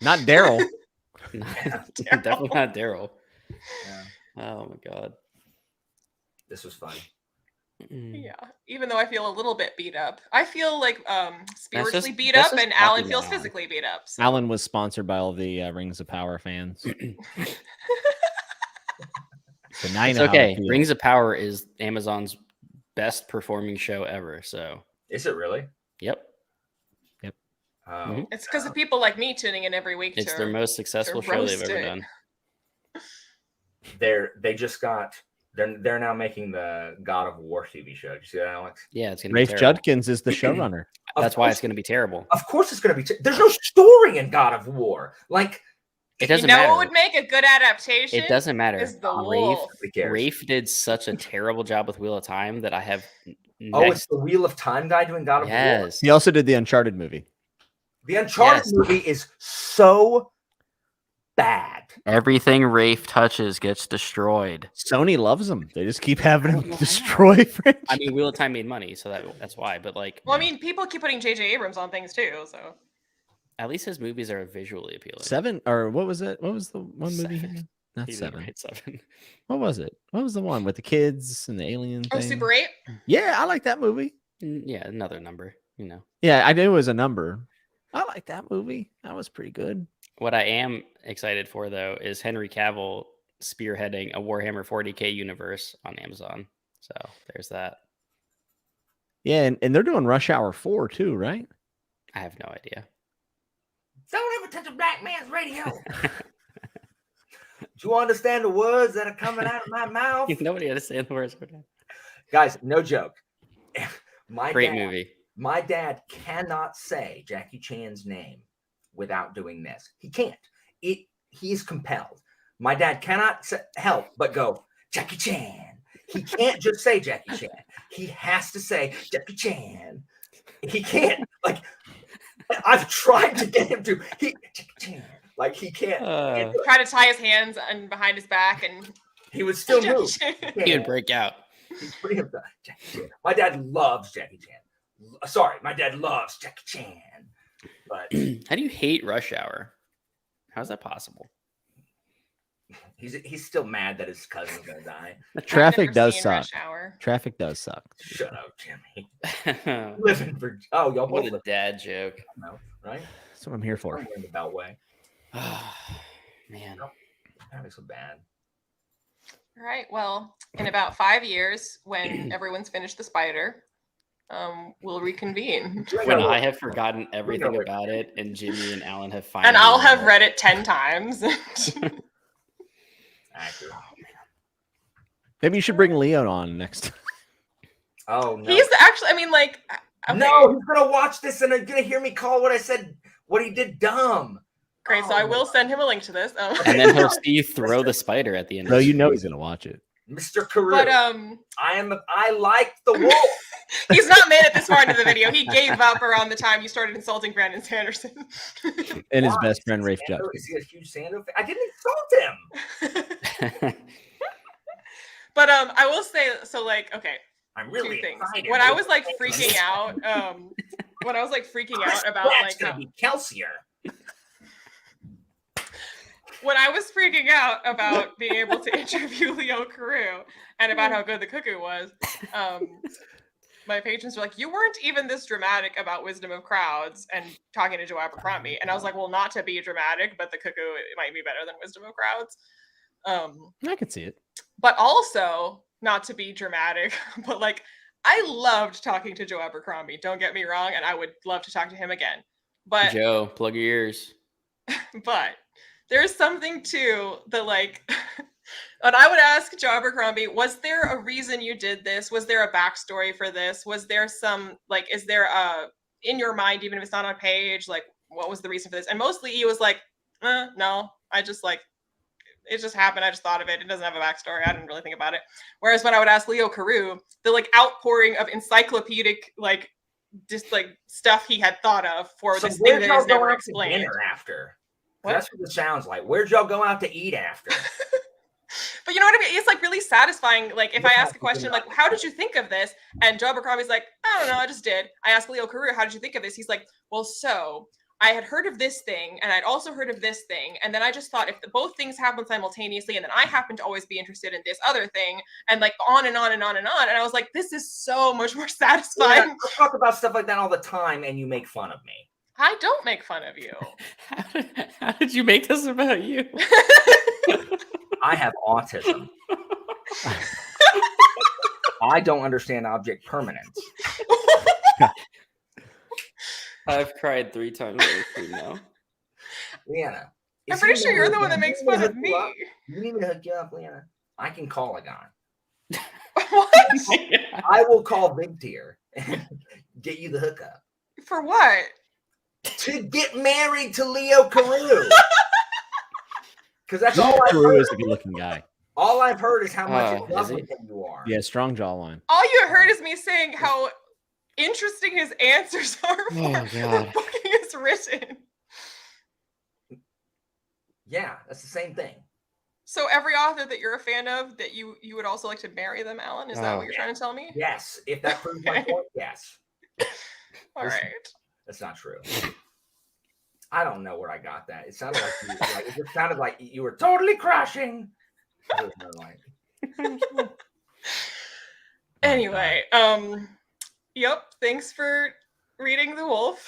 Not Daryl. Definitely not Daryl. Yeah, Oh my god. this was fun. Yeah, even though I feel a little bit beat up, I feel like spiritually beat that's up, just and Alan talking feels about physically beat up. So. Alan was sponsored by all the Rings of Power fans. So now you It's know how okay. it feels. Rings of Power is Amazon's best performing show ever. So, Is it really? yep, Oh, Mhm. It's because of people like me tuning in every week. it's to their most successful show they've roast ever it. done. they're now making the God of War TV show. Did you see that, Alex? Yeah, it's gonna be Rafe terrible. Judkins is the showrunner. That's why it's gonna be terrible. Of course, it's going to be. There's no story in God of War. Like, It You doesn't know matter. what would make a good adaptation? It doesn't matter. Is the Rafe, wolf. who cares? Rafe did such a terrible job with Wheel of Time that I have Oh, it's next. the Wheel of Time guy doing God of War. Yes, He also did the Uncharted movie. The Uncharted Yes. movie is so bad. everything Rafe touches gets destroyed. Sony loves him. They just keep having him destroy franchises. I mean, Wheel of Time made money, so that's why. But like, Well, I mean, people keep putting J.J. Abrams on things too. So at least his movies are visually appealing. 7 or what was it? What was the one movie? he 7. did? Not He didn't 7. write 7. What was it? What was the one with the kids and the alien thing? Super 8. Yeah, I like that movie. Yeah, another number. Yeah, I knew it was a number. I like that movie. That was pretty good. What I am excited for though is Henry Cavill spearheading a Warhammer 40K universe on Amazon. So there's that. Yeah, and they're doing Rush Hour 4 too, right? I have no idea. Don't ever touch a black man's radio. Do you understand the words that are coming out of my mouth? Nobody understands the words. Guys, no joke. Great movie. My dad cannot say Jackie Chan's name without doing this. He can't. He is compelled. My dad cannot help but go, Jackie Chan. He can't just say Jackie Chan. He has to say Jackie Chan. He can't. Like, I've tried to get him to. Jackie Chan. Like, he can't. Try to tie his hands and behind his back, and He would still move. He would break out. He's pretty upset. Jackie Chan. My dad loves Jackie Chan. Sorry, my dad loves Jackie Chan. But How do you hate Rush Hour? How's that possible? he's still mad that his cousin's gonna die. Traffic I've never does seen suck. Rush Hour. Traffic does suck. Shut up, Jimmy. What Living for y'all both a live dad joke. now, right? That's what I'm here for. Somewhere in the Beltway. Man. That makes so bad. All right. Well, in about 5 years, when everyone's finished the spider, we'll reconvene. When I have forgotten everything know. about it and Jimmy and Alan have finally And I'll have read it 10 times. Accurate. Maybe you should bring Leon on next. Oh no. He's actually, I mean, like, okay. No, he's gonna watch this and he's gonna hear me call what I said, what he did dumb. Great. So I will send him a link to this. And then he'll see you throw the spider at the end. No, of you the know movie. he's gonna watch it. Mr. Carew. But I like the wolf. he's not made it this far into the video. He gave up around the time you started insulting Brandon Sanderson. And his Why? best friend Rafe Sando- Judkins. Is he a huge Sando fan? I didn't insult him. But I will say, so like, okay, I'm really two things. excited. When I was like freaking out, when I was like freaking out about That's like gonna be Kelsier. when I was freaking out about being able to interview Leo Carew and about how good the cuckoo was, my patrons were like, "You weren't even this dramatic about Wisdom of Crowds and talking to Joe Abercrombie." And I was like, "Well, not to be dramatic, but the cuckoo it might be better than Wisdom of Crowds." I could see it. But also not to be dramatic, but like I loved talking to Joe Abercrombie. Don't get me wrong, and I would love to talk to him again. But Joe, plug your ears. but there's something to the like. And I would ask Joe Abercrombie, was there a reason you did this? Was there a backstory for this? Was there some like, is there a in your mind, even if it's not on a page, like what was the reason for this? And mostly he was like, no, I just like it just happened. I just thought of it. It doesn't have a backstory. I didn't really think about it. Whereas when I would ask Leo Carew, the like outpouring of encyclopedic like just like stuff he had thought of for So this thing where'd that y'all is go never out to explained. dinner after? What? That's what it sounds like. Where'd y'all go out to eat after? But you know what I mean? It's like really satisfying. Like if I ask a question Yeah. like, how did you think of this? And Joe Abercrombie's like, I don't know, I just did. I asked Leo Carew, how did you think of this? He's like, well, so I had heard of this thing and I'd also heard of this thing. And then I just thought if both things happen simultaneously and then I happen to always be interested in this other thing and like on and on and on and on. And I was like, this is so much more satisfying. Yeah, I talk about stuff like that all the time and you make fun of me. I don't make fun of you. How did you make this about you? I have autism. I don't understand object permanence. I've cried 3 times over stream now. Leanna. I'm pretty sure you're the one that makes fun of me. You need me to hook you up, Leanna? I can call a guy. What? I will call Big Tier and get you the hookup. For what? To get married to Leo Carew. Because that's all I've Carew heard. is a good-looking guy. All I've heard is how much in Is love he? with him you are. Yeah, strong jawline. All you heard is me saying how interesting his answers are for Oh, the God. booking is written. Yeah, that's the same thing. So every author that you're a fan of, that you would also like to marry them, Alan? Is that Oh. what you're trying to tell me? Yes, if that proves my Okay. point, yes. All Listen. right. That's not true. I don't know where I got that. It sounded like it just sounded like you were totally crushing. It was more like- Anyway, yep. Thanks for reading The Wolf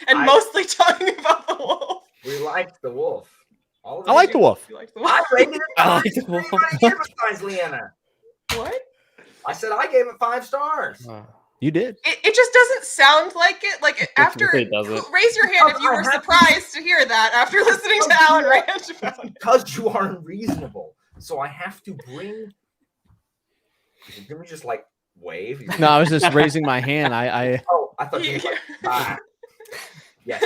and mostly talking about The Wolf. we liked the wolf. All of I like the wolf. You like The Wolf? I rated it. I like the wolf. Everybody here besides Leanna. What? I said I gave it 5 stars. You did. It just doesn't sound like it. Like after, really doesn't. raise your hand if you were surprised to hear that after listening to Alan rant about it. Because you are unreasonable. So I have to bring. Did we just like wave? No, I was just raising my hand. I Oh, I thought you were like, ah. Yes.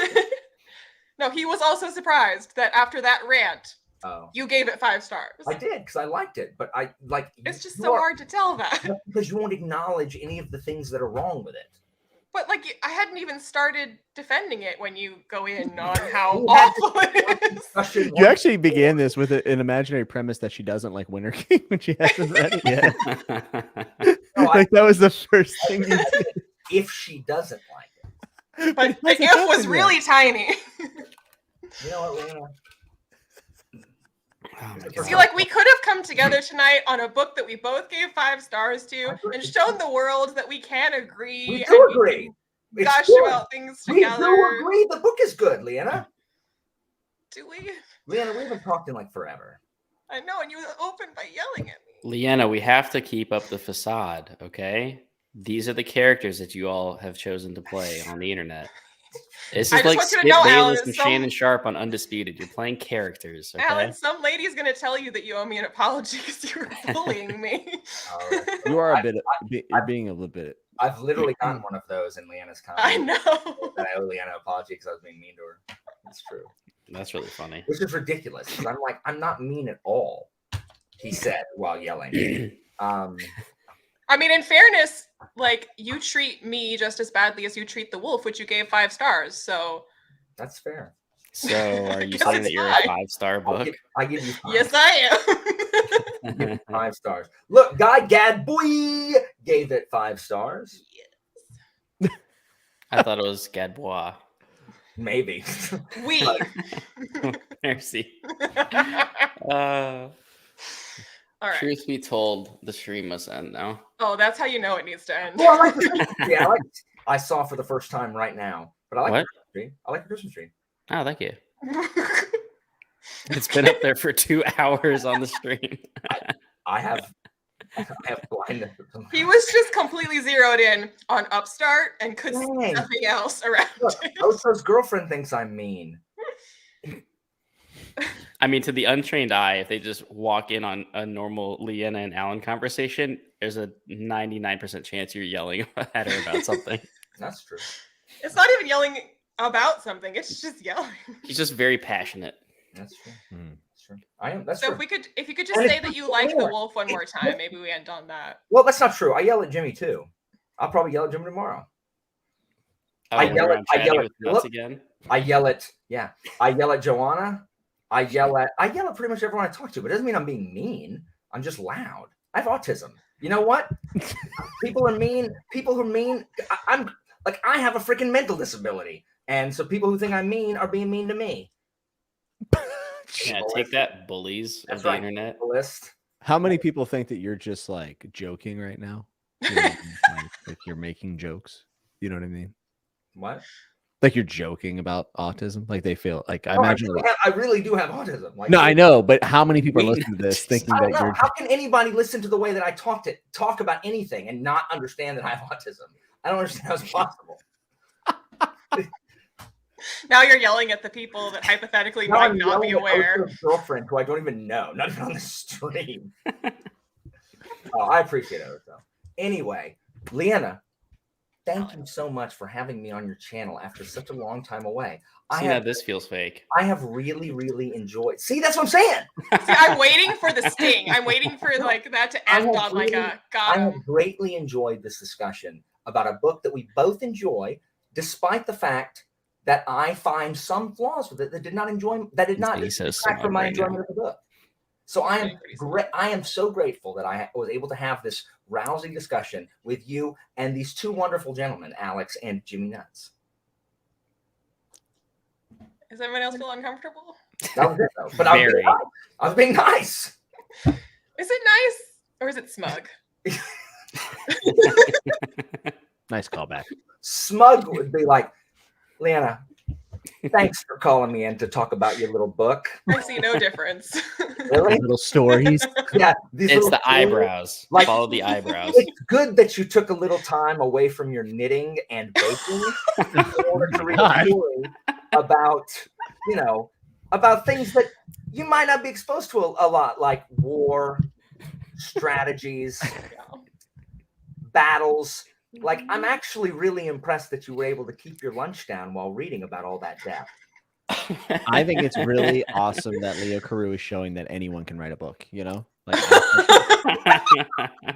No, he was also surprised that after that rant, Oh. you gave it 5 stars. I did because I liked it, but I like. It's just you so are- hard to tell that. That's because you won't acknowledge any of the things that are wrong with it. But like, I hadn't even started defending it when you go in on how You had awful it is. Discussion you one- actually began this with an imaginary premise that she doesn't like Winter King when she hasn't read it yet. No, Like that was the first thing you I did. said if she doesn't like it. But the Hasn't if was happened yet. really tiny. You know what, Lena? Oh my See, God. like, we could have come together tonight on a book that we both gave 5 stars to and shown the world that we can agree. We and do we agree. can It's Gush good. about things We together. do agree. The book is good, Leanna. Do we? Leanna, we haven't talked in like forever. I know, and you opened by yelling at me. Leanna, we have to keep up the facade, okay? These are the characters that you all have chosen to play on the internet. This I is just like want you to Skip know, Alan, Bayless and some- Shannon Sharp on Undisputed. You're playing characters, okay? Alan, some lady's going to tell you that you owe me an apology because you were bullying me. All right. You are a bit. You're being a little bit. I've literally gotten one of those in Leanna's I comments. know. That I owe Leanna an apology because I was being mean to her. That's true. That's really funny. Which is ridiculous. 'Cause I'm like, I'm not mean at all. He said while yelling. I mean, in fairness, like, you treat me just as badly as you treat the wolf, which you gave 5 stars. So, That's fair. So are you Guess saying it's that you're a fine. 5-star I'll book? give, I give you 5. yes, I am. Give it 5 stars. Look, Guy Gadboy gave it 5 stars. I thought it was Gadbois. Maybe. We. Merci. All right. Truth be told, the stream must end now. Oh, that's how you know it needs to end. Well, I like the Christmas tree. I saw for the first time right now. But I like What? the Christmas tree. I like the Christmas tree. Oh, thank you. It's been up there for 2 hours on the stream. I have I have blindness. He was just completely zeroed in on Upstart and could see Dang. nothing else around Look, it. Ocho's girlfriend thinks I'm mean. I mean, to the untrained eye, if they just walk in on a normal Leanna and Alan conversation, there's a 99% chance you're yelling at her about something. That's true. It's not even yelling about something; it's just yelling. He's just very passionate. That's true. Hmm. That's true. I am. That's So true. if you could just And say it's that you not like the fair. wolf one more time, maybe we end on that. Well, that's not true. I yell at Jimmy too. I'll probably yell at Jimmy tomorrow. I when yell you're at- on I chatting yell at with nuts Philip. again. I yell at Joanna. I yell at pretty much everyone I talk to, but it doesn't mean I'm being mean. I'm just loud. I have autism. You know what? People are mean. People who are mean. I'm like, I have a freaking mental disability. And so people who think I'm mean are being mean to me. Yeah, take that, bullies That's of the right. internet. List. How many people think that you're just like joking right now? You know, like you're making jokes. You know what I mean? What? Like you're joking about autism. Like they feel like I No, imagine. I really do have autism. Like, No, I know, but how many people are We- listening to this thinking I don't that know. you're? How can anybody listen to the way that I talk about anything and not understand that I have autism? I don't understand how it's possible. Now you're yelling at the people that hypothetically Now might I'm not be yelling at aware. Ocho's girlfriend who I don't even know, not even on the stream. Oh, I appreciate it, Ocho. Anyway, Leanna, thank you so much for having me on your channel after such a long time away. See, now this feels fake. I have really, really enjoyed. See, that's what I'm saying. See, I'm waiting for the sting. I'm waiting for like that to I end have on like really- a got I him. have greatly enjoyed this discussion about a book that we both enjoy, despite the fact that I find some flaws with it that did not He's so detract from smug my right now. enjoyment of the book. So I am Pretty great. I am so grateful that I was able to have this rousing discussion with you and these two wonderful gentlemen, Alex and Jimmy Nuts. Does everyone else feel uncomfortable? That was it, though. But I Very. was being nice. Is it nice or is it smug? Nice callback. Smug would be like, Leanna, thanks for calling me in to talk about your little book. I see no difference. Really? Little stories. Yeah, these It's little the stories. eyebrows. Like- Follow the eyebrows. It's good that you took a little time away from your knitting and baking in order to read a story about, about things that you might not be exposed to a lot, like war, strategies, battles. Like, I'm actually really impressed that you were able to keep your lunch down while reading about all that depth. I think it's really awesome that Leo Carew is showing that anyone can write a book. You know, like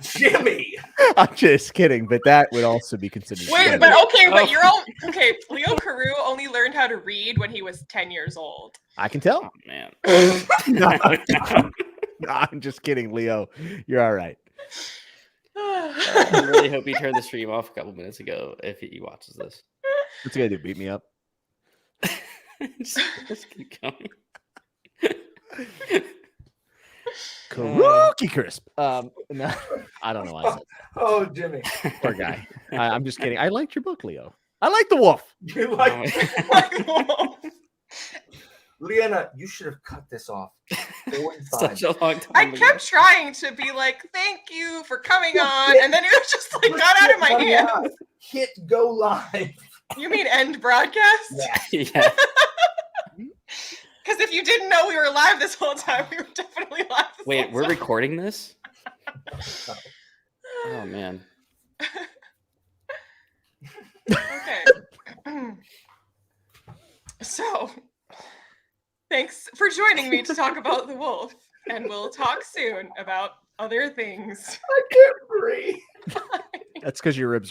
Jimmy! I'm just kidding, but that would also be considered. Wait, good. but okay, but Oh. you're all okay. Leo Carew only learned how to read when he was 10 years old. I can tell. Oh, man. No, I'm just kidding, Leo. You're all right. I really hope he turned the stream off a couple minutes ago if he watches this. What's he gonna do? Beat me up? just keep going. Karuki crisp. No, I don't know why I said that. Oh, Jimmy. Poor guy. I'm just kidding. I liked your book, Leo. I like the wolf. You like Leanna, you should have cut this off 45 Such a long time I ago. kept trying to be like, thank you for coming on, and then it was just like got out of my hand. Hit go live. You mean end broadcast? Yeah. Yeah. Because if you didn't know we were live this whole time, we were definitely live. This Wait, whole we're time. recording this? Oh, man. Okay. So, thanks for joining me to talk about the wolf, and we'll talk soon about other things. I can't breathe. That's because your ribs